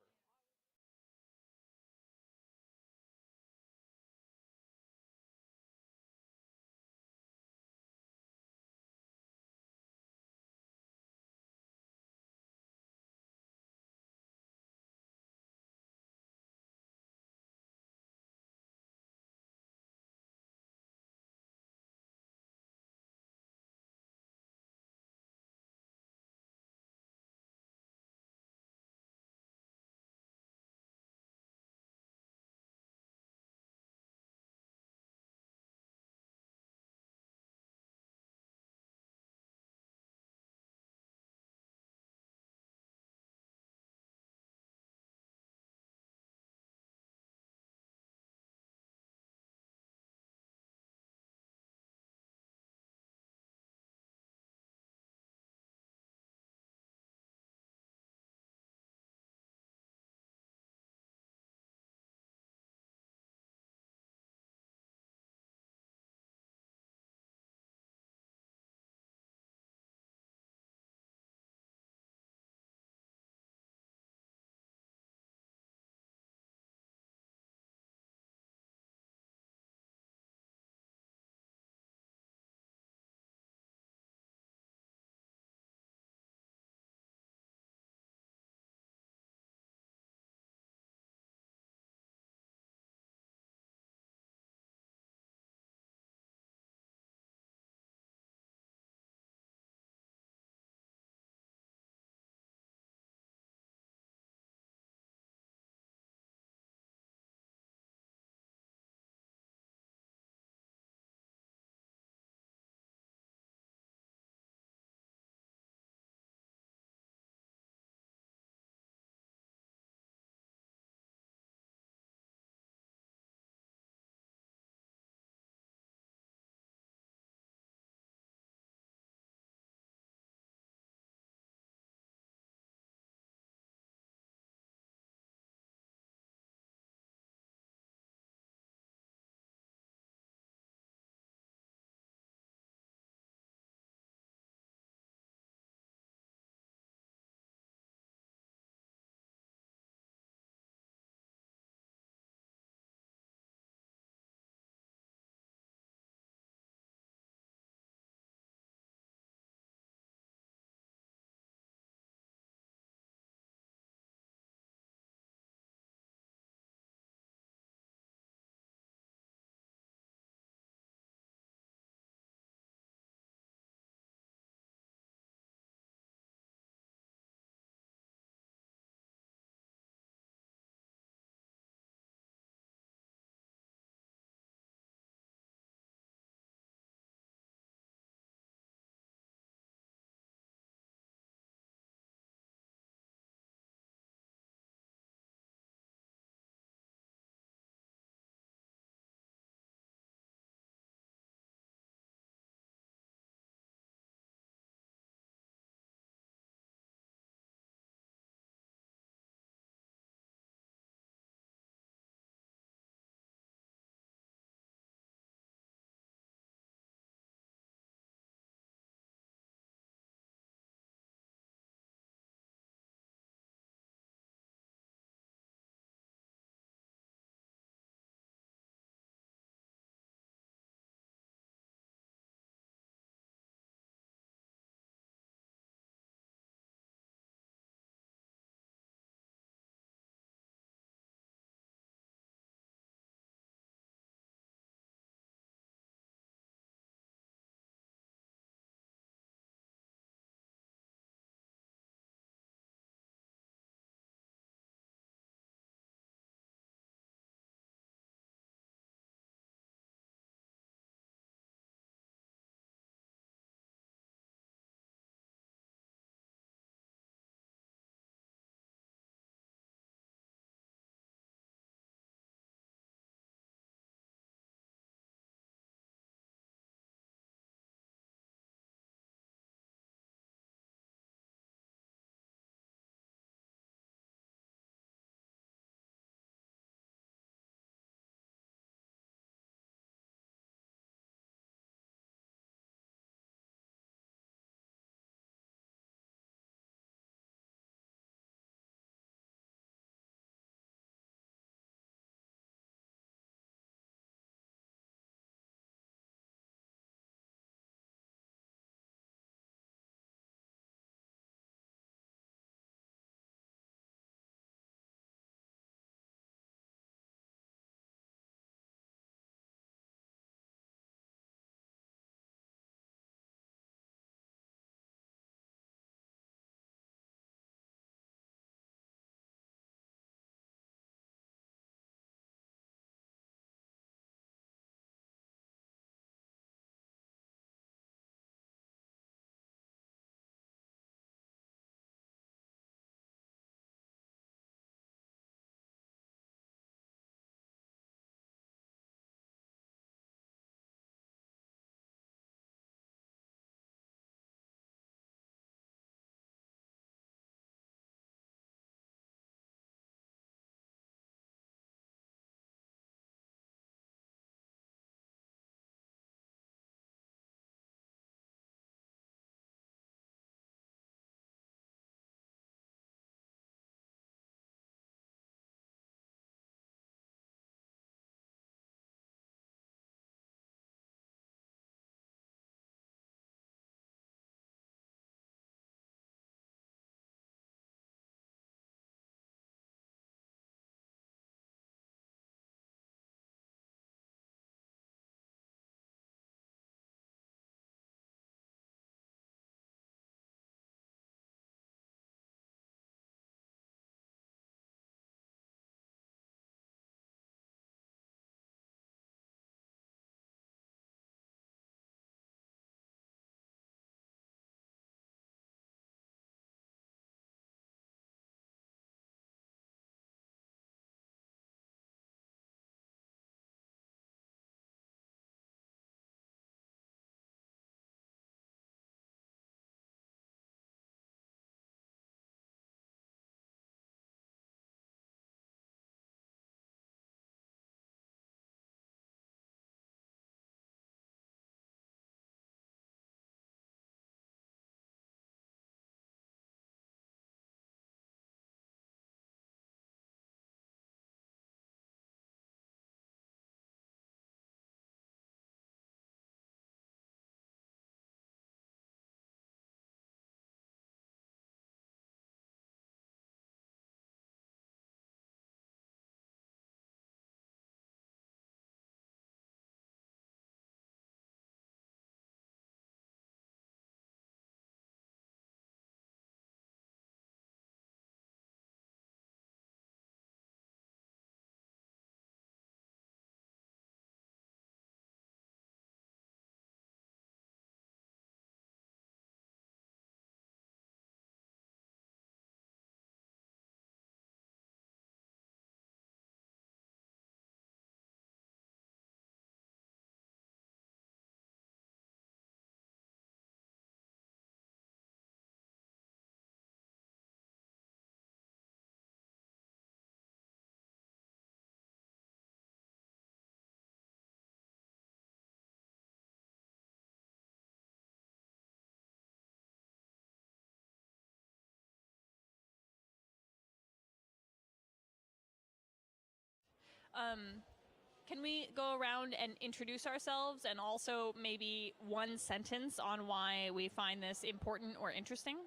Can we go around and introduce ourselves and also maybe one sentence on why we find this important or interesting?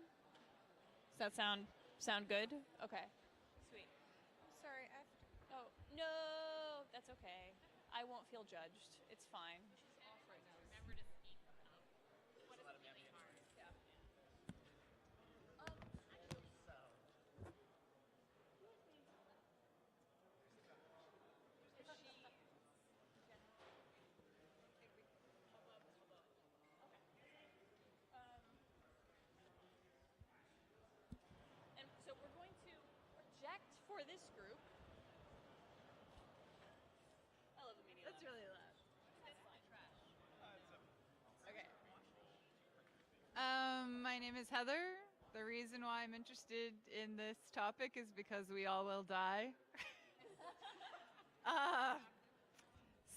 Does that sound good? Okay. Sweet. Sorry, Oh, no, that's okay. I won't feel judged. It's fine. Remember to speak up. What is really hard? Yeah. And so we're going to project for this group. I love the media. That's really loud. That's fine. Okay. My name is Heather. The reason why I'm interested in this topic is because we all will die.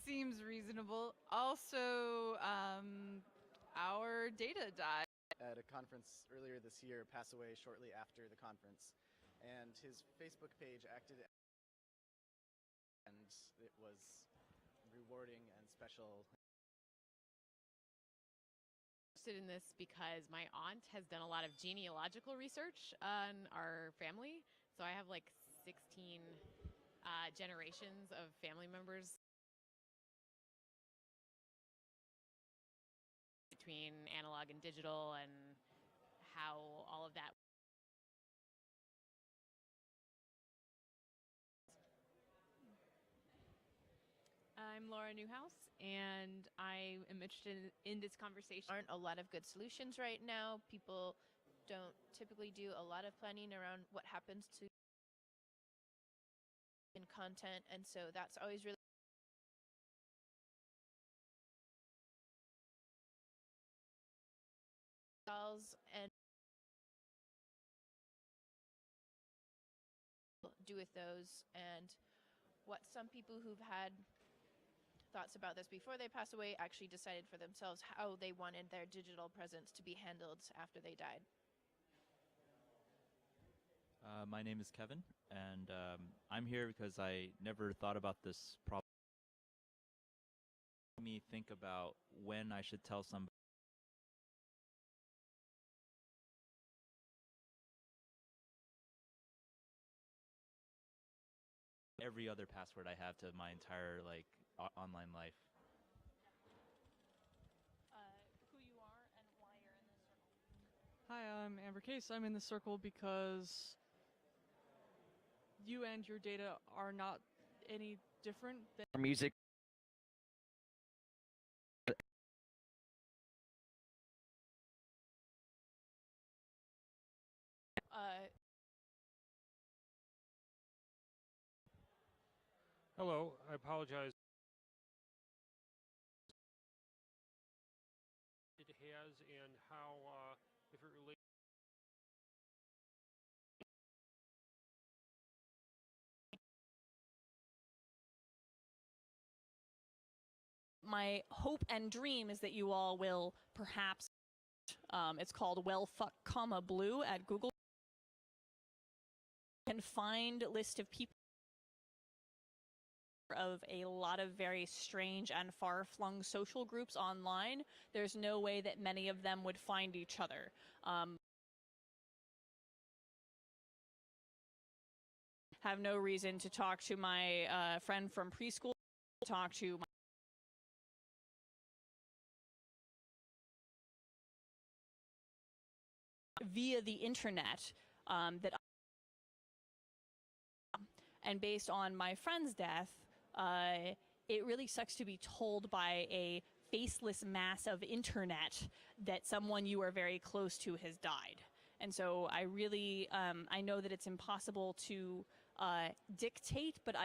Seems reasonable. Also, our data died. At a conference earlier this year, passed away shortly after the conference, and his Facebook page acted, and it was rewarding and special. Interested in this because my aunt has done a lot of genealogical research on our family, so I have like 16 generations of family members between analog and digital, and how all of that. I'm Laura Newhouse, and I am interested in this conversation. Aren't a lot of good solutions right now. People don't typically do a lot of planning around what happens to in content, and so that's always really and do with those, and what some people who've had thoughts about this before they pass away actually decided for themselves how they wanted their digital presence to be handled after they died. My name is Kevin, and I'm here because I never thought about this problem. Me think about when I should tell somebody. Every other password I have to my entire online life. Who you are and why you're in this circle. Hi, I'm Amber Case. I'm in this circle because you and your data are not any different than music. Hello, I apologize. It has and how, if it relates. My hope and dream is that you all will perhaps, it's called Well Fuck, Blue at Google. You can find a list of people of a lot of very strange and far-flung social groups online. There's no way that many of them would find each other. Have no reason to talk to my friend from preschool, talk to my via the internet that and based on my friend's death, it really sucks to be told by a faceless mass of internet that someone you are very close to has died. And so I really, I know that it's impossible to dictate, but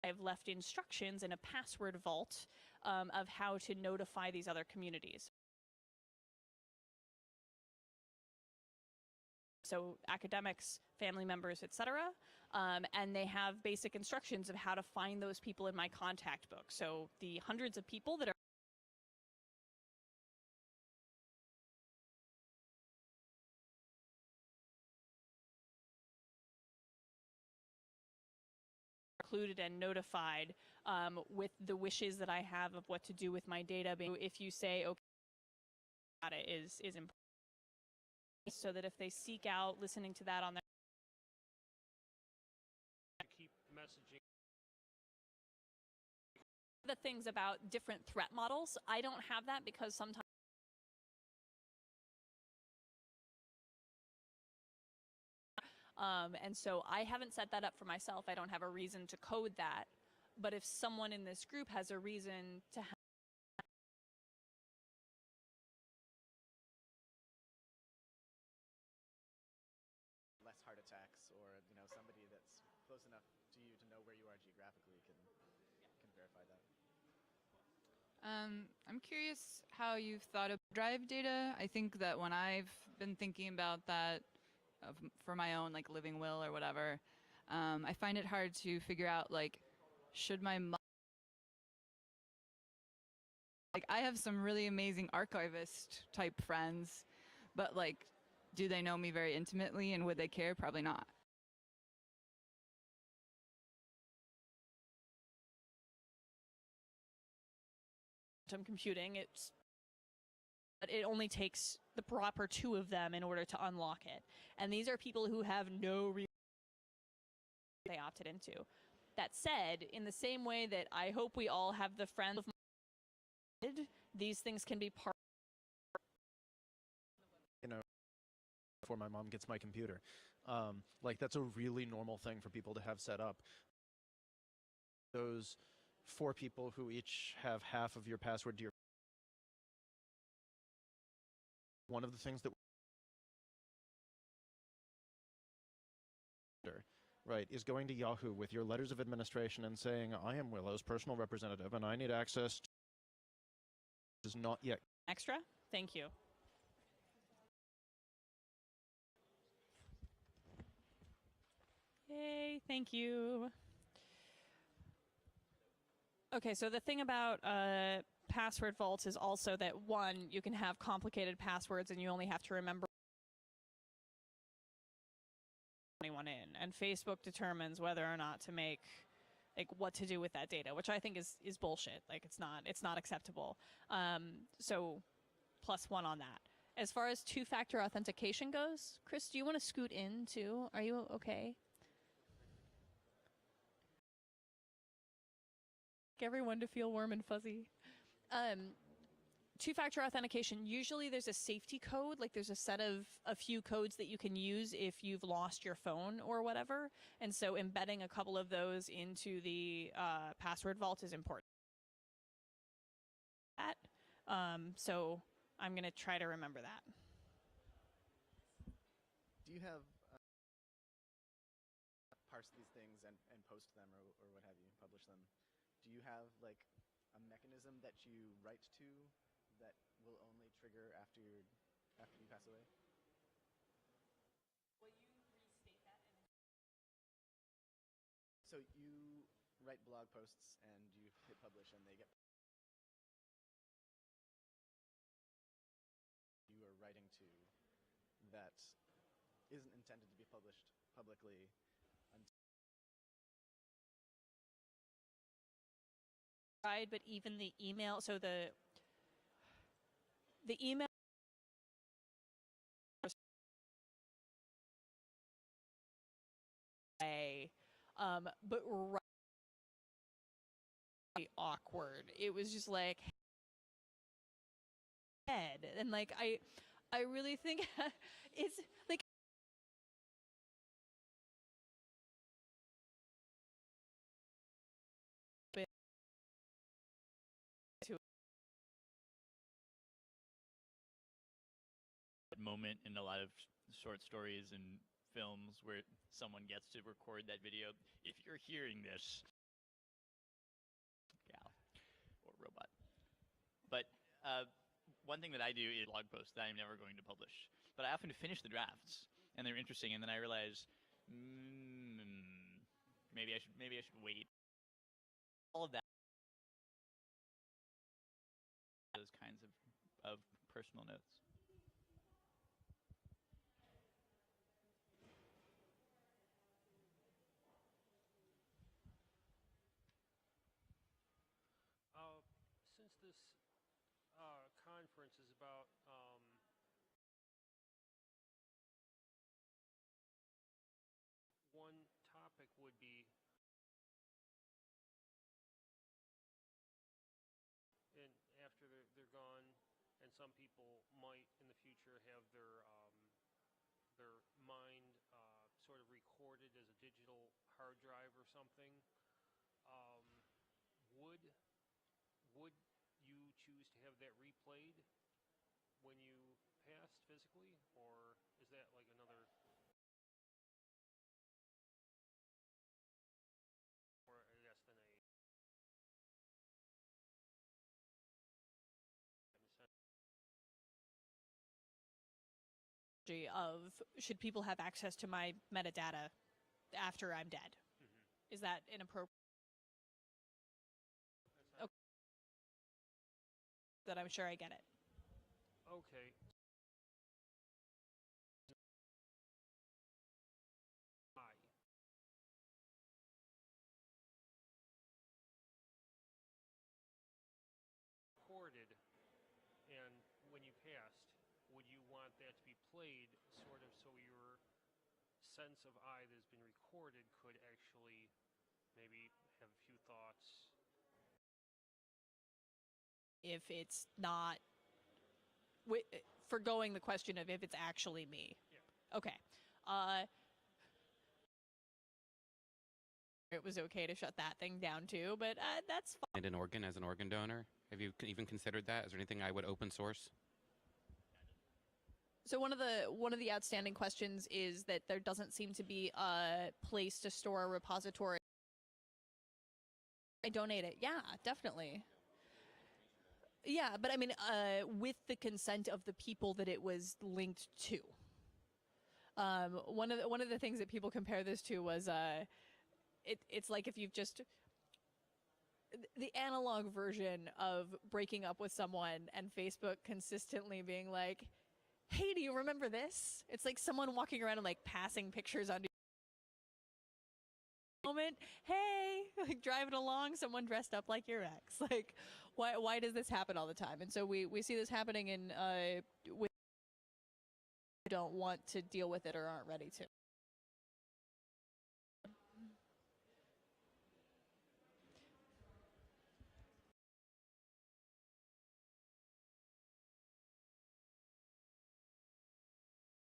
I've left instructions in a password vault of how to notify these other communities. So academics, family members, etc. And they have basic instructions of how to find those people in my contact book. So the hundreds of people that are included and notified with the wishes that I have of what to do with my data. If you say, okay, it is important, so that if they seek out listening to that on their keep messaging. the things about different threat models, I don't have that because sometimes and so I haven't set that up for myself. I don't have a reason to code that. But if someone in this group has a reason to have less heart attacks, or somebody that's close enough to you to know where you are geographically can verify that. I'm curious how you've thought of drive data. I think that when I've been thinking about that for my own like living will or whatever, I find it hard to figure out like, should my like I have some really amazing archivist type friends, but like, do they know me very intimately and would they care? Probably not. quantum computing, but it only takes the proper two of them in order to unlock it. And these are people who have no reason they opted into. That said, in the same way that I hope we all have the friends of these things can be part before my mom gets my computer. Like that's a really normal thing for people to have set up. Those 4 people who each have half of your password to your one of the things that right is going to Yahoo with your letters of administration and saying, I am Willow's personal representative and I need access to is not yet extra. Thank you. Yay, thank you. Okay, so the thing about password vaults is also that, one, you can have complicated passwords and you only have to remember anyone in, and Facebook determines whether or not to make, like, what to do with that data, which I think is bullshit. Like, it's not acceptable. So, +1 on that. As far as two-factor authentication goes, Chris, do you want to scoot in too? Are you okay? Everyone to feel warm and fuzzy. Two-factor authentication, usually there's a safety code, like there's a set of a few codes that you can use if you've lost your phone or whatever, and so embedding a couple of those into the password vault is important. So I'm going to try to remember that. Do you have parse these things and post them or what have you, publish them? Do you have like a mechanism that you write to that will only trigger after you pass away? Will you restate that? So you write blog posts and you hit publish and they get you are writing to that isn't intended to be published publicly. But even the email, so the email but really awkward. It was just like head, and like I really think it's like moment in a lot of short stories and films where someone gets to record that video. If you're hearing this, gal or robot. But one thing that I do is blog posts that I'm never going to publish. But I often finish the drafts and they're interesting, and then I realize maybe I should wait. All of that, those kinds of personal notes. some people might in the future have their mind sort of recorded as a digital hard drive or something. Um, would you choose to have that replayed when you passed physically, or is that like another, or I guess than a of should people have access to my metadata after I'm dead? Is that inappropriate? Okay. That I'm sure I get it. okay? Recorded, and when you passed, would you want that to be played sort of so your sense of I that has been recorded could actually maybe have a few thoughts? If it's not forgoing the question of if it's actually me. Yeah. Okay. It was okay to shut that thing down too, but that's fine. And an organ as an organ donor? Have you even considered that? Is there anything I would open source? So one of the outstanding questions is that there doesn't seem to be a place to store a repository. I donate it. Yeah, definitely. Yeah, but I mean, with the consent of the people that it was linked to. One of the things that people compare this to was it's like if you've just the analog version of breaking up with someone and Facebook consistently being like, "Hey, do you remember this?" It's like someone walking around and like passing pictures on moment. Hey, like driving along, someone dressed up like your ex. Like, why does this happen all the time? And so we see this happening in with who don't want to deal with it or aren't ready to.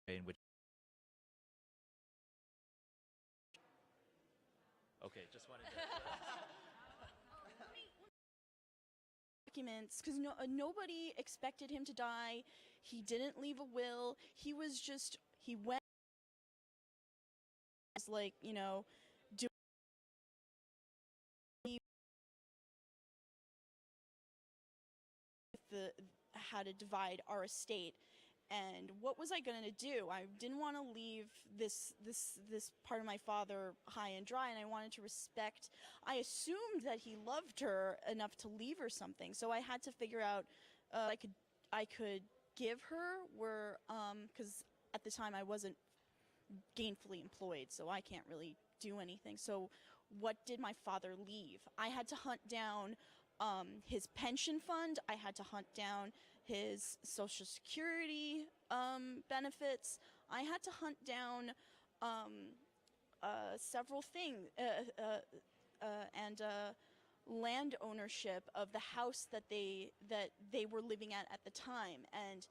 In which okay, just wanted to documents because nobody expected him to die. He didn't leave a will. He was just he went as like do the how to divide our estate. And what was I going to do? I didn't want to leave this part of my father high and dry, and I wanted to respect. I assumed that he loved her enough to leave her something, so I had to figure out I could give her because at the time I wasn't gainfully employed, so I can't really do anything. So what did my father leave? I had to hunt down his pension fund. I had to hunt down his Social Security benefits. I had to hunt down several things and land ownership of the house that they were living at the time. And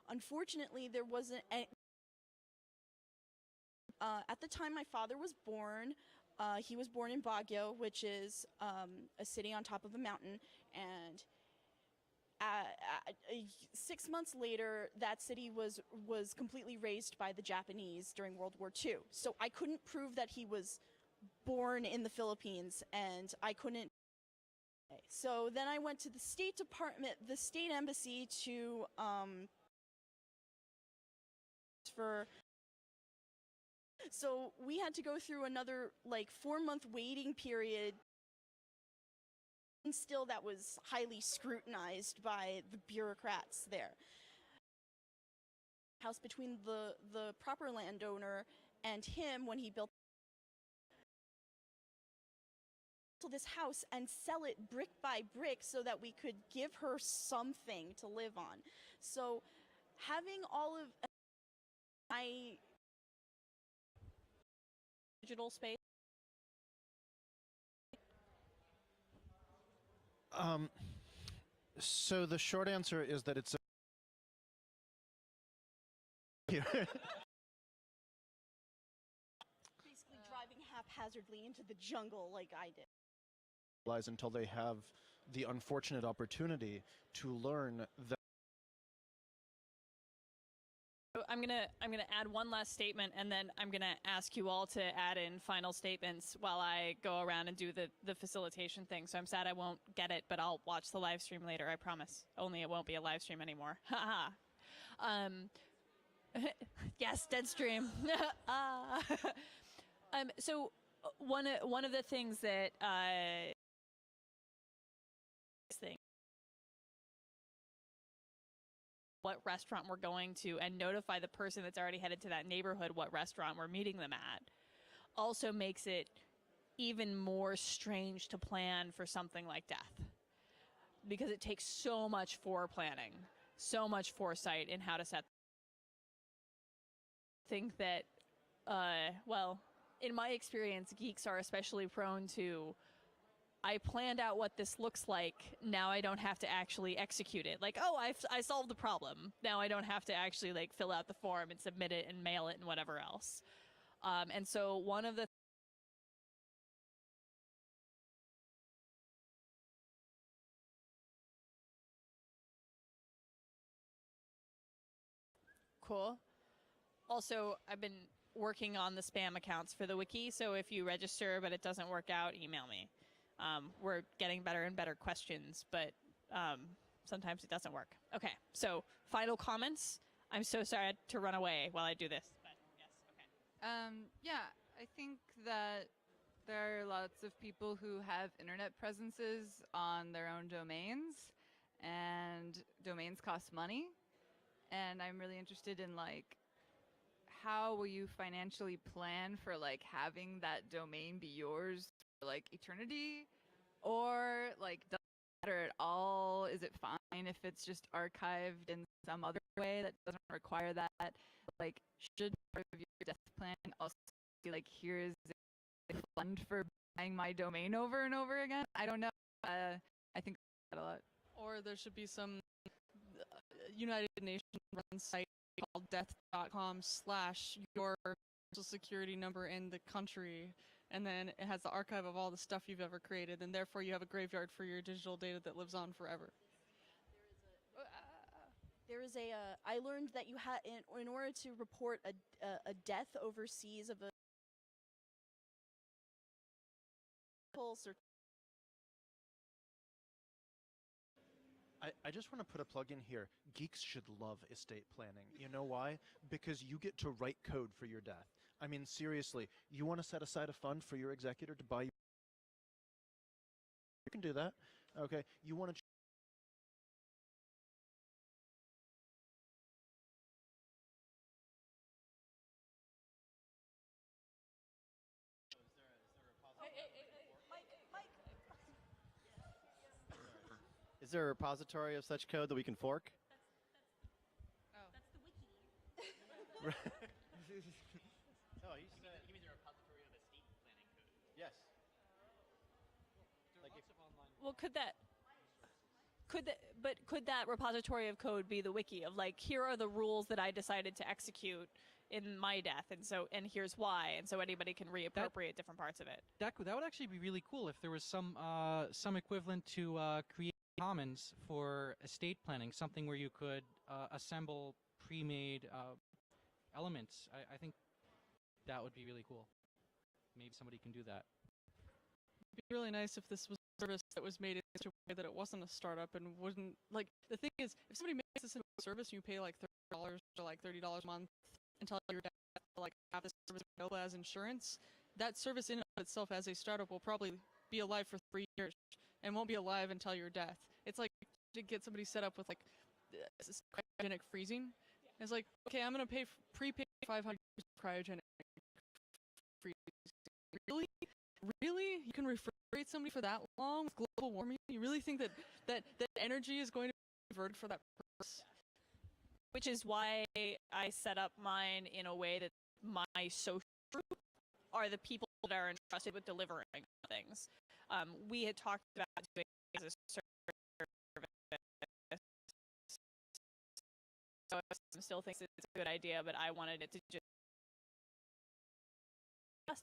unfortunately, there wasn't at the time my father was born. He was born in Baguio, which is a city on top of a mountain, and 6 months later, that city was completely razed by the Japanese during World War II. So I couldn't prove that he was born in the Philippines, and I couldn't. So then I went to the State Department, the State Embassy to So we had to go through another 4-month waiting period. And still that was highly scrutinized by the bureaucrats there. House between the proper landowner and him when he built this house and sell it brick by brick so that we could give her something to live on. So having all of my digital space. So the short answer is that it's Basically driving haphazardly into the jungle like I did. Until they have the unfortunate opportunity to learn that. I'm gonna add one last statement, and then I'm gonna ask you all to add in final statements while I go around and do the facilitation thing. So I'm sad I won't get it, but I'll watch the live stream later. I promise. Only it won't be a live stream anymore. Haha. Yes, dead stream. So one of the things that what restaurant we're going to and notify the person that's already headed to that neighborhood what restaurant we're meeting them at also makes it even more strange to plan for something like death, because it takes so much planning, so much foresight in how to set. I think that, well, in my experience, geeks are especially prone to, I planned out what this looks like, now I don't have to actually execute it. Like, oh, I solved the problem. Now I don't have to actually like fill out the form and submit it and mail it and whatever else. And so one of the Cool. Also, I've been working on the spam accounts for the wiki, so if you register but it doesn't work out, email me. We're getting better and better questions, but sometimes it doesn't work. Okay, so final comments. I'm so sorry to run away while I do this. But yes, okay. Yeah, I think that there are lots of people who have internet presences on their own domains, and domains cost money. And I'm really interested in like, how will you financially plan for like having that domain be yours for like eternity, or like doesn't matter at all? Is it fine if it's just archived in some other way that doesn't require that? Like, should part of your death plan also be like, here's a fund for buying my domain over and over again? I don't know. I think that a lot. Or there should be some United Nations run site called death.com/your social security number in the country, and then it has the archive of all the stuff you've ever created, and therefore you have a graveyard for your digital data that lives on forever. I learned that you had, in order to report a death overseas of a pulse or I just want to put a plug in here. Geeks should love estate planning. You know why? Because you get to write code for your death. I mean, seriously, you want to set aside a fund for your executor to buy you? You can do that. Okay. You want to Is there a repository of such code that we can fork? That's the wiki. Oh, he said. He means a repository of estate planning code. Yes. Well, could that repository of code be the wiki of like, here are the rules that I decided to execute in my death, and here's why, and so anybody can reappropriate different parts of it. That would actually be really cool if there was some equivalent to Creative Commons for estate planning, something where you could assemble pre-made elements. I think that would be really cool. Maybe somebody can do that. It'd be really nice if this was a service that was made in such a way that it wasn't a startup and wouldn't, like, the thing is, if somebody makes this into a service and you pay like $30 or like $30 a month until you're dead, like have this service available as insurance, that service in and of itself as a startup will probably be alive for 3 years and won't be alive until your death. It's like to get somebody set up with like cryogenic freezing. It's like, okay, I'm gonna prepay 500 cryogenic freezing. Really? You can refrigerate somebody for that long with global warming? You really think that energy is going to be converted for that purpose? Which is why I set up mine in a way that my social group are the people that are entrusted with delivering things. We had talked about doing it as a service still thinks it's a good idea, but I wanted it to just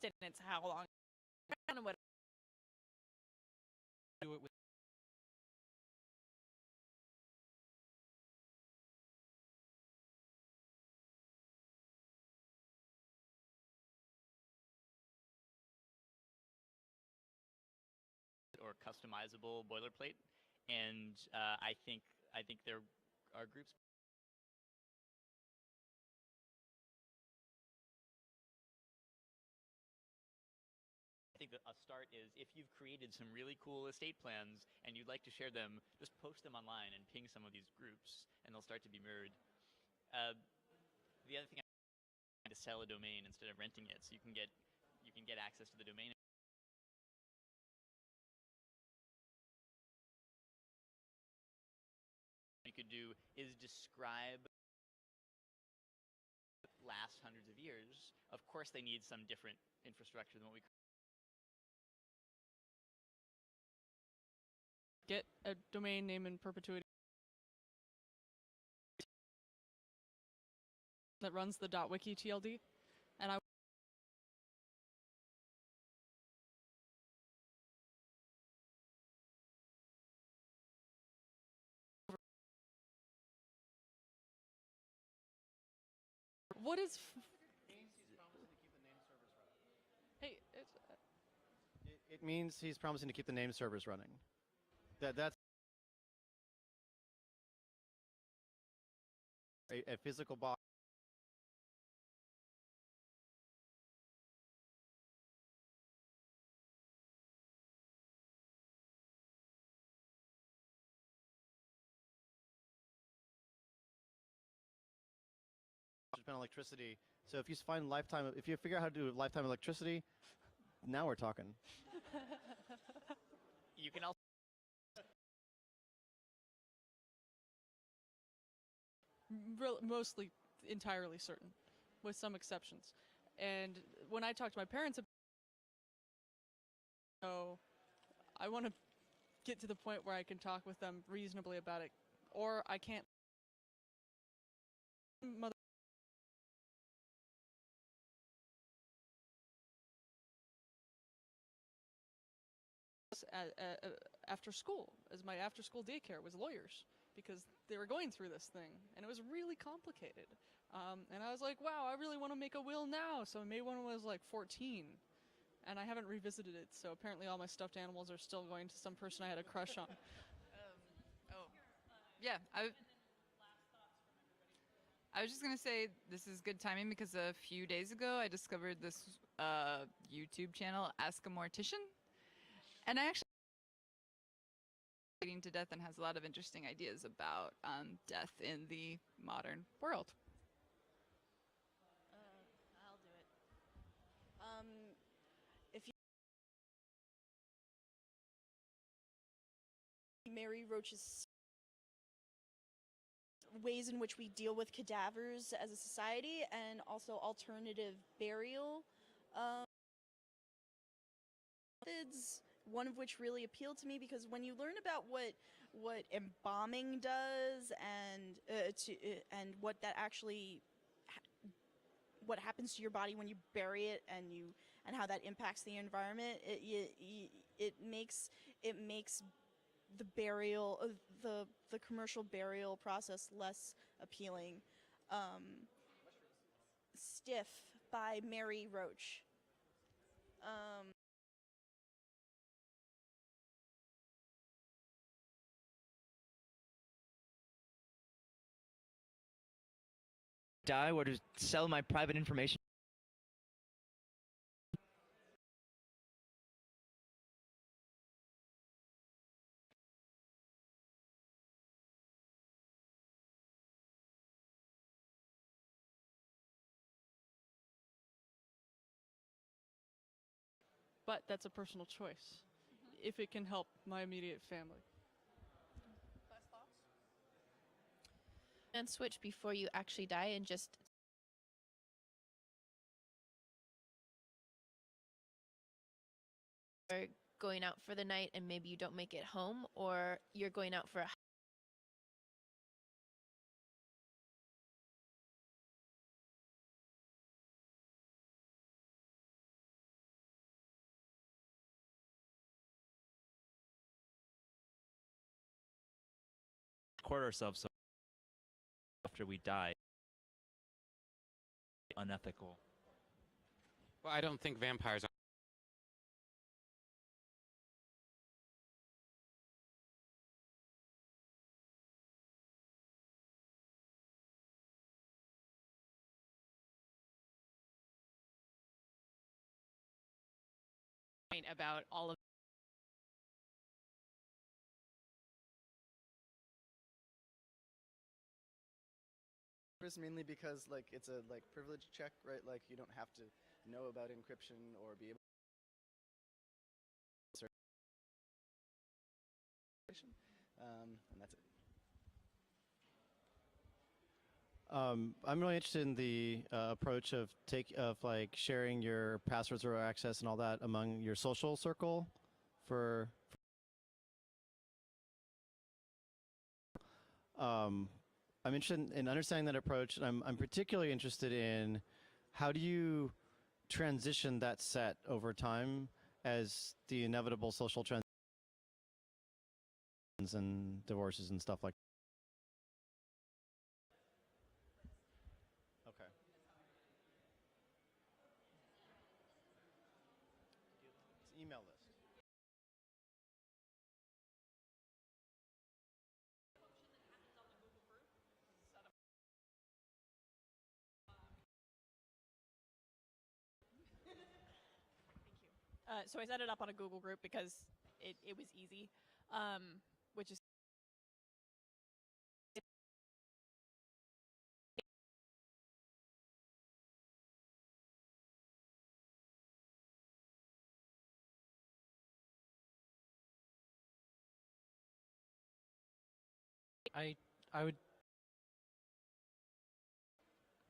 it, and it's how long and what. Do it with or customizable boilerplate, and I think there are groups. I think that a start is if you've created some really cool estate plans and you'd like to share them, just post them online and ping some of these groups, and they'll start to be mirrored. The other thing, to sell a domain instead of renting it, so you can get access to the domain. You could do is describe last hundreds of years. Of course, they need some different infrastructure than what we. Get a domain name in perpetuity that runs the .wiki TLD, and I what is hey it's, It means he's promising to keep the name servers running. That's a physical box. Spend electricity. So if you find if you figure out how to do lifetime electricity, now we're talking. You can also. Mostly entirely certain, with some exceptions. And when I talk to my parents about I want to get to the point where I can talk with them reasonably about it, or I can't. Mother after school, as my after school daycare was lawyers, because they were going through this thing, and it was really complicated. And I was like, wow, I really want to make a will now, so I made one when I was like 14, and I haven't revisited it, so apparently all my stuffed animals are still going to some person I had a crush on. Yeah, I was just going to say this is good timing because a few days ago I discovered this YouTube channel, Ask a Mortician. And I actually bleeding to death and has a lot of interesting ideas about death in the modern world. I'll do it. If you Mary Roach's ways in which we deal with cadavers as a society, and also alternative burial methods, one of which really appealed to me because when you learn about what embalming does and what that actually what happens to your body when you bury it and how that impacts the environment, it makes the burial the commercial burial process less appealing. Stiff by Mary Roach. Die or to sell my private information. But that's a personal choice, if it can help my immediate family. And switch before you actually die and just or going out for the night and maybe you don't make it home, or you're going out for a record ourselves so after we die. Unethical. Well, I don't think vampires are about all of mainly because like it's a like privilege check, right? Like you don't have to know about encryption or be able to and that's it. I'm really interested in the approach of like sharing your passwords or access and all that among your social circle. I'm interested in understanding that approach, and I'm particularly interested in how do you transition that set over time as the inevitable social transitions and divorces and stuff like that. Okay. It's email list. So I set it up on a Google group because it was easy, which is I would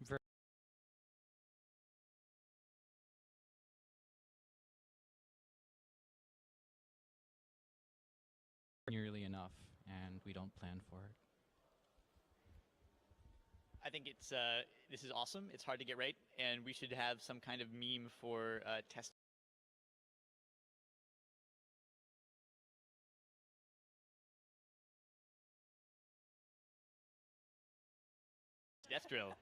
very nearly enough, and we don't plan for it. I think it's this is awesome. It's hard to get right, and we should have some kind of meme for test. Death drill.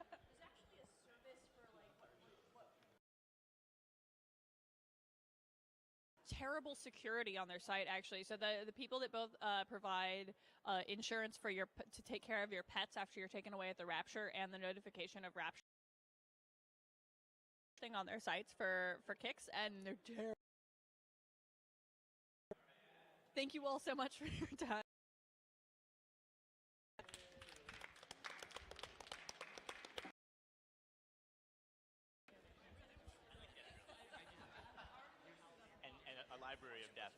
terrible security on their site, actually. So the people that both provide insurance for to take care of your pets after you're taken away at the rapture, and the notification of rapture thing on their sites for kicks, and they're terrible. Thank you all so much for your time. And a library of death.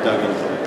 dug into it.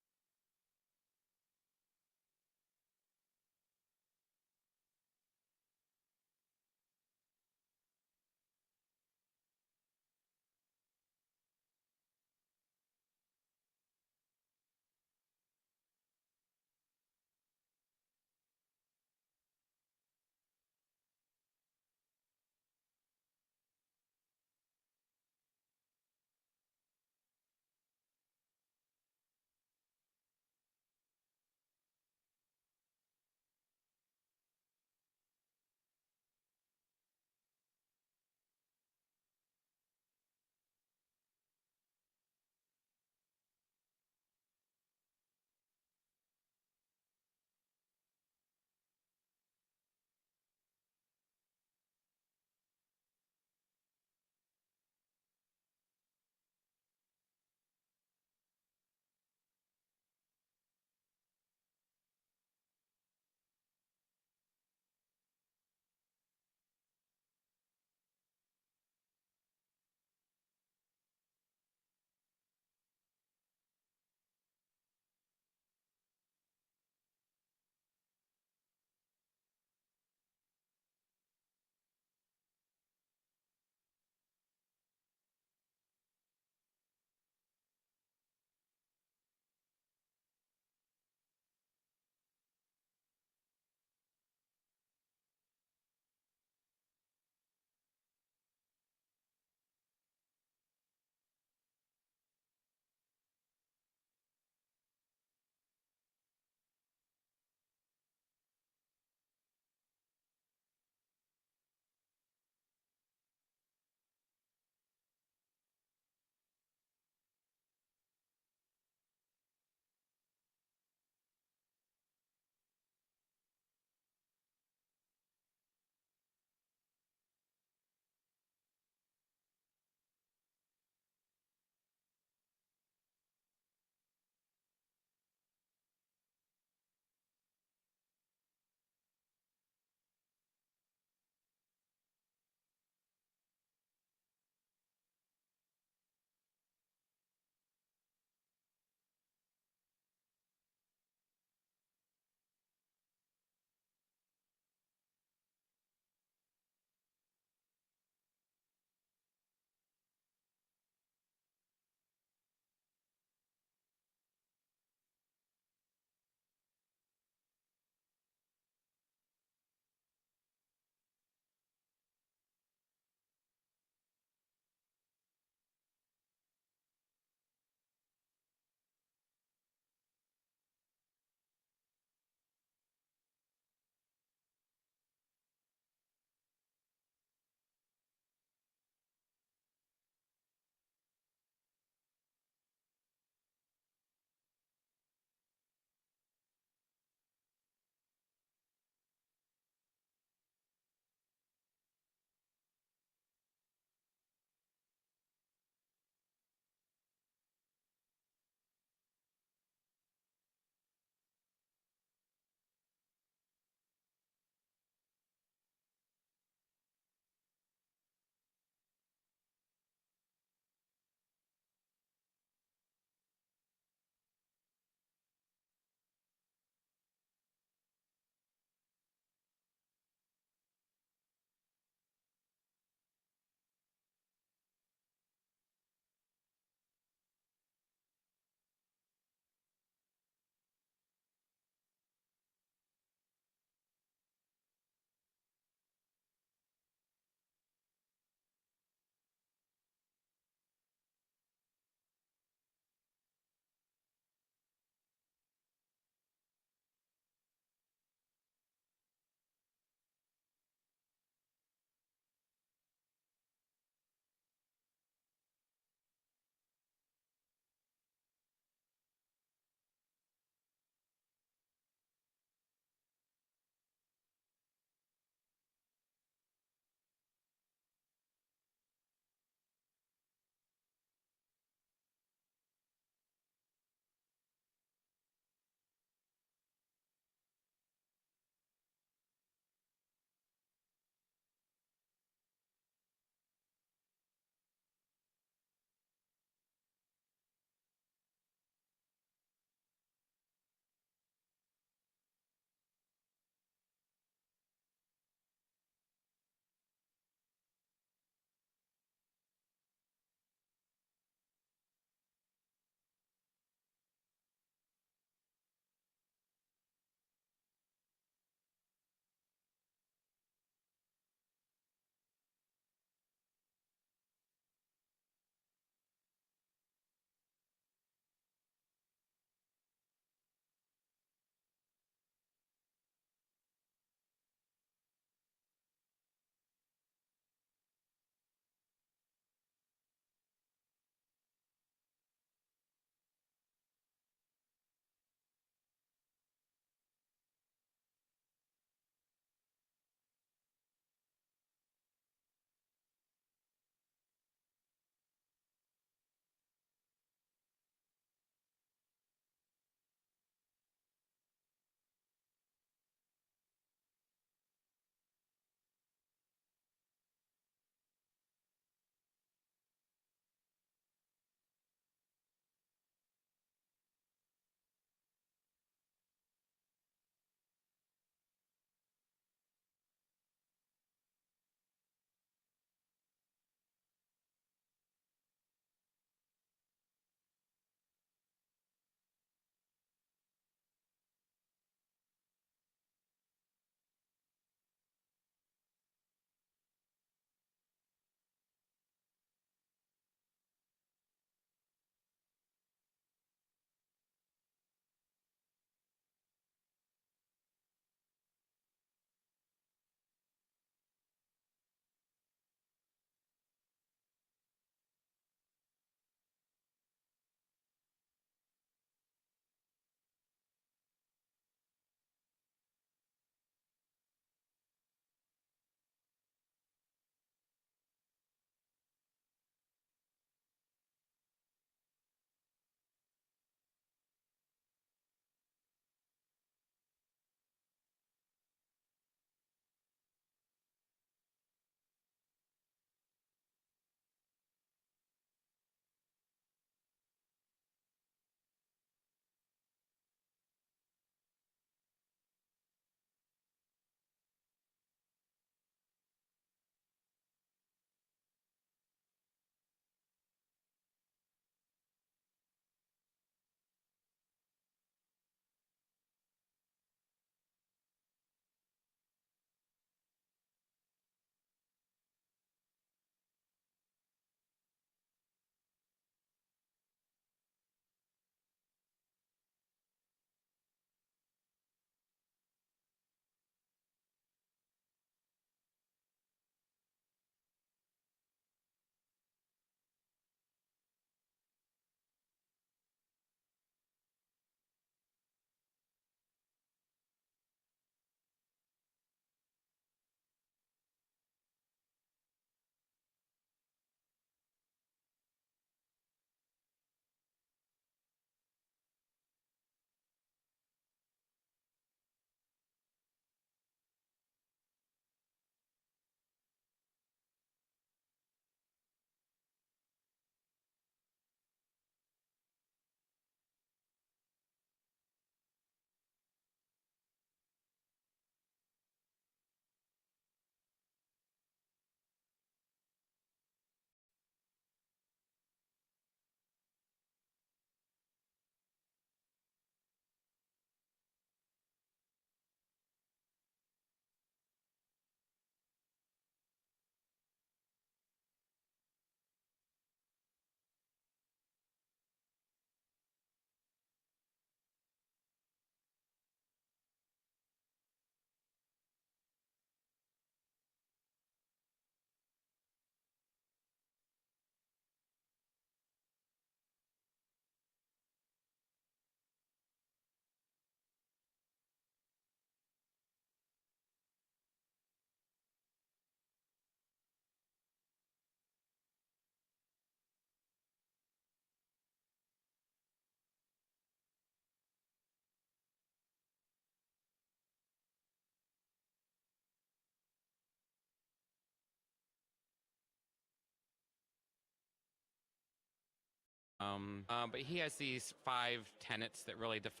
But he has these 5 tenets that really define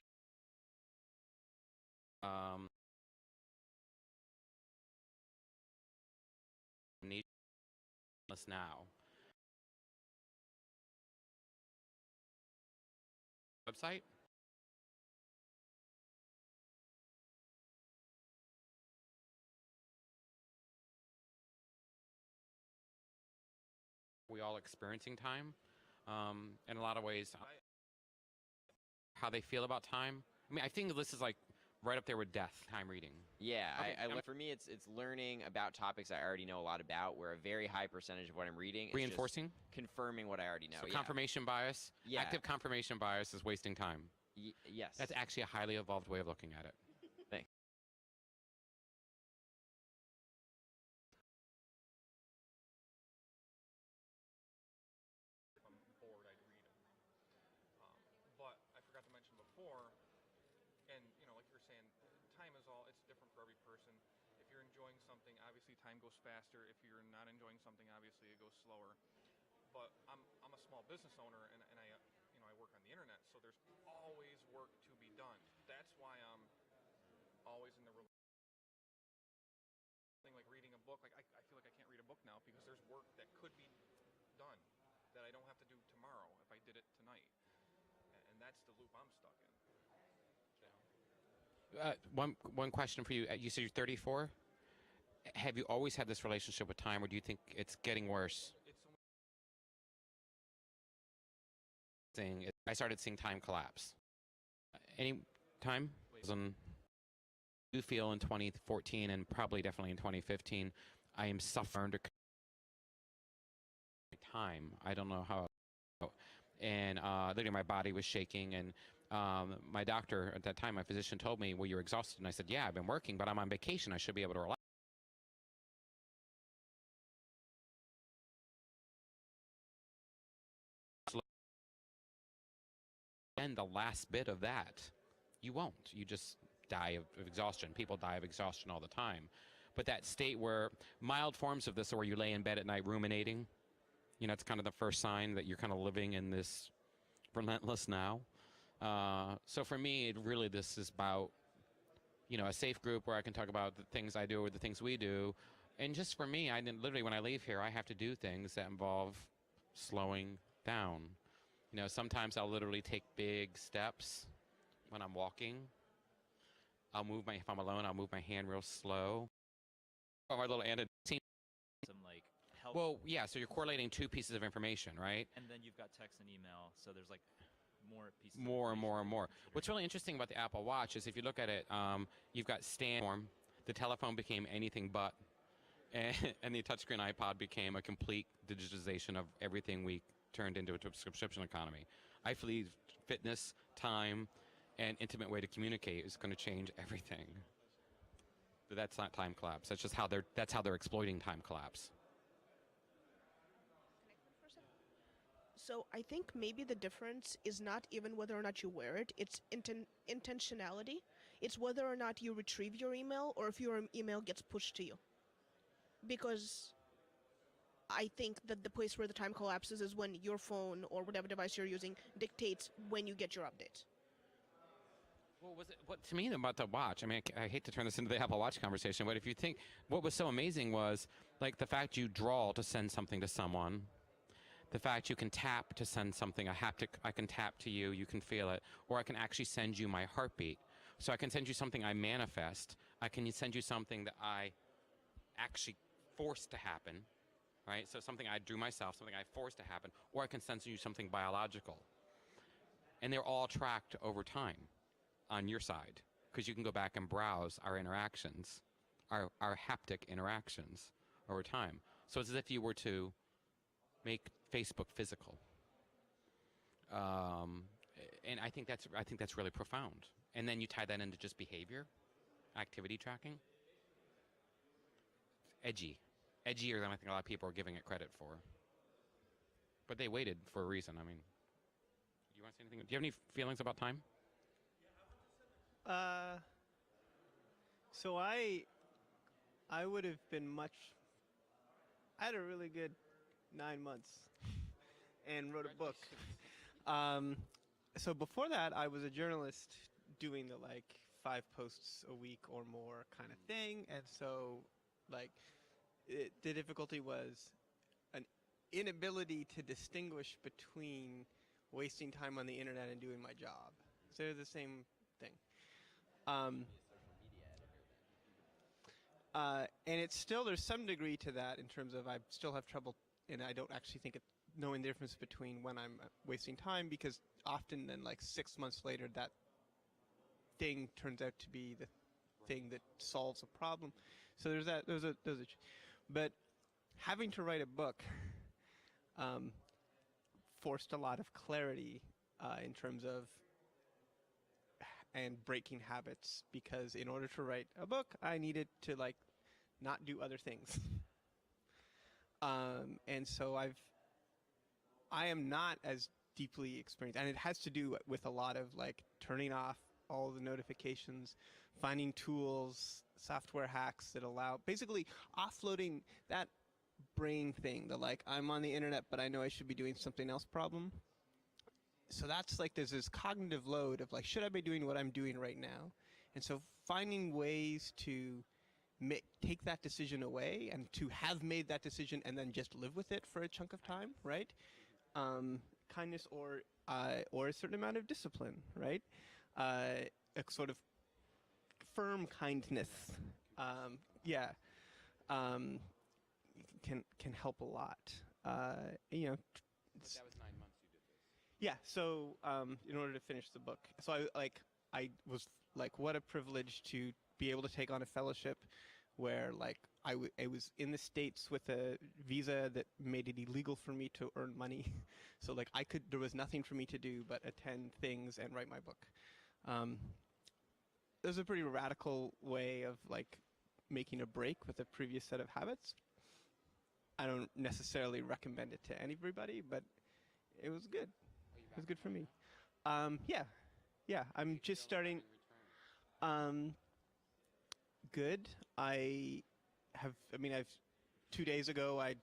need us now. Website. We all experiencing time, in a lot of ways. How they feel about time. I mean, I think this is like right up there with death. Time reading. Yeah, Okay, for me, it's learning about topics I already know a lot about, where a very high percentage of what I'm reading is Reinforcing? just confirming what I already know. So Yeah. confirmation bias. Yeah. Active confirmation bias is wasting time. Yes. That's actually a highly evolved way of looking at it. Thanks. Bored, I'd read them. But I forgot to mention before, and like you were saying, time is it's different for every person. If you're enjoying something, obviously time goes faster. If you're not enjoying something, obviously it goes slower. But I'm a small business owner, and I work on the internet, so there's always work to be done. That's why I'm always in the thing like reading a book. Like I feel like I can't read a book now because there's work that could be done that I don't have to do tomorrow if I did it tonight, and that's the loop I'm stuck in. One question for you. You said you're 34. Have you always had this relationship with time, or do you think it's getting worse? I started seeing time collapse. Any time? You feel in 2014 and probably definitely in 2015, I am suffering under time. I don't know how. And literally my body was shaking, and my doctor at that time, my physician, told me, well, you're exhausted. And I said, yeah, I've been working, but I'm on vacation. I should be able to relax. And the last bit of that, you won't. You just die of exhaustion. People die of exhaustion all the time. But that state where mild forms of this are where you lay in bed at night ruminating, it's kind of the first sign that you're kind of living in this relentless now. So for me, this is about, a safe group where I can talk about the things I do or the things we do. And just for me, literally when I leave here, I have to do things that involve slowing down. Sometimes I'll literally take big steps when I'm walking. If I'm alone, I'll move my hand real slow. Oh, my little antidote. Some like help. Well, yeah, so you're correlating 2 pieces of information, right? And then you've got text and email, so there's like more pieces. More and more and more. What's really interesting about the Apple Watch is if you look at it, you've got form. The telephone became anything but. And the touchscreen iPod became a complete digitization of everything we turned into a subscription economy. I believe fitness, time, and intimate way to communicate is going to change everything. But that's not time collapse. That's just how they're exploiting time collapse. So I think maybe the difference is not even whether or not you wear it, it's intentionality. It's whether or not you retrieve your email or if your email gets pushed to you. Because I think that the place where the time collapses is when your phone or whatever device you're using dictates when you get your update. What to me about the watch, I mean, I hate to turn this into the Apple Watch conversation, but if you think, what was so amazing was like the fact you draw to send something to someone, the fact you can tap to send something, a haptic, I can tap to you, you can feel it, or I can actually send you my heartbeat. So I can send you something I manifest, I can send you something that I actually forced to happen, right? So something I drew myself, something I forced to happen, or I can send you something biological. And they're all tracked over time on your side, because you can go back and browse our interactions, our haptic interactions over time. So it's as if you were to make Facebook physical. And I think that's really profound. And then you tie that into just behavior, activity tracking. Edgier than I think a lot of people are giving it credit for. But they waited for a reason. I mean, do you want to say anything? Do you have any feelings about time? So I would have been I had a really good 9 months and wrote a book. So before that, I was a journalist doing the like 5 posts a week or more kind of thing, and so like the difficulty was an inability to distinguish between wasting time on the internet and doing my job. So they're the same thing. And it's still, there's some degree to that in terms of I still have trouble, and I don't actually think knowing the difference between when I'm wasting time, because often then like 6 months later that thing turns out to be the thing that solves a problem. So there's that, but having to write a book forced a lot of clarity in terms of and breaking habits, because in order to write a book I needed to like not do other things. And so I am not as deeply experienced, and it has to do with a lot of like turning off all the notifications, finding tools, software hacks that allow, basically offloading that brain thing, the like I'm on the internet but I know I should be doing something else problem. So that's like there's this cognitive load of like, should I be doing what I'm doing right now? And so finding ways to take that decision away, and to have made that decision and then just live with it for a chunk of time, right? Kindness or a certain amount of discipline, right? A sort of firm kindness, can help a lot. You know. That was 9 months you did this. Yeah. So in order to finish the book, so I was like, what a privilege to be able to take on a fellowship where like I was in the States with a visa that made it illegal for me to earn money. So like there was nothing for me to do but attend things and write my book. It was a pretty radical way of like making a break with a previous set of habits. I don't necessarily recommend it to everybody, but it was good. It was good for me. Yeah, I'm just starting. Good. I've 2 days ago I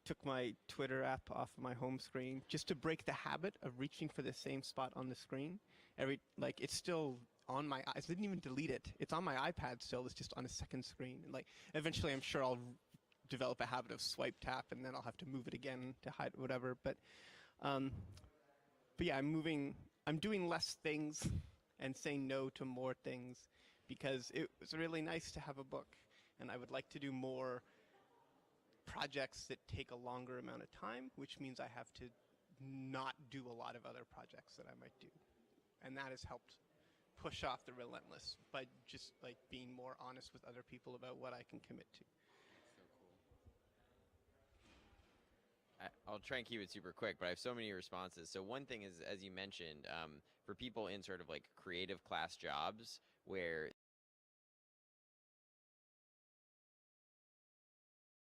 took my Twitter app off of my home screen just to break the habit of reaching for the same spot on the screen. It's still on my eyes. I didn't even delete it. It's on my iPad still. It's just on a second screen. And like eventually I'm sure I'll develop a habit of swipe tap, and then I'll have to move it again to hide whatever. But yeah, I'm doing less things and saying no to more things, because it was really nice to have a book, and I would like to do more projects that take a longer amount of time, which means I have to not do a lot of other projects that I might do. And that has helped push off the relentless by just like being more honest with other people about what I can commit to. I'll try and keep it super quick, but I have so many responses. So one thing is, as you mentioned, for people in sort of like creative class jobs where it's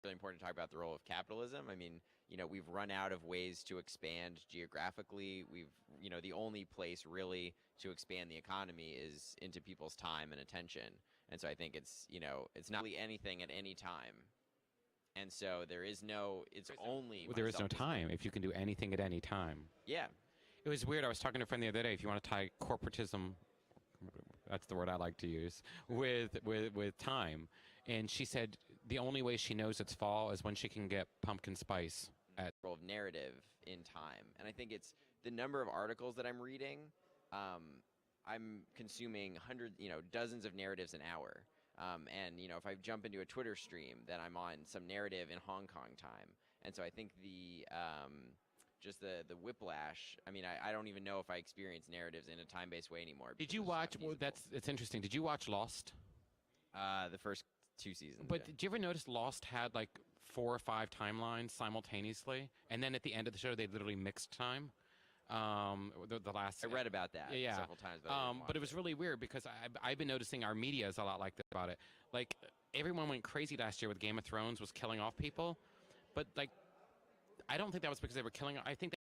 really important to talk about the role of capitalism. I mean, you know, we've run out of ways to expand geographically. The only place really to expand the economy is into people's time and attention. And so I think it's not really anything at any time. And so there is no time if you can do anything at any time. Yeah. It was weird. I was talking to a friend the other day. If you want to tie corporatism, that's the word I like to use, with time. And she said the only way she knows it's fall is when she can get pumpkin spice at role of narrative in time. And I think it's the number of articles that I'm reading. I'm consuming dozens of narratives an hour. And if I jump into a Twitter stream, then I'm on some narrative in Hong Kong time. And so I think the whiplash. I mean, I don't even know if I experience narratives in a time-based way anymore. Did you watch? It's interesting. Did you watch Lost? The first 2 seasons. But did you ever notice Lost had like 4 or 5 timelines simultaneously, and then at the end of the show they literally mixed time? The last. I read about that several times. But it was really weird because I've been noticing our media is a lot like that about it. Like everyone went crazy last year with Game of Thrones was killing off people, but like I don't think that was because they were killing. I think